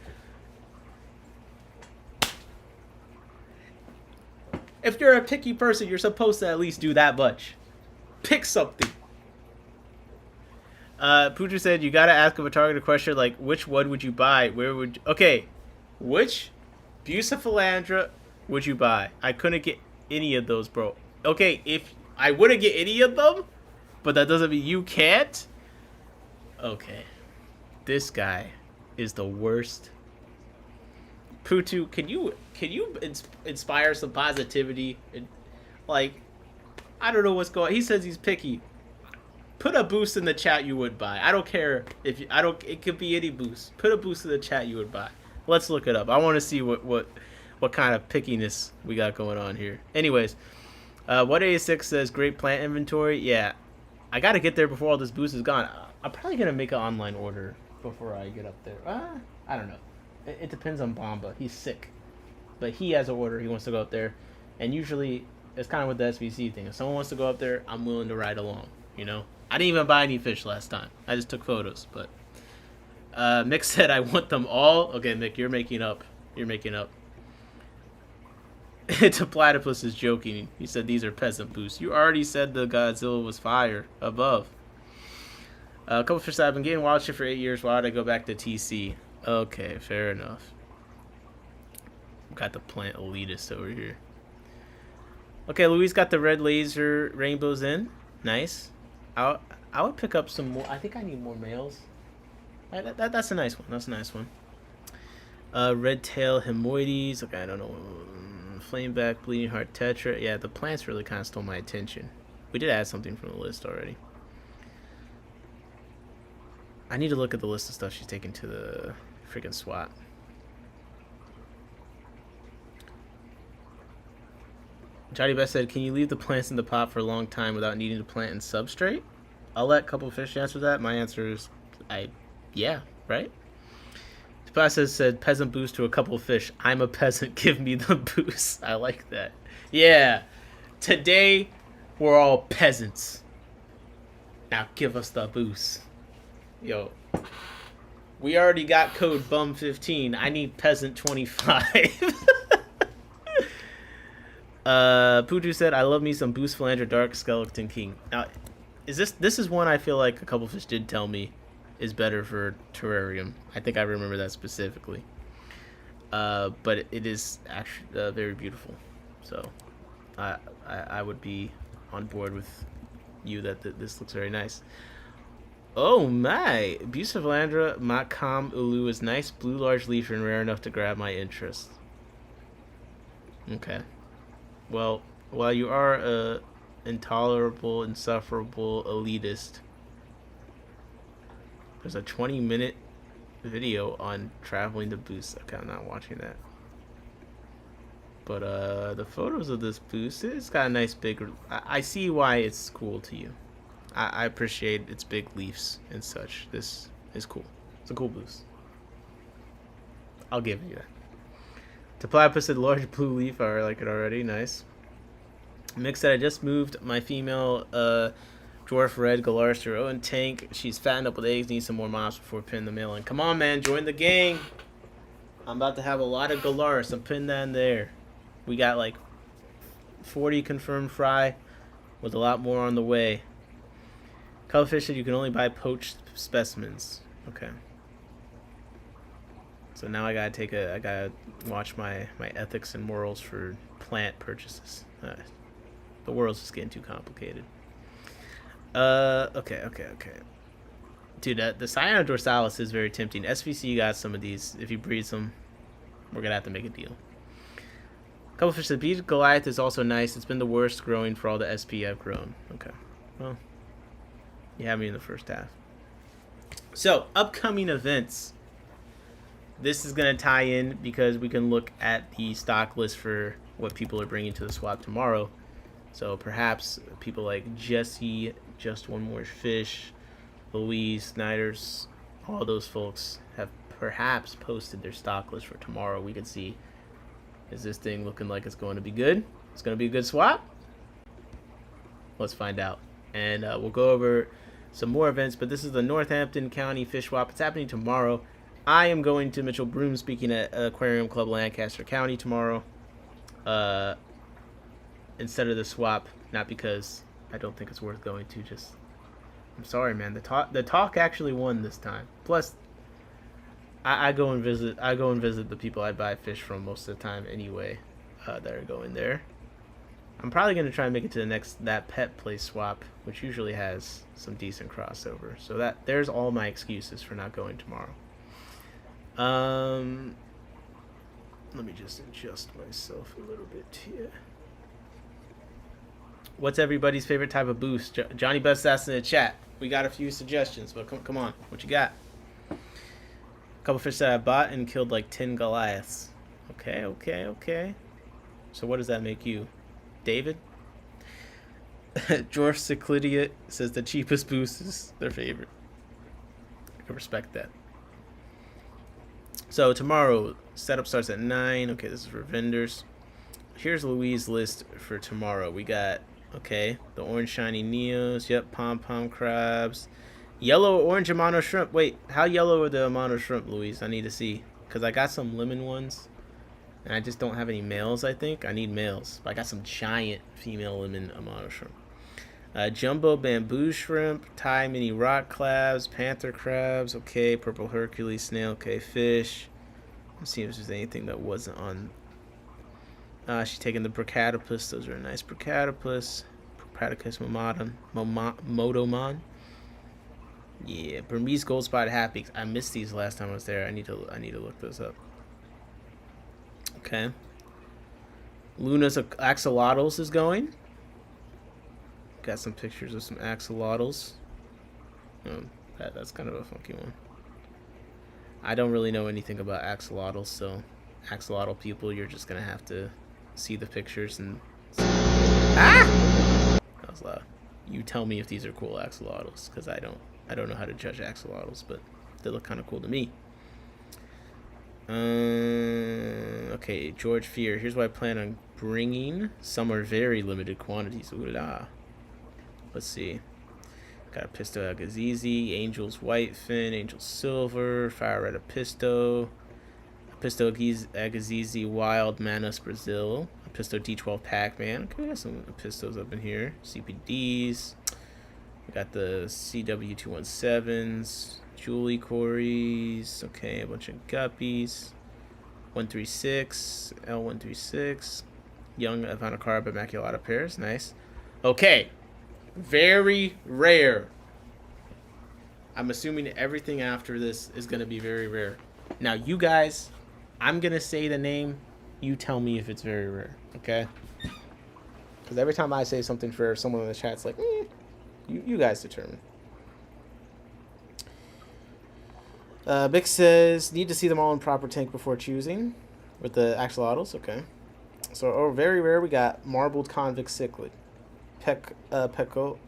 If you're a picky person, you're supposed to at least do that much. Pick something. Pooja said you gotta ask him a targeted question like, which one would you buy? Where would you... Okay, which Bucephalandra would you buy? I couldn't get any of those, bro. Okay, if I wouldn't get any of them, but that doesn't mean you can't. Okay, this guy is the worst. Putu, can you inspire some positivity? Like, I don't know what's going on. He says he's picky. Put a boost in the chat you would buy. I don't care if you, I don't. It could be any boost. Put a boost in the chat you would buy. Let's look it up. I want to see what kind of pickiness we got going on here. Anyways, what 86 says great plant inventory. Yeah, I got to get there before all this boost is gone. I'm probably gonna make an online order before I get up there. I don't know. It depends on Bomba. He's sick, but he has an order. He wants to go up there, and usually it's kind of with the SVC thing. If someone wants to go up there, I'm willing to ride along. You know, I didn't even buy any fish last time. I just took photos. But Mick said I want them all. Okay, Mick, you're making up. You're making up. It's a platypus is joking. He said these are peasant boosts. You already said the Godzilla was fire above. A couple fish that I've been getting wild shit for 8 years. Why would I go back to TC? Okay, fair enough. Got the plant elitist over here. Okay, Louise got the red laser rainbows in. Nice. I would pick up some more. I think I need more males. That's a nice one. That's a nice one. Red tail hemoides. Okay, I don't know. Flameback, bleeding heart tetra. Yeah, the plants really kind of stole my attention. We did add something from the list already. I need to look at the list of stuff she's taken to the freaking SWAT. Johnny Best said, can you leave the plants in the pot for a long time without needing to plant in substrate? I'll let a couple of fish answer that. My answer is, yeah, right? Tapasa said, peasant boost to a couple of fish. I'm a peasant, give me the boost. I like that. Yeah, today we're all peasants. Now give us the boost. Yo, we already got code bum15. I need peasant 25. Puju said, I love me some Boost Philandra Dark Skeleton King. Now, this is one I feel like a couple fish did tell me is better for terrarium. I think I remember that specifically. But it is actually very beautiful. So I would be on board with you that this looks very nice. Oh my! Bucephalandra Makam Ulu is nice, blue large leaf and rare enough to grab my interest. Okay. Well, while you are a intolerable, insufferable elitist, there's a 20-minute video on traveling to Boost. Okay, I'm not watching that. But the photos of this Boost, it's got a nice big... I see why it's cool to you. I appreciate its big leaves and such. This is cool. It's a cool Boost. I'll give you that. Taplapis said large blue leaf. I like it already. Nice. Mick said I just moved my female dwarf red Galaris to her own tank. She's fattened up with eggs. Needs some more mops before pinning the male in. Come on, man. Join the gang. I'm about to have a lot of Galaris. I'm pinning that in there. We got like 40 confirmed fry with a lot more on the way. Cuttlefish said you can only buy poached specimens. Okay. So now I gotta watch my ethics and morals for plant purchases. The world's just getting too complicated. Okay. Dude, the Cyano dorsalis is very tempting. SVC got some of these. If he breeds them, we're gonna have to make a deal. Cuttlefish said Beat Goliath is also nice. It's been the worst growing for all the SP I've grown. Okay. Well, You had me in the first half. So, upcoming events. This is going to tie in because we can look at the stock list for what people are bringing to the swap tomorrow. So, perhaps people like Jesse, Just One More Fish, Louise, Snyder's, all those folks have perhaps posted their stock list for tomorrow. We can see, is this thing looking like it's going to be good? It's going to be a good swap? Let's find out. And we'll go over some more events, but this is the Northampton County Fish Swap. It's happening tomorrow. I am going to Mitchell Broom speaking at Aquarium Club Lancaster County tomorrow instead of the swap, not because I don't think it's worth going to, just I'm sorry, man. The talk actually won this time. Plus, I go and visit the people I buy fish from most of the time anyway that are going there. I'm probably going to try and make it to the next That Pet Place swap, which usually has some decent crossover. So there's all my excuses for not going tomorrow. Let me just adjust myself a little bit here. What's everybody's favorite type of boost? Johnny Best asked in the chat. We got a few suggestions, but come on. What you got? A couple fish that I bought and killed like 10 Goliaths. Okay. So what does that make you? David? George Cyclidia says the cheapest boost is their favorite. I can respect that. So tomorrow, setup starts at 9. Okay, this is for vendors. Here's Louise's list for tomorrow. We got, the orange shiny Neos. Yep, pom-pom crabs. Yellow orange Amano shrimp. Wait, how yellow are the Amano shrimp, Louise? I need to see. Because I got some lemon ones. And I just don't have any males, I think. I need males. But I got some giant female lemon Amano shrimp. Jumbo bamboo shrimp. Thai mini rock crabs. Panther crabs. Okay, purple Hercules snail. Okay, fish. Let's see if there's anything that wasn't on. She's taking the Procatopus. Those are a nice Procatopus. Procatopus modomon. Yeah, Burmese gold spotted happy. I missed these last time I was there. I need to look those up. Okay. Luna's axolotls is going. Got some pictures of some axolotls. That's kind of a funky one. I don't really know anything about axolotls, so axolotl people, you're just gonna have to see the pictures and. Ah! That was loud. You tell me if these are cool axolotls, because I don't know how to judge axolotls, but they look kind of cool to me. Okay, George Fear. Here's what I plan on bringing. Some are very limited quantities. Ooh la. Let's see. Got a Pisto Agazizi, Angel's Whitefin, Angel's Silver, Fire Red Pisto, Pisto Agazizi Wild Manus Brazil, a Pisto D12 Pac-Man. Okay, we got some Pistos up in here. CPDs. We got the CW217s, Julie Corys. Okay, a bunch of guppies. 136, L136, Young Avanacarba Immaculata pairs. Nice. Okay. Very rare. I'm assuming everything after this is going to be very rare. Now, you guys, I'm going to say the name. You tell me if it's very rare, okay? Because every time I say something rare, someone in the chat's like, you guys determine. Bick says, need to see them all in proper tank before choosing. With the axolotls, okay. So, very rare, we got Marbled Convict Cichlid. Peccoltia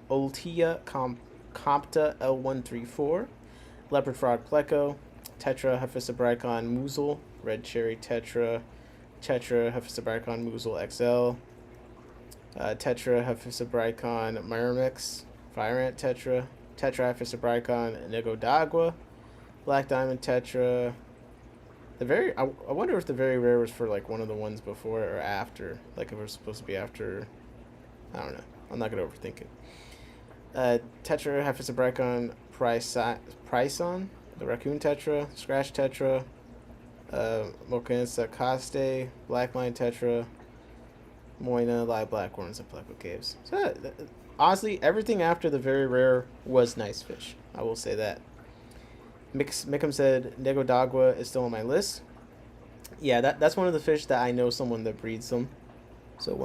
Compta L134, Leopard Frog Pleco, Tetra Hephaestrobricon Muzzle, Red Cherry Tetra Hephaestrobricon Muzzle XL, Tetra Hephaestrobricon Myramix, Fire Ant Tetra Hephaestrobricon Negodagua, Black Diamond Tetra. I wonder if the very rare was for like one of the ones before or after, like if it was supposed to be after. I don't know. I'm not going to overthink it. Tetra Hephaestrobricon Prison, the Raccoon Tetra, Scratch Tetra, Mocansa Caste, Blackline Tetra, Moina, Live Blackhorns, and Pleco Caves. So, honestly, everything after the very rare was nice fish. I will say that. Mickham said Negodagua is still on my list. Yeah, that's one of the fish that I know someone that breeds them. So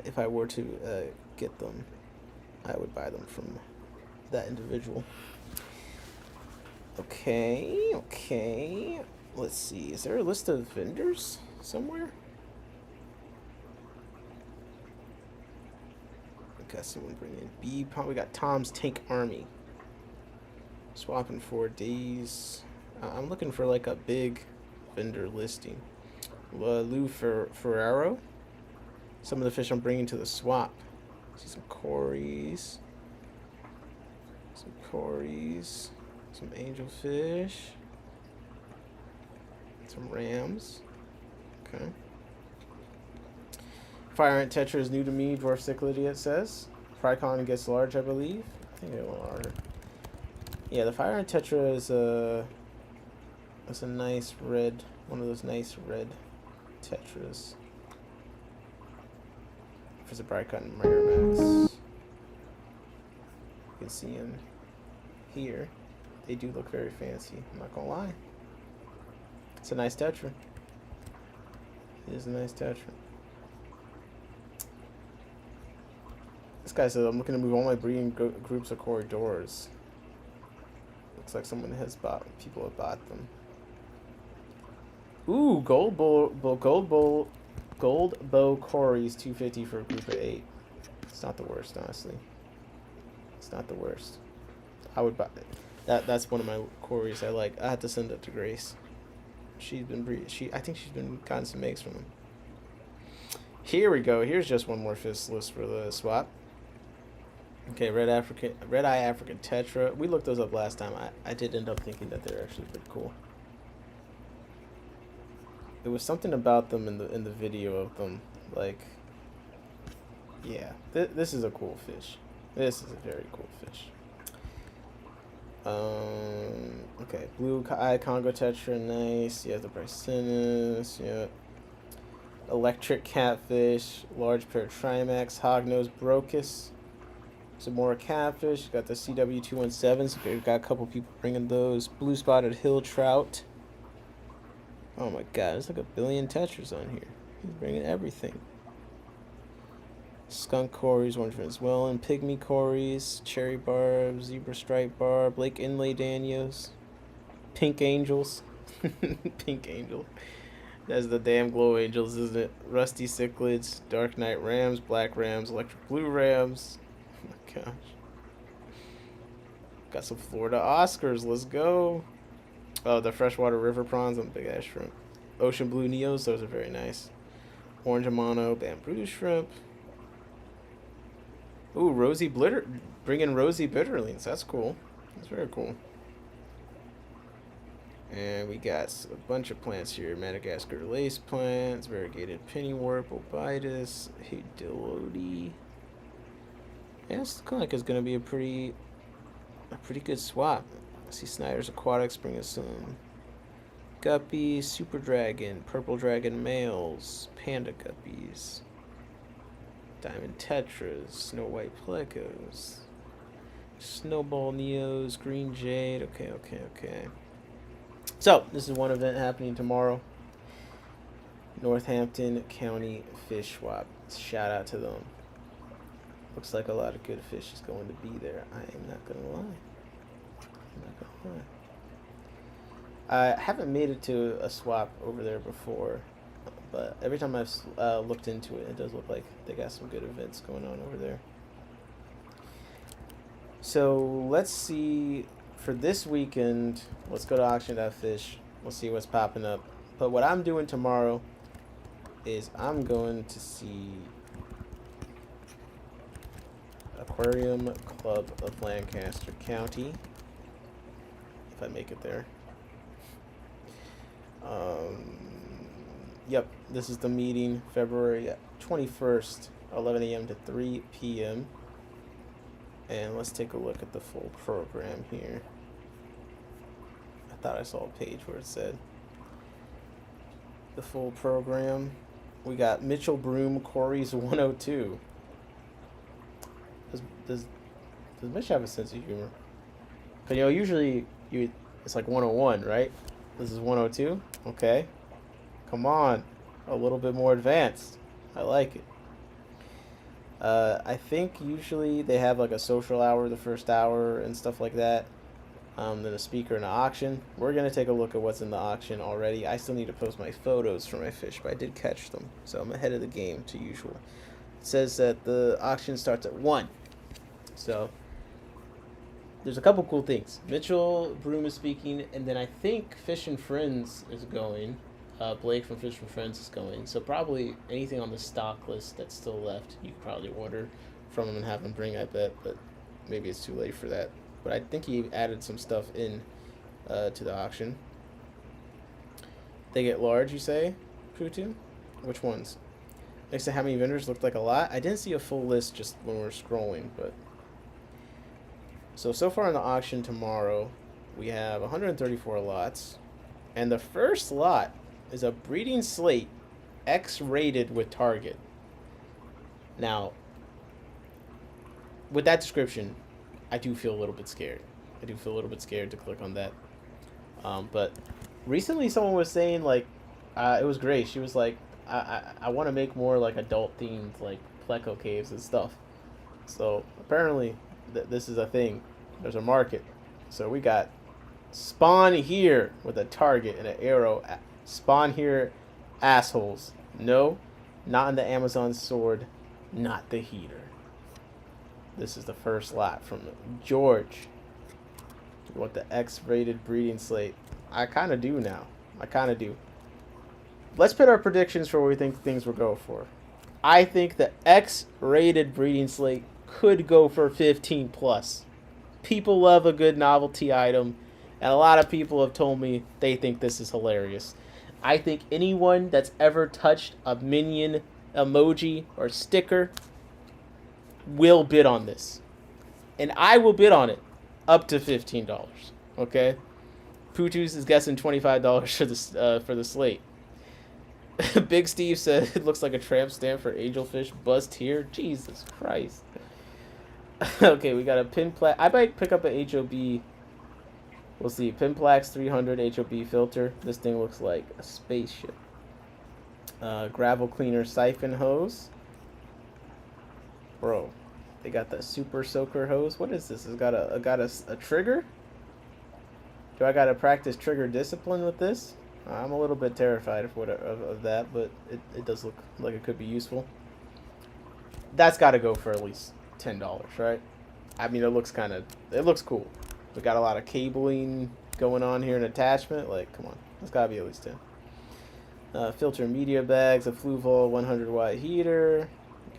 if I were to get them, I would buy them from that individual. Okay. Let's see. Is there a list of vendors somewhere? Got someone bring in B. Probably got Tom's Tank Army. Swapping 4 days. I'm looking for like a big vendor listing. Lou Ferraro. Some of the fish I'm bringing to the swap. See some Corys. Some angelfish. Some rams. Okay. Fire Ant Tetra is new to me, Dwarf Cichlid, it says. Fricon gets large, I believe. I think it went larger. Yeah, the Fire Ant Tetra is a nice red, one of those nice red Tetras. There's a Bricon Miramax. You can see them here. They do look very fancy, I'm not gonna lie. It's a nice Tetra. It is a nice Tetra. This guy says, I'm looking to move all my breeding groups of corridors. Looks like someone has people have bought them. Ooh, gold bow Corys 250 for a group of 8. It's not the worst, honestly. It's not the worst. I would buy that. That's one of my Corys I like. I have to send it to Grace. She's been I think she's been gotten some eggs from them. Here we go. Here's just one more fish list for the swap. Okay, red eye African Tetra. We looked those up last time. I did end up thinking that they're actually pretty cool. There was something about them in the video of them, like, yeah, this is a cool fish. This is a very cool fish. Okay, blue eye Congo Tetra, nice. Yeah, the Brycinus, yeah. Electric catfish, large pair Trimax, hognose Brocus. Some more catfish. Got the CW217s. So we've got a couple people bringing those. Blue spotted hill trout. Oh my god, there's like a billion Tetras on here. He's bringing everything. Skunk Corys, one from Venezuelan. Pygmy Corys, cherry barb, zebra stripe barb, Lake Inlay Danios, pink angels. Pink angel. That's the damn glow angels, isn't it? Rusty cichlids, dark night rams, black rams, electric blue rams. Oh my gosh. Got some Florida Oscars. Let's go. Oh, the freshwater river prawns on big ass shrimp. Ocean blue Neos. Those are very nice. Orange Amano bamboo shrimp. Ooh, bringing rosy bitterlings. That's cool. That's very cool. And we got a bunch of plants here. Madagascar lace plants, variegated pennywort, Bobitus, Hedilodi. Yeah, it's looking like it's gonna be a pretty good swap. I see Snyder's Aquatics bringing some guppies, super dragon, purple dragon males, panda guppies, diamond tetras, snow white plecos, snowball neos, green jade. Okay. So this is one event happening tomorrow. Northampton County Fish Swap. Shout out to them. Looks like a lot of good fish is going to be there. I am not gonna lie. I haven't made it to a swap over there before, but every time I've looked into it, it does look like they got some good events going on over there. So let's see, for this weekend, let's go to auction.fish. We'll see what's popping up. But what I'm doing tomorrow is I'm going to see Aquarium Club of Lancaster County, if I make it there. Yep, this is the meeting, February 21st, 11 a.m. to 3 p.m. And let's take a look at the full program here. I thought I saw a page where it said the full program. We got Mitchell Broom Corey's 102. Does Mitch have a sense of humor? But you know, usually it's like 101, right? This is 102. Okay, come on, a little bit more advanced. I like it. I think usually they have like a social hour the first hour and stuff like that. Then a speaker and an auction. We're gonna take a look at what's in the auction already. I still need to post my photos for my fish, but I did catch them, so I'm ahead of the game to usual. It says that the auction starts at 1. So there's a couple cool things. Mitchell Broom is speaking, and then I think Fish and Friends is going. Blake from Fish and Friends is going. So probably anything on the stock list that's still left, you could probably order from him and have him bring, I bet, but maybe it's too late for that. But I think he added some stuff in to the auction. They get large, you say, Putu? Which ones? Next to how many vendors looked like a lot. I didn't see a full list just when we were scrolling, but so far in the auction tomorrow, we have 134 lots, and the first lot is a breeding slate, X-rated with target. Now, with that description, I do feel a little bit scared. I do feel a little bit scared to click on that. But recently someone was saying, like, it was great. She was like, I want to make more, like, adult-themed, like, pleco caves and stuff. So, apparently, this is a thing. There's a market. So, we got spawn here with a target and an arrow. Spawn here, assholes. No, not in the Amazon sword, not the heater. This is the first lot from George. You want the X-rated breeding slate? I kind of do now. I kind of do. Let's put our predictions for what we think things will go for. I think the X-rated breeding slate could go for 15 plus. People love a good novelty item, and a lot of people have told me they think this is hilarious. I think anyone that's ever touched a minion emoji or sticker will bid on this. And I will bid on it up to $15. Okay? Putus is guessing $25 for the slate. Big Steve said it looks like a tramp stamp for angelfish. Bust here. Jesus Christ. Okay, we got a Pinplax. I might pick up a HOB. We'll see. Pinplax 300 HOB filter. This thing looks like a spaceship. Gravel cleaner siphon hose. Bro, they got the super soaker hose. What is this? It's got a trigger. Do I gotta practice trigger discipline with this? I'm a little bit terrified of that, but it does look like it could be useful. That's got to go for at least $10, right? I mean, it looks cool. We got a lot of cabling going on here and attachment. Like, come on, it's got to be at least 10. Filter media bags, a Fluval 100 watt heater.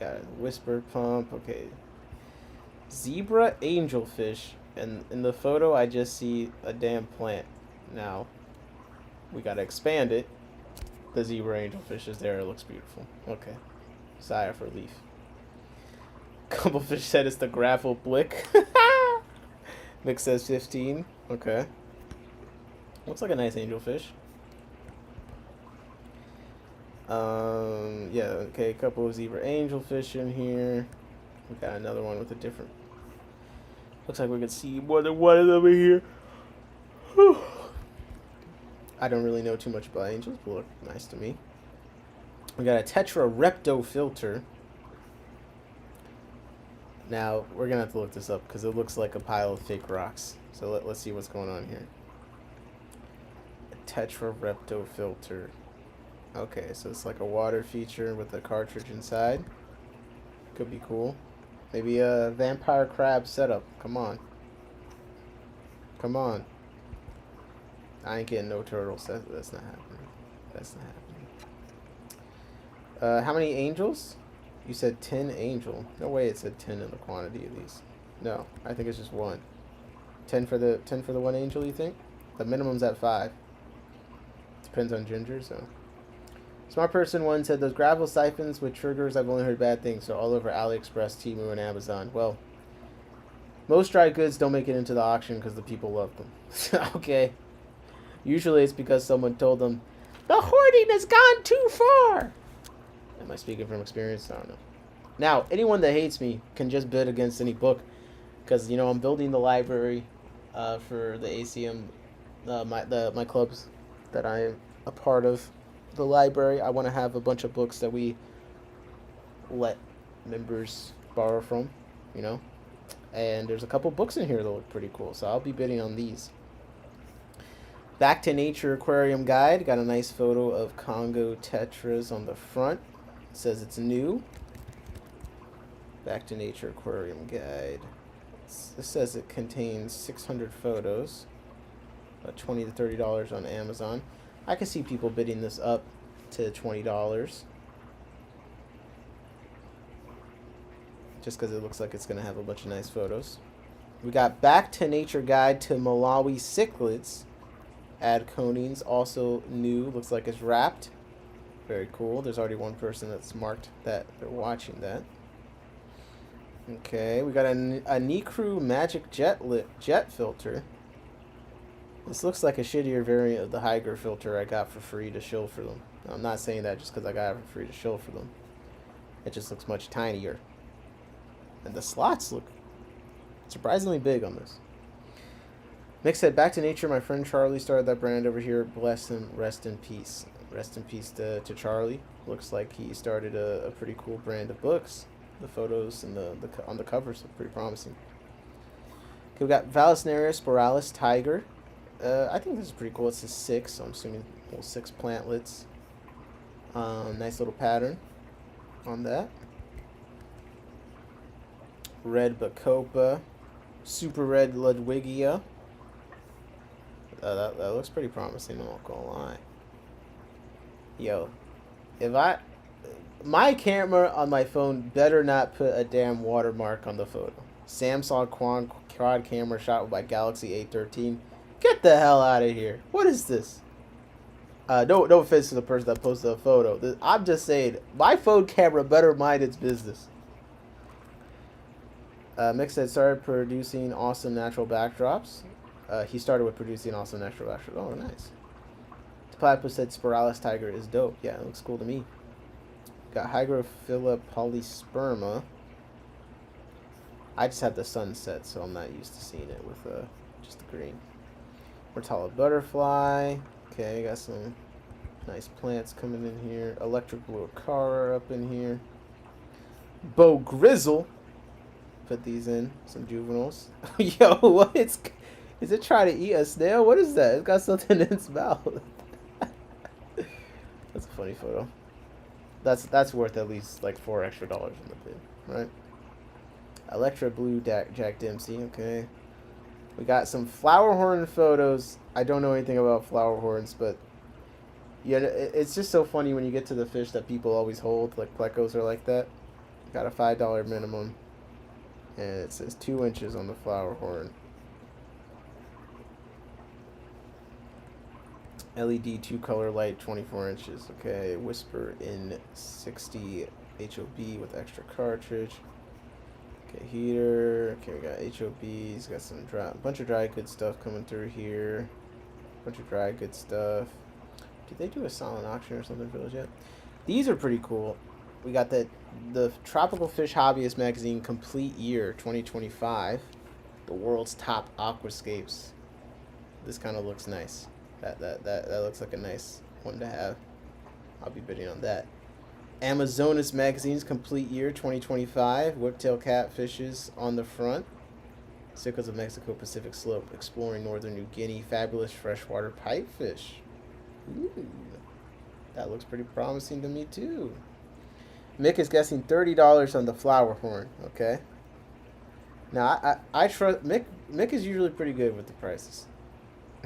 Got a whisper pump. Okay. Zebra angelfish. And in the photo, I just see a damn plant. Now, we got to expand it. The zebra angelfish is there. It looks beautiful. Okay. Sigh for relief. Couple fish said it's the gravel blick. Mick says 15. Okay. Looks like a nice angelfish. Yeah, okay, a couple of zebra angelfish in here. We got another one with a different. Looks like we can see more than one of them in here. Whew. I don't really know too much about angels, but look nice to me. We got a Tetra Repto filter. Now, we're going to have to look this up because it looks like a pile of fake rocks. So let's see what's going on here. A Tetra Repto filter. Okay, so it's like a water feature with a cartridge inside. Could be cool. Maybe a vampire crab setup. Come on. Come on. I ain't getting no turtles. That's not happening. That's not happening. How many angels? You said 10 angel. No way it said 10 in the quantity of these. No, I think it's just 1. 10 for the 1 angel, you think? The minimum's at 5. Depends on Ginger, so. Smart Person 1 said, those gravel siphons with triggers, I've only heard bad things, so all over AliExpress, Temu, and Amazon. Well, most dry goods don't make it into the auction because the people love them. Okay. Usually it's because someone told them, the hoarding has gone too far. Am I speaking from experience? I don't know. Now, anyone that hates me can just bid against any book because, you know, I'm building the library for the ACM, my clubs that I am a part of. The library, I want to have a bunch of books that we let members borrow from, you know. And there's a couple books in here that look pretty cool, so I'll be bidding on these. Back to Nature Aquarium Guide. Got a nice photo of Congo tetras on the front. It says it's new. Back to Nature Aquarium Guide. This says it contains 600 photos. About $20 to $30 on Amazon. I can see people bidding this up to $20. Just because it looks like it's going to have a bunch of nice photos. We got Back to Nature Guide to Malawi Cichlids. Ad conings, also new. Looks like it's wrapped. Very cool. There's already one person that's marked that they're watching that. Okay, we got a Necru Magic Jet filter. This looks like a shittier variant of the Higer filter I got for free to shill for them. Now, I'm not saying that just because I got it for free to shill for them. It just looks much tinier. And the slots look surprisingly big on this. Mick said, Back to Nature, my friend Charlie started that brand over here. Bless him, rest in peace. Rest in peace to Charlie. Looks like he started a pretty cool brand of books. The photos and the on the covers look pretty promising. Okay, we got Vallisneria Sporalis Tiger. I think this is pretty cool. It's a 6, so I'm assuming little 6 plantlets. Nice little pattern on that. Red Bacopa. Super Red Ludwigia. That looks pretty promising, I'm not gonna lie. Yo, my camera on my phone better not put a damn watermark on the photo. Samsung quad camera shot by Galaxy A13. Get the hell out of here. What is this? No offense to the person that posted the photo. I'm just saying, my phone camera better mind its business. Mick said, started producing awesome natural backdrops. He started with producing awesome natural backdrops. Oh, nice. Platypus said Sporalis Tiger is dope. Yeah, it looks cool to me. Got Hygrophila polysperma. I just have the sunset, so I'm not used to seeing it with just the green. Mortala butterfly. Okay, got some nice plants coming in here. Electric blue Acara up in here. Bo Grizzle. Put these in. Some juveniles. Yo, what? Is it trying to eat a snail? What is that? It's got something in its mouth. That's a funny photo. That's worth at least like $4 extra in the bid, right? Electra Blue Jack Dempsey. Okay. We got some flower horn photos. I don't know anything about flower horns, but yeah, it's just so funny when you get to the fish that people always hold, like plecos are like that. Got a $5 minimum, and it says 2 inches on the flower horn. LED 2-color light, 24 inches. Okay, Whisper in 60 HOB with extra cartridge. Okay, heater. Okay, we got HOBs. Got some bunch of dry good stuff coming through here. Bunch of dry good stuff. Did they do a silent auction or something for those yet? These are pretty cool. We got the Tropical Fish Hobbyist Magazine Complete Year 2025. The world's top aquascapes. This kind of looks nice. That looks like a nice one to have. I'll be bidding on that. Amazonas Magazine's Complete Year 2025. Whiptail catfishes on the front. Sickles of Mexico Pacific Slope. Exploring Northern New Guinea. Fabulous freshwater pipefish. Ooh. That looks pretty promising to me too. Mick is guessing $30 on the flower horn. Okay. Now I trust Mick. Mick is usually pretty good with the prices.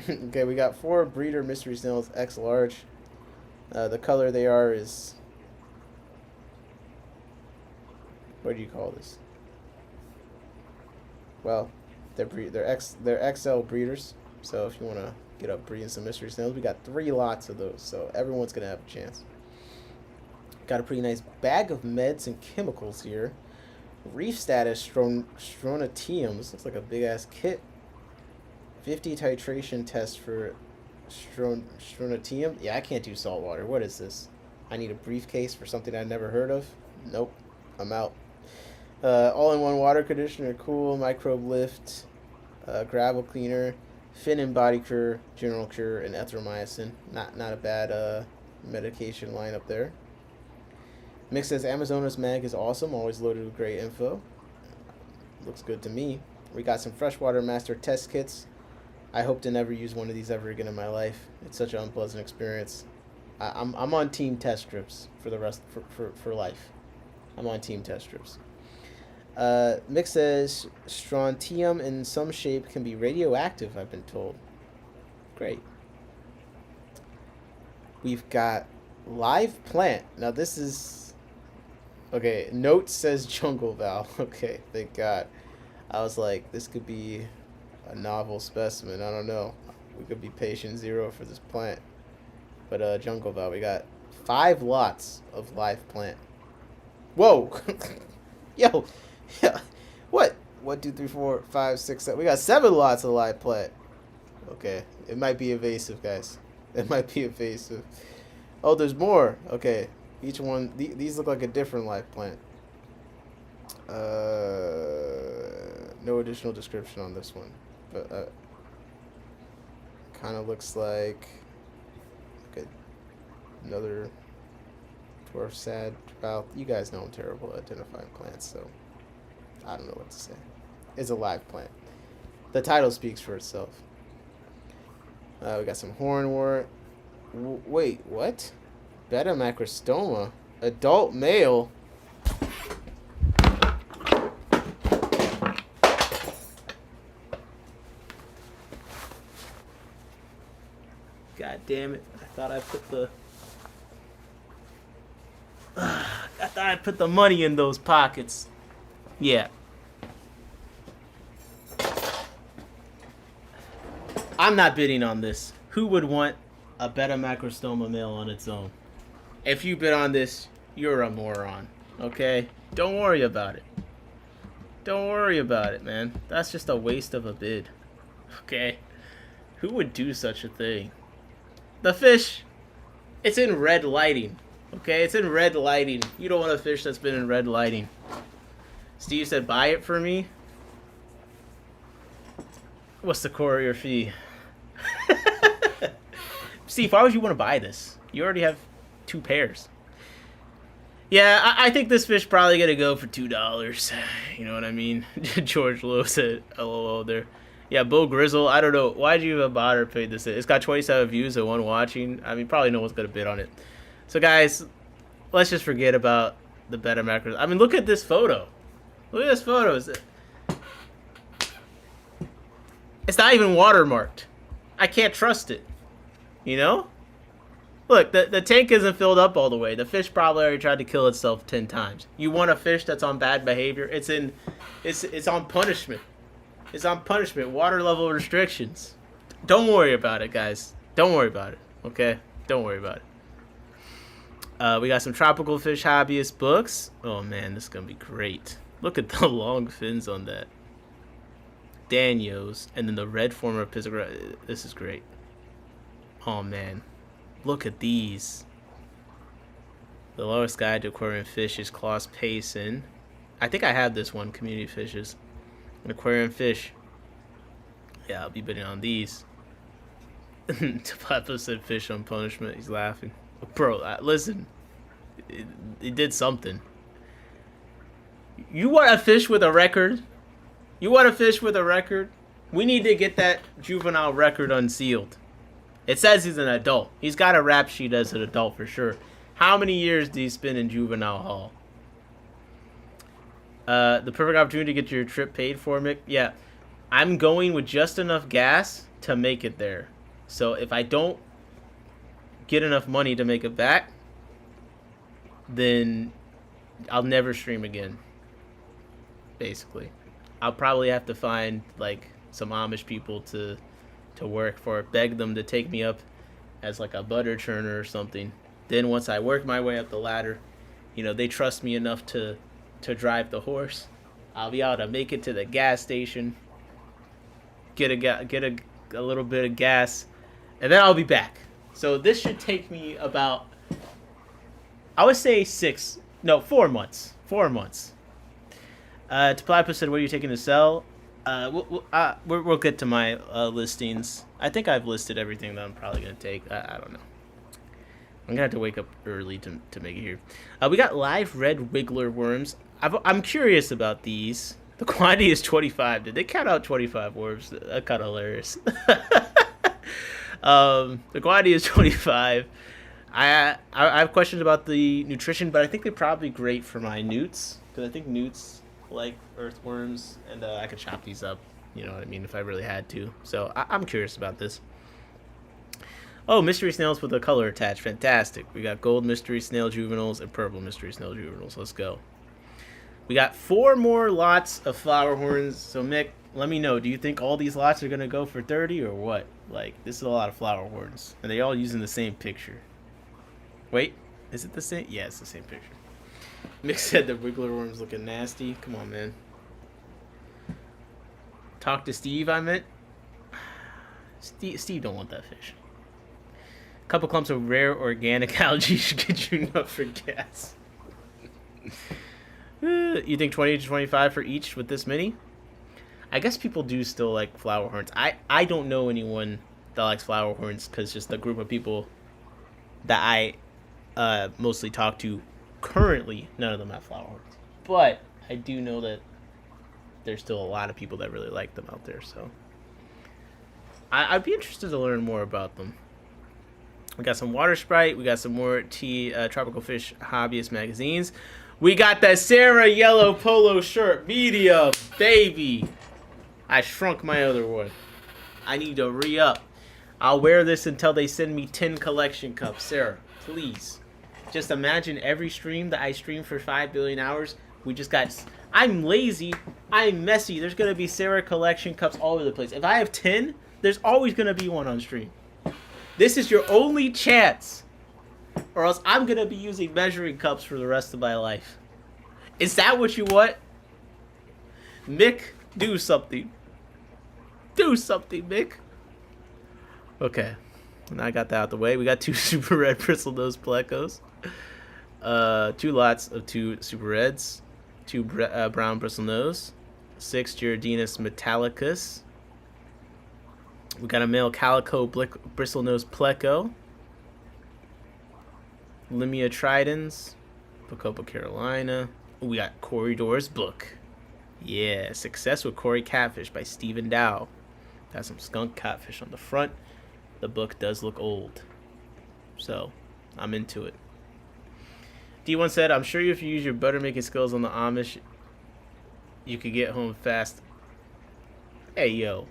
Okay, we got 4 breeder mystery snails X large. The color they are is, what do you call this? Well, they're XL breeders. So if you want to get up breeding some mystery snails, we got 3 lots of those. So everyone's gonna have a chance. Got a pretty nice bag of meds and chemicals here. Reef status Strontium. This looks like a big ass kit. 50 titration test for Strontium. Yeah, I can't do saltwater. What is this? I need a briefcase for something I've never heard of. Nope, I'm out. All-in-one water conditioner, cool. Microbe lift, gravel cleaner, fin and body cure, general cure, and erythromycin. Not a bad medication lineup there. Mick says Amazonas Mag is awesome, always loaded with great info. Looks good to me. We got some freshwater master test kits. I hope to never use one of these ever again in my life. It's such an unpleasant experience. I'm on team test strips for the rest for life. I'm on team test strips. Mick says strontium in some shape can be radioactive, I've been told. Great. We've got live plant. Now this is okay. Note says jungle Val. Okay, thank God. I was like, this could be a novel specimen. I don't know. We could be patient zero for this plant. But jungle Val, we got 5 lots of live plant. Whoa. Yo. Yeah. What? 1, 2, 3, 4, 5, 6, 7. We got 7 lots of live plant. Okay. It might be evasive, guys. It might be evasive. Oh, there's more. Okay. Each one. These look like a different live plant. No additional description on this one. But kind of looks like another dwarf sad trout. You guys know I'm terrible at identifying plants, so I don't know what to say. It's a live plant. The title speaks for itself. We got some hornwort. Wait, what? Betamacrostoma. Adult male. God damn it. I thought I put the money in those pockets. Yeah. I'm not bidding on this. Who would want a betamacrostoma male on its own? If you bid on this, you're a moron. Okay? Don't worry about it. Don't worry about it, man. That's just a waste of a bid. Okay? Who would do such a thing? The fish, it's in red lighting. Okay? It's in red lighting. You don't want a fish that's been in red lighting. Steve said, buy it for me. What's the courier fee? Steve, why would you want to buy this? You already have 2 pairs. Yeah, I think this fish probably gonna go for $2. You know what I mean? George Lowe said LOL there. Yeah, Bull Grizzle, I don't know. Why'd you even bother paying this? It's got 27 views and 1 watching. I mean, probably no one's gonna bid on it. So guys, let's just forget about the betamacros. I mean, look at this photo. Look at this photo. It's not even watermarked. I can't trust it. You know? Look, the tank isn't filled up all the way. The fish probably already tried to kill itself 10 times. You want a fish that's on bad behavior? It's on punishment. It's on punishment. Water level restrictions. Don't worry about it, guys. Don't worry about it. Okay? Don't worry about it. We got some tropical fish hobbyist books. Oh man, this is gonna be great. Look at the long fins on that. Danios, and then the red form of Pisagora. This is great. Oh man, look at these. The lowest guide to aquarium fish is Klaus Payson. I think I have this one, Community Fishes. An aquarium fish. Yeah, I'll be bidding on these. Tapato said fish on punishment. He's laughing. Bro, listen. It did something. You want a fish with a record? You want a fish with a record? We need to get that juvenile record unsealed. It says he's an adult. He's got a rap sheet as an adult for sure. How many years did he spend in juvenile hall? The perfect opportunity to get your trip paid for, Mick. Yeah, I'm going with just enough gas to make it there. So if I don't get enough money to make it back, then I'll never stream again. Basically, I'll probably have to find like some Amish people to work for it, beg them to take me up as like a butter churner or something. Then once I work my way up the ladder, you know, they trust me enough to drive the horse. I'll be able to make it to the gas station, get a little bit of gas, and then I'll be back. So this should take me about, I would say 4 months. 4 months. Taplapo said, what are you taking to sell? We'll get to my listings. I think I've listed everything that I'm probably going to take. I don't know. I'm gonna have to wake up early to make it here. We got live red wiggler worms. I'm curious about these. The quantity is 25. Did they count out 25 worms? That's kind of hilarious. The quantity is 25. I have questions about the nutrition, but I think they're probably great for my newts, because I think newts like earthworms, and I could chop these up. You know what I mean? If I really had to. So I'm curious about this. Oh, mystery snails with a color attached. Fantastic. We got gold mystery snail juveniles and purple mystery snail juveniles. Let's go. We got 4 more lots of flower horns. So, Mick, let me know. Do you think all these lots are going to go for 30 or what? Like, this is a lot of flower horns. And they all using the same picture. Wait, is it the same? Yeah, it's the same picture. Mick said the wiggler worm's looking nasty. Come on, man. Talk to Steve, I meant. Steve don't want that fish. Couple clumps of rare organic algae should get you enough for gas. You think 20 to 25 for each with this many? I guess people do still like flower horns. I don't know anyone that likes flower horns, because just the group of people that I mostly talk to currently, none of them have flower horns. But I do know that there's still a lot of people that really like them out there. So I'd be interested to learn more about them. We got some water sprite. We got some more tropical fish hobbyist magazines. We got that Sarah yellow polo shirt, medium, baby. I shrunk my other one. I need to re-up. I'll wear this until they send me 10 collection cups. Sarah, please. Just imagine every stream that I stream for 5 billion hours. We just got... I'm lazy. I'm messy. There's going to be Sarah collection cups all over the place. If I have 10, there's always going to be one on stream. This is your only chance, or else I'm going to be using measuring cups for the rest of my life. Is that what you want? Mick, do something. Do something, Mick. Okay. Now I got that out the way. We got 2 super red bristlenose plecos. 2 lots of 2 super reds. 2 brown bristlenose. 6 Giardinus metallicus. We got a male calico bristlenose pleco. Limia tridens. Bacopa Carolina. We got Corridor's book. Yeah, Success with Cory Catfish by Stephen Dow. Got some skunk catfish on the front. The book does look old. So, I'm into it. D1 said, I'm sure if you use your butter making skills on the Amish, you could get home fast. Hey, yo.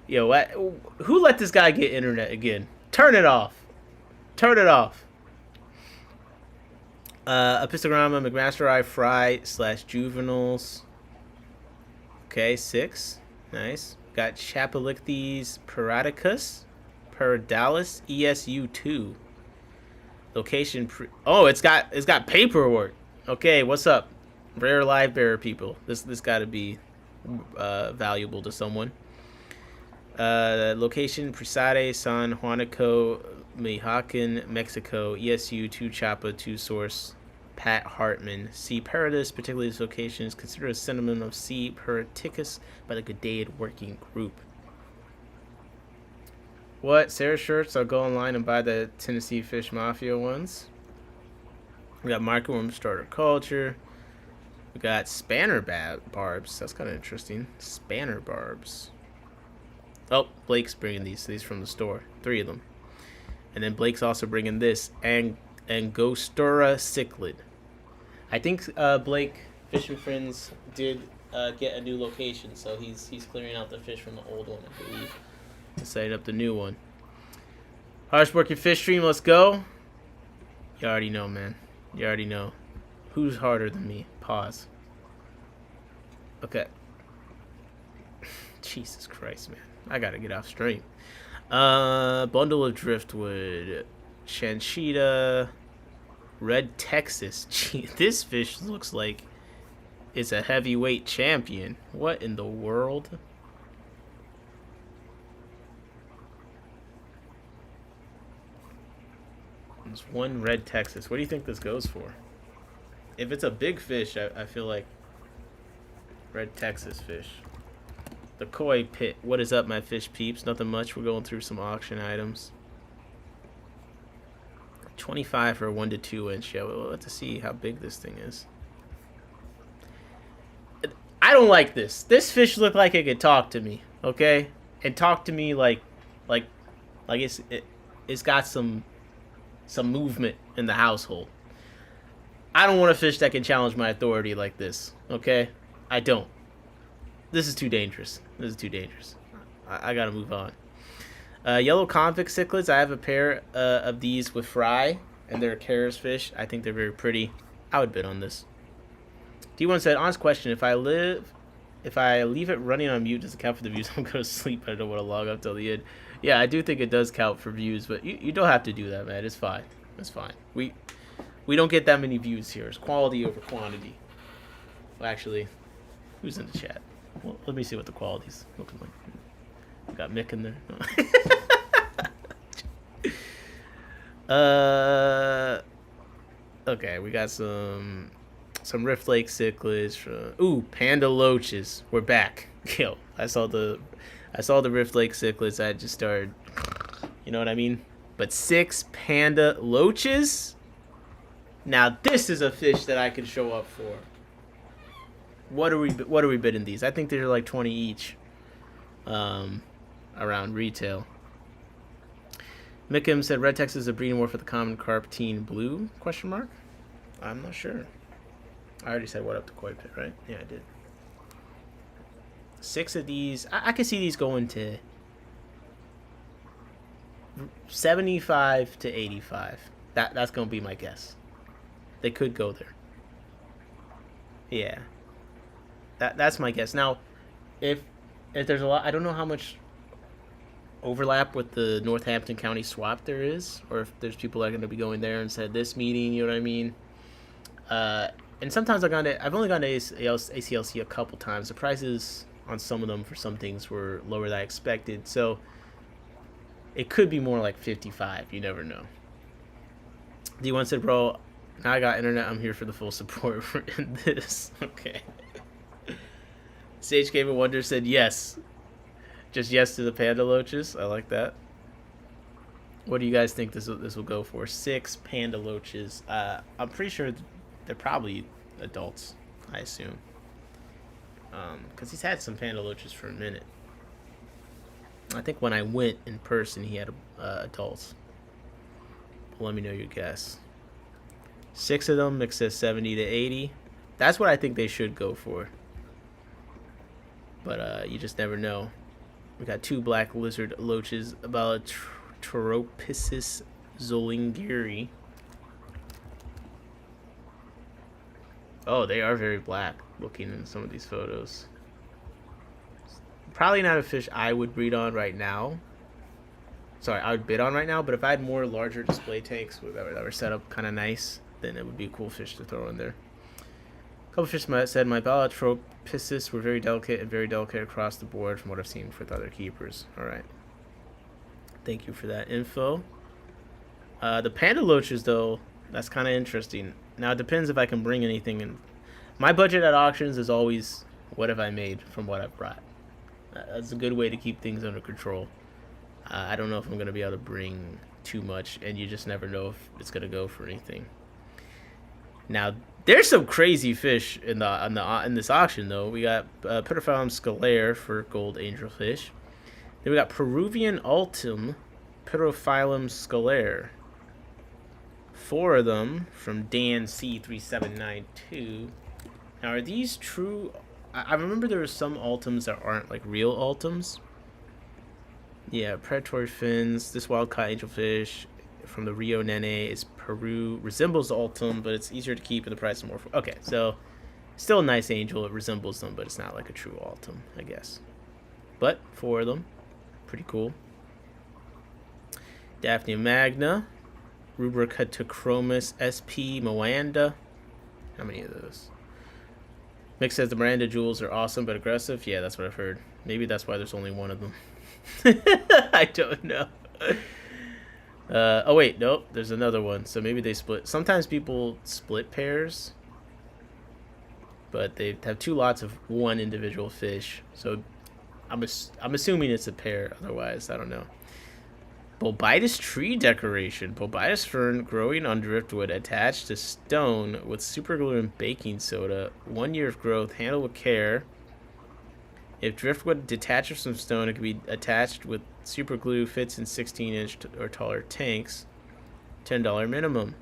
Yo, who let this guy get internet again? Turn it off. Turn it off. Epistogramma, McMasterai, Fry / juveniles. Okay, 6. Nice. Got Chapelicthes Paraticus, Paradalis, ESU2. Location oh, it's got paperwork. Okay, what's up? Rare live bearer people. This got to be valuable to someone. Location Presade, San Juanico, Michoacan, Mexico, ESU 2 Chapa 2 source, Pat Hartman. C. Paradis, particularly this location, is considered a synonym of C. Paraticus by the Gadaid working group. What? Sarah shirts? I'll go online and buy the Tennessee Fish Mafia ones. We got Microworm Starter Culture. We got Spanner Barbs. That's kind of interesting. Spanner Barbs. Oh, Blake's bringing these from the store. 3 of them. And then Blake's also bringing this. Angostura Cichlid. I think Blake, Fishing Friends, did get a new location. So he's clearing out the fish from the old one, I believe. To set up the new one. Hardest working fish stream, let's go. You already know, man. You already know. Who's harder than me? Pause. Okay. Jesus Christ, man. I gotta get off stream. Bundle of driftwood. Chanchita. Red Texas. Gee, this fish looks like it's a heavyweight champion. What in the world? There's 1 red Texas. What do you think this goes for? If it's a big fish, I feel like red Texas fish. The koi pit. What is up, my fish peeps? Nothing much. We're going through some auction items. 25 for a 1 to 2 inch. Yeah, we'll have to see how big this thing is. I don't like this. This fish looked like it could talk to me, okay? And talk to me like it's got some movement in the household. I don't want a fish that can challenge my authority like this, okay? I don't. This is too dangerous. This is too dangerous. I gotta move on. Yellow convict cichlids. I have a pair of these with fry, and they're Kara's fish. I think they're very pretty. I would bid on this. D1 said, honest question, if I leave it running on mute, does it count for the views? I'm going to sleep, but I don't want to log up till the end. Yeah, I do think it does count for views, but you don't have to do that, man. It's fine. It's fine. We don't get that many views here. It's quality over quantity. Well, actually, who's in the chat? Well, let me see what the quality's looking like. We got Mick in there. Okay, we got some Rift Lake cichlids from panda loaches. We're back. Yo, I saw the Rift Lake cichlids. I just started, you know what I mean? But 6 panda loaches. Now this is a fish that I can show up for. What are we bidding these? I think they're like 20 each. Around retail. Mickham said red Texas is a breeding war for the common carp teen blue? ? I'm not sure. I already said what up to koi pit, right? Yeah, I did. 6 of these. I can see these going to 75 to 85. That's gonna be my guess. They could go there. Yeah. That's my guess. Now, if there's a lot, I don't know how much overlap with the Northampton County swap there is, or if there's people that are going to be going there instead of this meeting, you know what I mean? And sometimes I've only gone to ACLC a couple times. The prices on some of them for some things were lower than I expected, so it could be more like 55. You never know. D1 said, bro, now I got internet. I'm here for the full support in this. Okay. Sage Game of Wonder said yes. Just yes to the panda loaches. I like that. What do you guys think this will go for? 6 panda loaches. I'm pretty sure they're probably adults, I assume. Because he's had some panda loaches for a minute. I think when I went in person, he had adults. But let me know your guess. 6 of them, Mick says 70 to 80. That's what I think they should go for. But you just never know. We got 2 black lizard loaches, Balatropis zolingiri. Oh, they are very black looking in some of these photos. Probably not a fish I would breed on right now. Sorry, I would bid on right now, but if I had more larger display tanks that were set up kind of nice, then it would be a cool fish to throw in there. A couple fish said my Balatropis were very delicate across the board from what I've seen with other keepers. All right. Thank you for that info. The panda loaches, though, that's kind of interesting. Now, it depends if I can bring anything in. My budget at auctions is always what have I made from what I've brought. That's a good way to keep things under control. I don't know if I'm going to be able to bring too much, and you just never know if it's going to go for anything. Now, there's some crazy fish in this auction, though. We got Pedophyllum scalare for gold angelfish. Then we got Peruvian Altum Pedophyllum scalare. 4 of them from Dan C3792. Now, are these true? I remember there were some Altums that aren't like real Altums. Yeah, predatory fins. This wild-caught angelfish from the Rio Nene is Peru. Resembles the Altum, but it's easier to keep and the price is more. Okay, so still a nice angel. It resembles them, but it's not like a true Altum, I guess. But 4 of them. Pretty cool. Daphnia magna. Rubricatochromis SP Moanda. How many of those? Mick says the Miranda jewels are awesome but aggressive. Yeah, that's what I've heard. Maybe that's why there's only 1 of them. I don't know. Oh wait, nope, there's another one. So maybe they split. Sometimes people split pairs, but they have 2 lots of 1 individual fish. So I'm assuming it's a pair. Otherwise, I don't know. Bulbous tree decoration. Bulbous fern growing on driftwood attached to stone with superglue and baking soda. 1 year of growth. Handled with care. If driftwood detaches from stone, it can be attached with superglue. Fits in 16-inch or taller tanks. $10 minimum.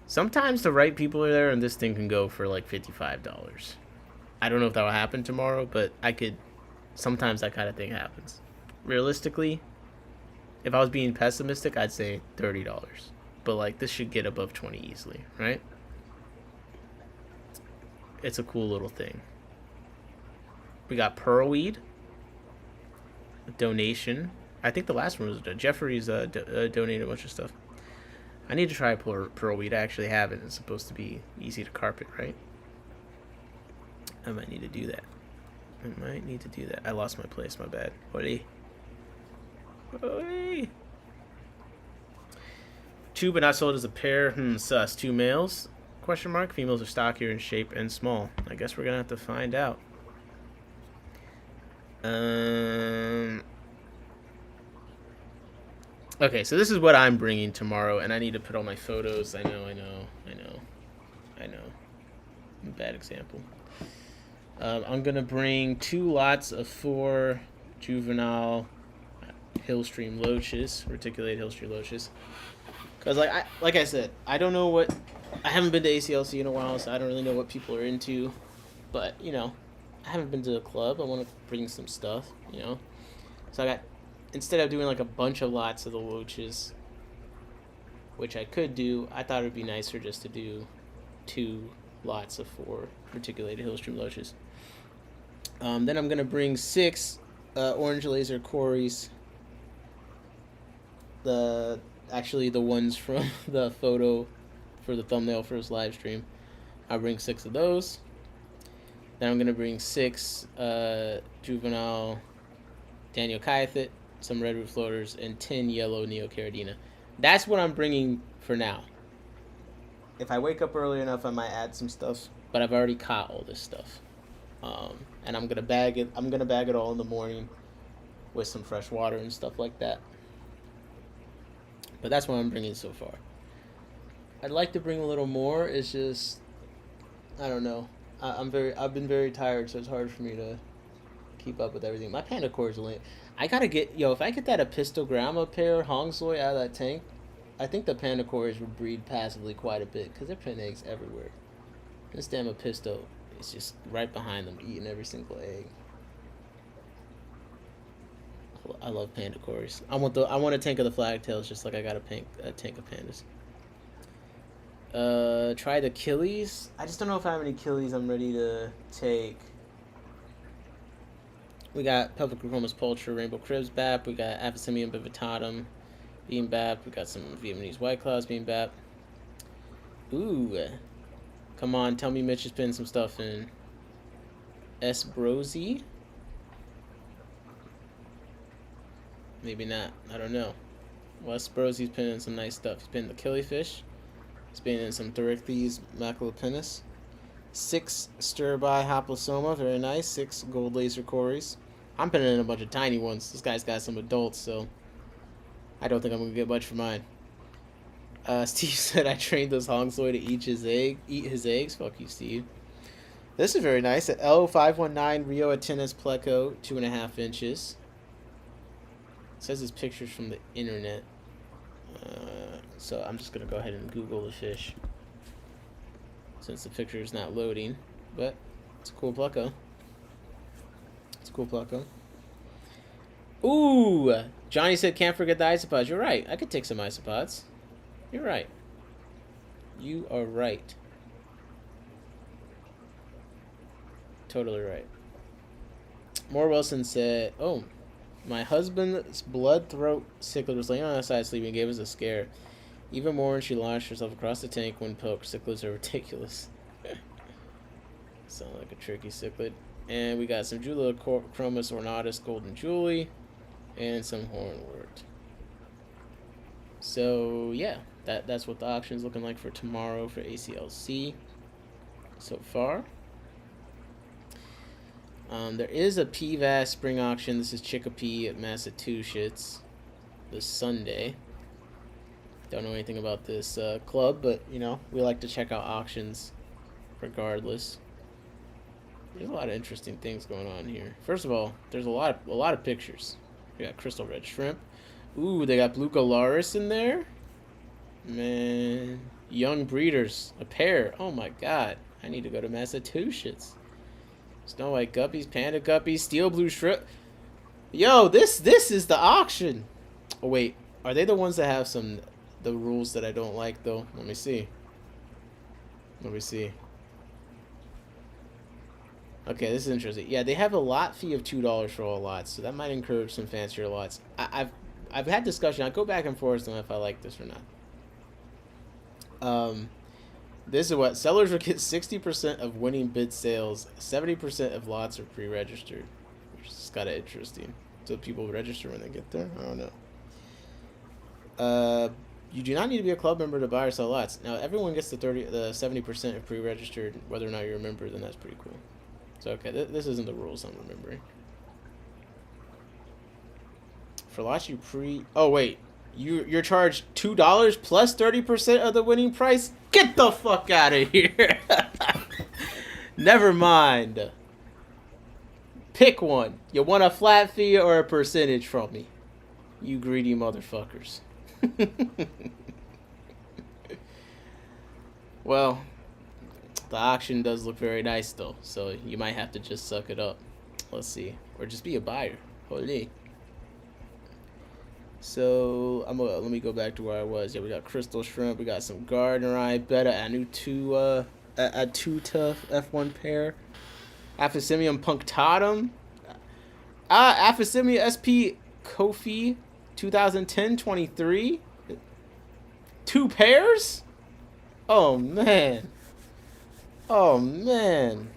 Sometimes the right people are there, and this thing can go for like $55. I don't know if that will happen tomorrow, but I could. Sometimes that kind of thing happens. Realistically, if I was being pessimistic, I'd say $30. But like, this should get above 20 easily, right? It's a cool little thing. We got pearlweed. A donation. I think the last one was Jeffrey's donated a bunch of stuff. I need to try pearlweed. I actually have it. It's supposed to be easy to carpet, right? I might need to do that. I lost my place. My bad. Buddy. Two but not sold as a pair. Sus. 2 males? Question mark. Females are stockier in shape and small. I guess we're gonna have to find out. Okay, so this is what I'm bringing tomorrow, and I need to put all my photos. I know. Bad example. I'm gonna bring 2 lots of 4 juvenile hillstream loaches, reticulated hillstream loaches. Cause like I said, I don't know what. I haven't been to ACLC in a while, so I don't really know what people are into. But I haven't been to a club. I want to bring some stuff, So I got, instead of doing like a bunch of lots of the loaches, which I could do, I thought it'd be nicer just to do 2 lots of 4 reticulated hillstream loaches. Then I'm gonna bring 6 orange laser cories. The ones from the photo for the thumbnail for this live stream. I'll bring 6 of those. Then I'm gonna bring 6 juvenile Daniel Kyathit, some redwood floaters, and 10 yellow neocaridina. That's what I'm bringing for now. If I wake up early enough, I might add some stuff, but I've already caught all this stuff. And I'm gonna bag it. I'm gonna bag it all in the morning with some fresh water and stuff like that. But that's what I'm bringing so far. I'd like to bring a little more. It's just, I don't know. I've been very tired, so it's hard for me to keep up with everything. My panda core is lame. I gotta get, if I get that apistogramma pair Hongsoy out of that tank, I think the panda cores would breed passively quite a bit, because they're putting eggs everywhere. This damn apisto is just right behind them, eating every single egg. I love panda cores. I want a tank of the flagtails, just like I got a tank of pandas. Try the Achilles. I just don't know if I have any Achilles I'm ready to take. We got pelvic chromis pulcher, rainbow cribs bap. We got Aphysemium bivitatum being bap. We got some Vietnamese white claws being bap. Ooh, come on, tell me Mitch is putting some stuff in. S. Brosy. Maybe not. I don't know. Wes Brosy's putting in some nice stuff. He's putting the killifish. He's been in some Thoricles maculopennis. 6 stir-by haplosoma, very nice. 6 gold laser cories. I'm putting in a bunch of tiny ones. This guy's got some adults, so I don't think I'm gonna get much for mine. Steve said I trained this Hongsoy to eat his eggs. Fuck you, Steve. This is very nice. At L519 Rio Atenas Pleco, 2.5 inches. It says it's pictures from the internet. So I'm just going to go ahead and Google the fish, since the picture is not loading. But it's a cool pleco. Ooh! Johnny said can't forget the isopods. You're right. I could take some isopods. You're right. You are right. Totally right. Moore Wilson said, oh, my husband's blood throat cichlid was laying on her side sleeping and gave us a scare. Even more when she launched herself across the tank when poked. Cichlids are ridiculous. Sound like a tricky cichlid. And we got some Julia Chromis ornatus golden Julie and some hornwort. So yeah, that's what the auction's looking like for tomorrow for ACLC so far. There is a PVAS spring auction. This is Chicopee at Massachusetts. this Sunday. Don't know anything about this club, but you know, we like to check out auctions regardless. There's a lot of interesting things going on here. First of all, there's a lot of pictures. We got crystal red shrimp. Ooh, they got blue Galaris in there. Man, young breeders, a pair. Oh my god, I need to go to Massachusetts. Snow white guppies, panda guppies, steel blue shrimp. Yo, this is the auction. Oh wait, are they the ones that have the rules that I don't like though? Let me see. Okay, this is interesting. Yeah, they have a lot fee of $2 for all lots, so that might encourage some fancier lots. I've had discussion. I go back and forth on if I like this or not. This is what sellers will get 60% of winning bid sales. 70% of lots are pre-registered, which is kind of interesting. So people register when they get there. I don't know. You do not need to be a club member to buy or sell lots. Now everyone gets the 70% of pre-registered. Whether or not you're a member, then that's pretty cool. So okay, this isn't the rules I'm remembering. For lots you oh wait, you're charged $2 plus 30% of the winning price. Get the fuck out of here. Never mind. Pick one. You want a flat fee or a percentage from me? You greedy motherfuckers. Well, the auction does look very nice though, so you might have to just suck it up. Let's see, or just be a buyer. Holy. So let me go back to where I was. Yeah, we got crystal shrimp. We got some Gardnerite, beta Anutua, Atuta F1 pair, Aphysemium punctatum, Aphysemium SP Kofi 2010-23. 2 pairs? Oh man. Oh man.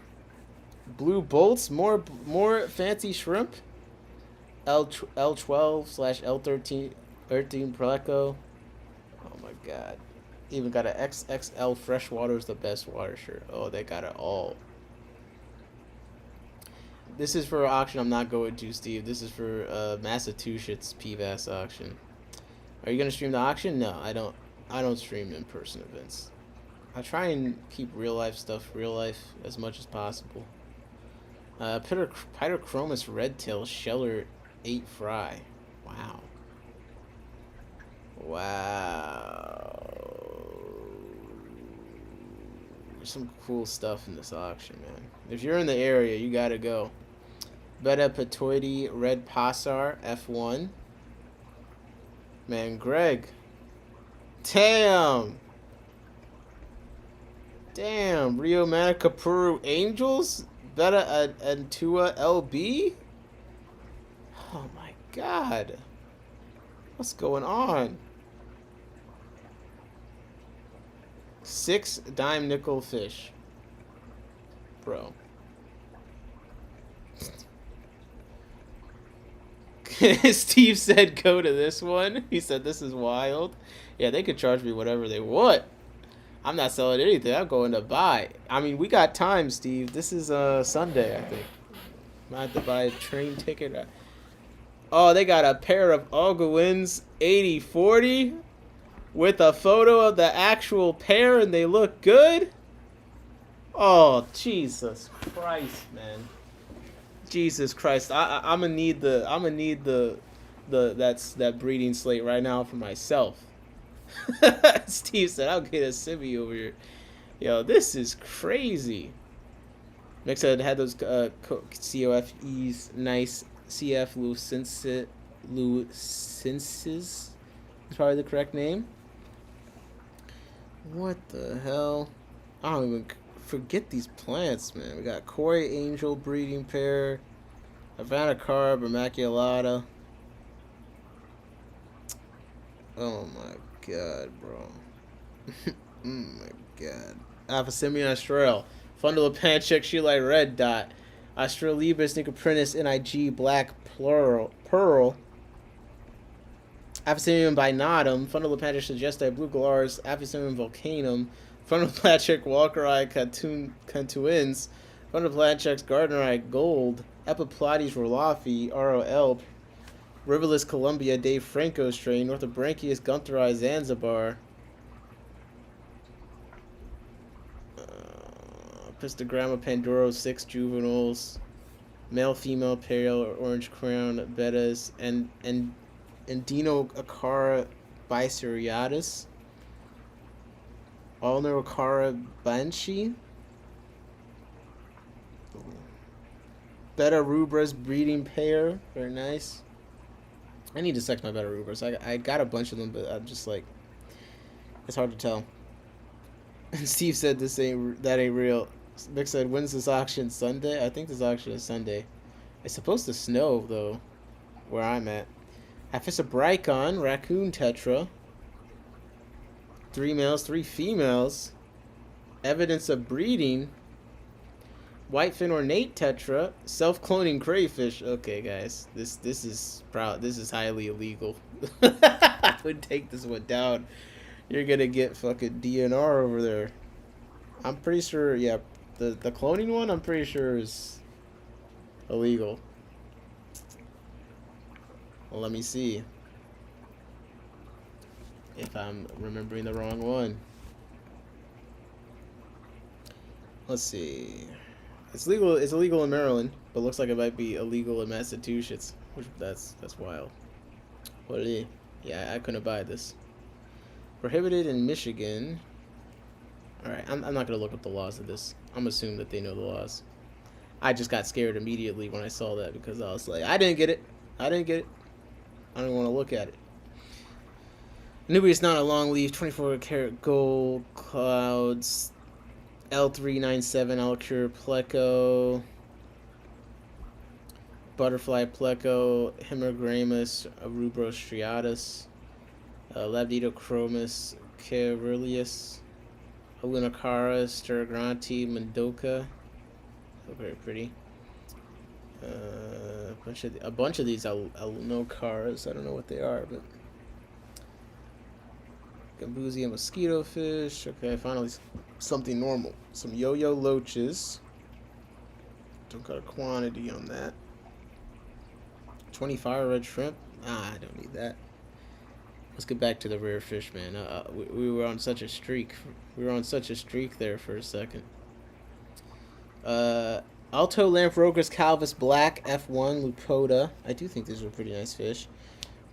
Blue bolts, more fancy shrimp. L12/L13 Preleco. Oh my god. Even got an XXL freshwater is the best water shirt. Oh, they got it all. This is for an auction I'm not going to, Steve. This is for Massachusetts PVAS auction. Are you gonna stream the auction? No, I don't stream in-person events. I try and keep real life stuff real life as much as possible. Pyrachromis Redtail Sheller 8 Fry. Wow. There's some cool stuff in this auction, man. If you're in the area, you gotta go. Beta Patoidi Red Passar F1. Man, Greg. Damn, Rio Manica Peru Angels? Beta Antua LB? Oh my god. What's going on? 6 dime nickel fish. Bro. Steve said go to this one. He said this is wild. Yeah, they could charge me whatever they want. I'm not selling anything. I'm going to buy. I mean, we got time, Steve. This is Sunday, I think. Might have to buy a train ticket. Oh, they got a pair of Ogwins 8040 with a photo of the actual pair, and they look good. Oh, Jesus Christ, man. Jesus Christ. I'm gonna need that breeding slate right now for myself. Steve said, I'll get a Simi over here. Yo, this is crazy. Next, I had those COFEs, nice CF Lucensis. Is probably the correct name. What the hell? I don't even forget these plants, man. We got Koi Angel breeding pair, Havana Carb, Immaculata. Oh my god, bro. Oh my god. Aphysemium Astral, Fundal of Pancheck, Sheelite Red Dot, Astrolibus Nicoprinus NIG Black Pearl, Aphysemium Binatum, Fundal of Pancheck Suggesti Blue Galaris, Aphysemium Volcanum, Fundal of Pancheck Walkeri Cantuins, Fundal of Pancheck Gardnerite Gold, Epiplates Rolofi ROL, Riverless Columbia, Dave Franco strain. Northobranchius guntheri Zanzibar. Pistogramma Pandoro, 6 juveniles. Male, female, pale, or orange crown, bettas, and Dino Acara biseriatus. Ulnar Acara banshee. Beta rubras breeding pair, very nice. I need to sex my beta rubras. I got a bunch of them, but I'm just like, it's hard to tell. And Steve said that ain't real. Vic said, when's this auction? Sunday? I think this auction is Sunday. It's supposed to snow, though, where I'm at. Aphysobricon, raccoon tetra. 3 males, 3 females. Evidence of breeding. Whitefin ornate tetra. Self-cloning crayfish. Okay, guys. This is highly illegal. I would take this one down. You're gonna get fucking DNR over there. I'm pretty sure, yeah, the cloning one, I'm pretty sure is illegal. Well, let me see if I'm remembering the wrong one. Let's see. It's legal. It's illegal in Maryland, but looks like it might be illegal in Massachusetts. Which that's wild. What are they? Yeah, I couldn't buy this. Prohibited in Michigan. Alright, I'm not going to look up the laws of this. I'm assuming that they know the laws. I just got scared immediately when I saw that because I was like, I didn't get it. I don't want to look at it. Nubius not a long leaf, 24 karat gold, clouds, L397, Alcure, Pleco, Butterfly Pleco, Hemerogrammus, Rubrostriatus, Labdidochromis, Caerulus, Alunacara, Sturgranti, Mendoca. Oh, very pretty. A bunch of these Alunocaras. I don't know what they are, but Gambusia mosquito fish. Okay, finally something normal. Some yo-yo loaches. Don't got a quantity on that. 20 fire red shrimp. I don't need that. Let's get back to the rare fish, man. We were on such a streak. We were on such a streak there for a second. Alto Lamprocus calvus black F1 Lupoda. I do think these are pretty nice fish.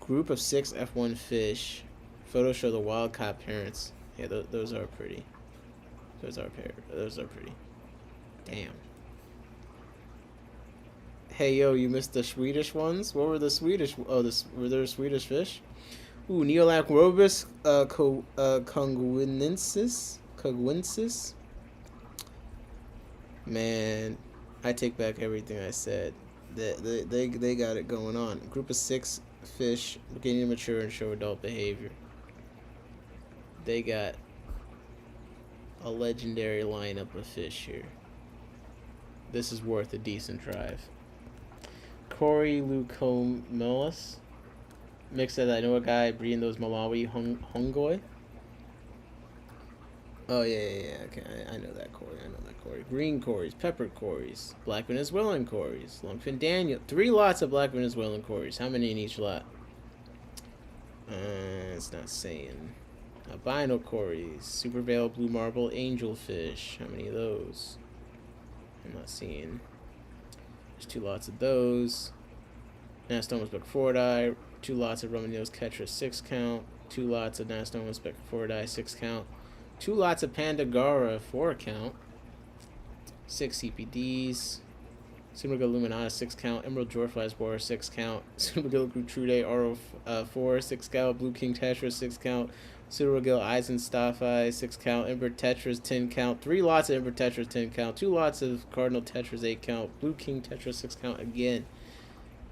Group of 6 F1 fish. Photos show the wild caught parents. Yeah, those are pretty. Those are pretty. Damn. Hey yo, you missed the Swedish ones. What were the Swedish? Oh, were there Swedish fish? Ooh, Neolacrobus conguensis. Man, I take back everything I said. They got it going on. Group of 6 fish beginning to mature and show adult behavior. They got a legendary lineup of fish here. This is worth a decent drive. Cory Leucomelus. Mick said, I know a guy breeding those Malawi hungoi. Oh, yeah. Okay, I know that Cory. Green Corys, pepper Corys, black Venezuelan Corys, longfin Daniel. 3 lots of black Venezuelan Corys. How many in each lot? It's not saying. Albino Corys, super veil, blue marble, angelfish. How many of those? I'm not seeing. There's 2 lots of those. Nastomas becfordi, 2 lots of Romanil's Ketra, 6 count. 2 lots of Nastomas becfordi, 6 count. 2 lots of Pandagara, 4 count. 6 CPDs. Supergilla Luminata, 6 count. Emerald Dwarflies Boar, 6 count. Supergilla Gertrude, Oro 4, 6 count. Blue King Tetra, 6 count. Supergilla Eisenstaffi, 6 count. Ember Tetras, 10 count. 3 lots of Ember Tetras, 10 count. 2 lots of Cardinal Tetras, 8 count. Blue King Tetra, 6 count again.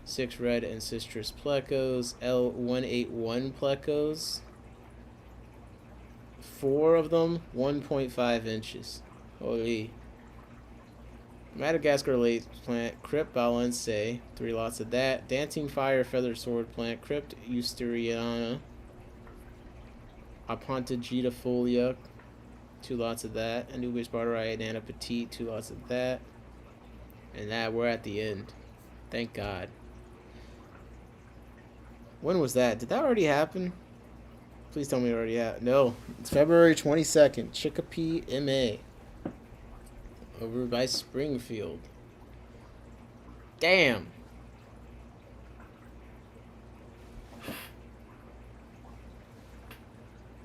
6 red and citrus plecos. L181 plecos. 4 of them, 1.5 inches. Holy. Madagascar lace plant, Crypt Balense, 3 lots of that. Dancing Fire Feather Sword plant, Crypt Eusteriana. Apontagitafolia, 2 lots of that. Anubis Barterii, Nana Petite, 2 lots of that. And that, we're at the end. Thank God. When was that? Did that already happen? Please tell me it already happened. No, it's February 22nd. Chicopee, MA. Over by Springfield. Damn.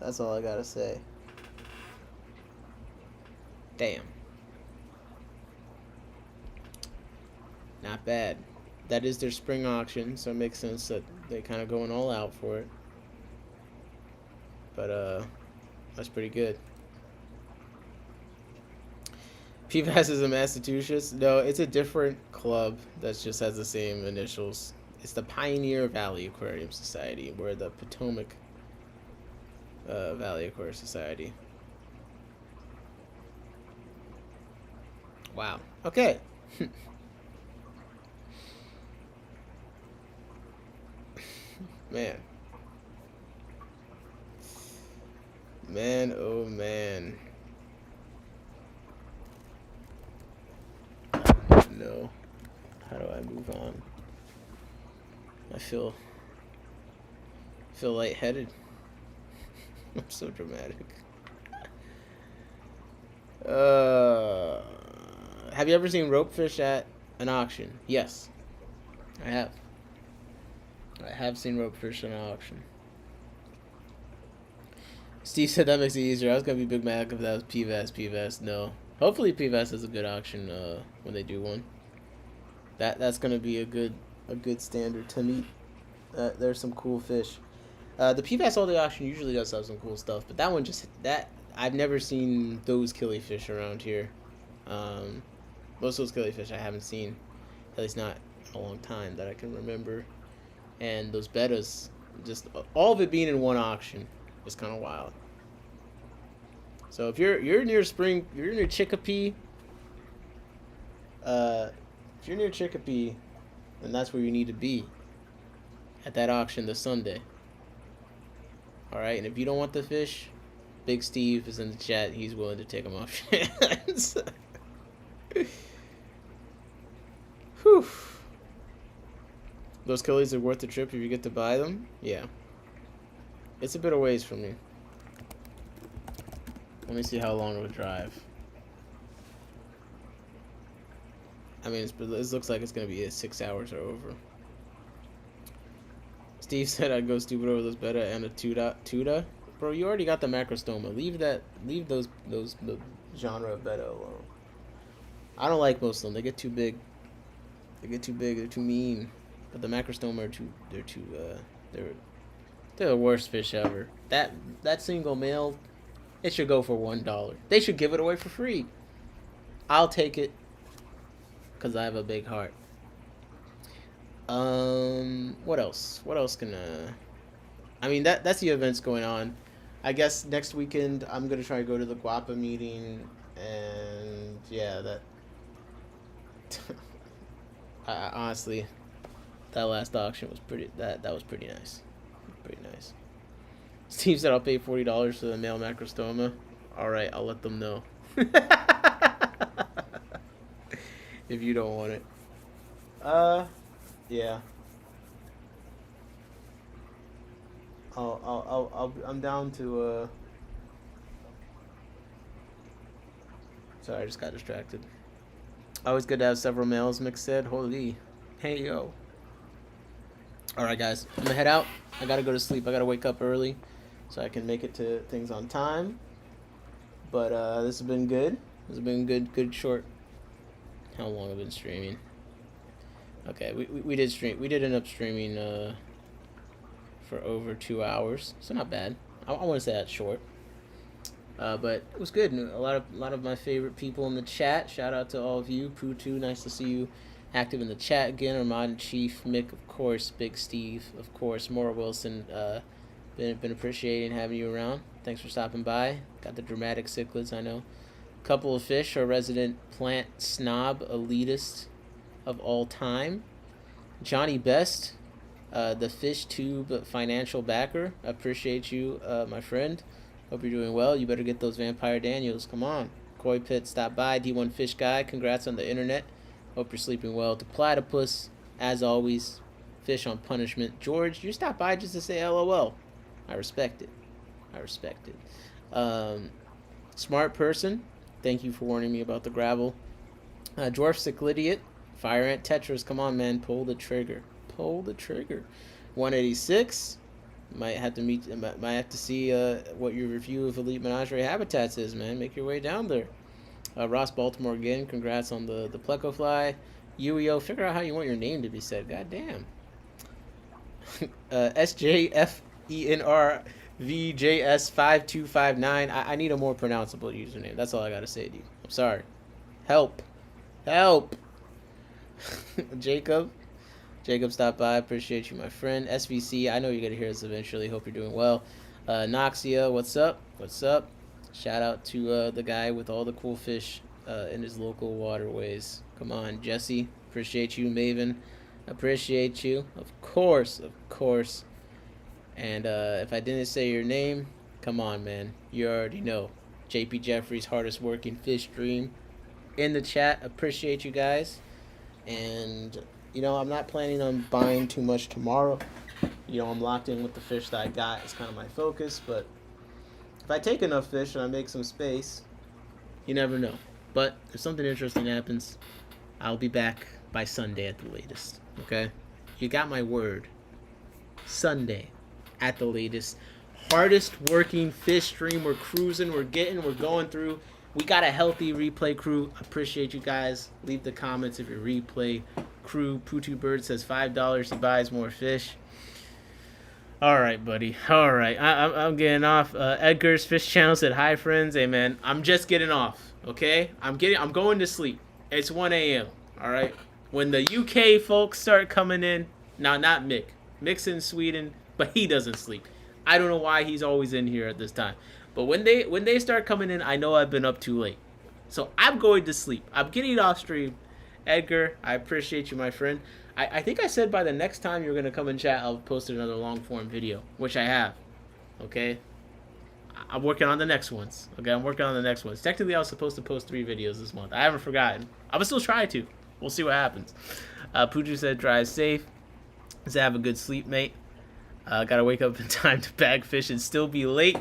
That's all I gotta say. Damn. Not bad. That is their spring auction, so it makes sense that they kind of going all out for it. But that's pretty good. PVAS is in Massachusetts. No, it's a different club that just has the same initials. It's the Pioneer Valley Aquarium Society. We're the Potomac Valley Aquarium Society. Wow. Okay. Man. Man, oh man. I don't even know. How do I move on? I feel lightheaded. I'm so dramatic. Have you ever seen ropefish at an auction? Yes, I have. I have seen ropefish at an auction. Steve said that makes it easier. I was gonna be Big Mac if that was PVAS. No. Hopefully PVAS has a good auction when they do one. That's gonna be a good standard to meet. There's some cool fish. The PVAS all day auction usually does have some cool stuff, but that one I've never seen those killifish around here. Most of those killifish I haven't seen, at least not in a long time that I can remember. And those bettas, just all of it being in one auction is kind of wild. So if you're near Chicopee, then that's where you need to be at that auction this Sunday. All right, and if you don't want the fish, Big Steve is in the chat. He's willing to take them off your hands. Whew. Those killies are worth the trip if you get to buy them. Yeah. It's a bit of ways from me. Let me see how long it would drive. I mean, it looks like it's going to be 6 hours or over. Steve said I'd go stupid over those betta and a tuda. Bro, you already got the macrostoma. Leave those the genre of betta alone. I don't like most of them. They get too big. They're too mean. But the macrostoma they're the worst fish ever. That single male, it should go for $1. They should give it away for free. I'll take it because I have a big heart. What else? What else can I mean, that's the events going on. I guess next weekend I'm gonna try to go to the Guapa meeting, and yeah, that I honestly, that last auction was that was pretty nice. Pretty nice. Steve said I'll pay $40 for the male macrostoma. Alright, I'll let them know. If you don't want it. Yeah. I'm down to sorry, I just got distracted. Always good to have several males, Mick said. Holy. Hey yo. Alright guys, I'm gonna head out. I gotta go to sleep. I gotta wake up early so I can make it to things on time. But this has been good. This has been good short. How long have I been streaming? Okay, we did stream. We did end up streaming for over 2 hours, so not bad. I want to say that's short, but it was good. A lot of my favorite people in the chat. Shout out to all of you. Poo2, nice to see you active in the chat again. Armand Chief, Mick, of course, Big Steve, of course, Maura Wilson. Been appreciating having you around. Thanks for stopping by. Got the dramatic cichlids, I know. Couple of fish, our resident plant snob elitist of all time. Johnny Best, the fish tube financial backer. Appreciate you, my friend. Hope you're doing well. You better get those Vampire Daniels. Come on. Koi Pit, stop by. D1 Fish Guy, congrats on the internet. Hope you're sleeping well. To Platypus, as always, fish on punishment. George, you stopped by just to say LOL. I respect it. I respect it. Smart person, thank you for warning me about the gravel. Dwarf Cyclidiot, Fire Ant Tetris, come on, man, pull the trigger. Pull the trigger. 186. Might have to see what your review of Elite Menagerie Habitats is, man. Make your way down there. Ross Baltimore again, congrats on the Pleco Fly. UEO, figure out how you want your name to be said. God damn. SJFENRVJS5259. I need a more pronounceable username. That's all I gotta say to you. I'm sorry. Help. Help. Jacob, stopped by. Appreciate you, my friend. SVC, I know you're going to hear this eventually. Hope you're doing well. Noxia, what's up? What's up? Shout out to the guy with all the cool fish in his local waterways. Come on, Jesse. Appreciate you, Maven. Appreciate you. Of course, of course. And if I didn't say your name, come on, man. You already know. JP Jeffries, hardest working fish dream. In the chat, appreciate you guys. And, I'm not planning on buying too much tomorrow. I'm locked in with the fish that I got. It's kind of my focus. But if I take enough fish and I make some space, you never know. But if something interesting happens, I'll be back by Sunday at the latest. Okay? You got my word. Sunday at the latest. Hardest working fish stream. We're cruising. We're going through. We got a healthy replay crew. Appreciate you guys. Leave the comments if you're replay crew. Putu Bird says $5. He buys more fish. All right, buddy. All right. I'm getting off. Edgar's Fish Channel said, hi, friends. Hey, man. I'm just getting off, okay? I'm going to sleep. It's 1 a.m., all right? When the UK folks start coming in, now, not Mick. Mick's in Sweden, but he doesn't sleep. I don't know why he's always in here at this time. But when they start coming in, I know I've been up too late. So I'm going to sleep. I'm getting off stream. Edgar, I appreciate you, my friend. I think I said by the next time you're going to come and chat, I'll post another long-form video, which I have. Okay? I'm working on the next ones. Okay, I'm working on the next ones. Technically, I was supposed to post 3 videos this month. I haven't forgotten. I will still try to. We'll see what happens. Pooju said, drive safe. Said, have a good sleep, mate. Gotta wake up in time to bag fish and still be late.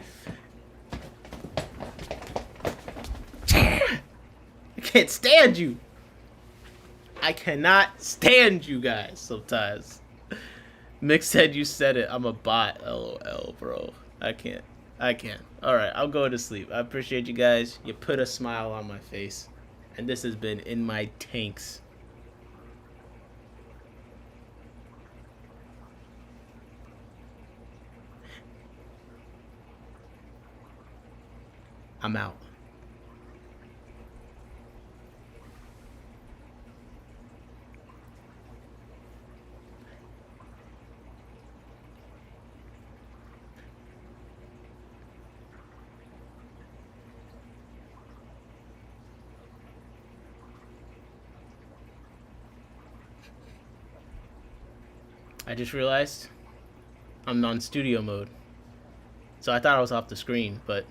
I can't stand you. I cannot stand you guys sometimes. Mick said you said it. I'm a bot. LOL, bro. I can't. Alright, I'll go to sleep. I appreciate you guys. You put a smile on my face. And this has been In My Tanks. I'm out. I just realized I'm on studio mode. So I thought I was off the screen, but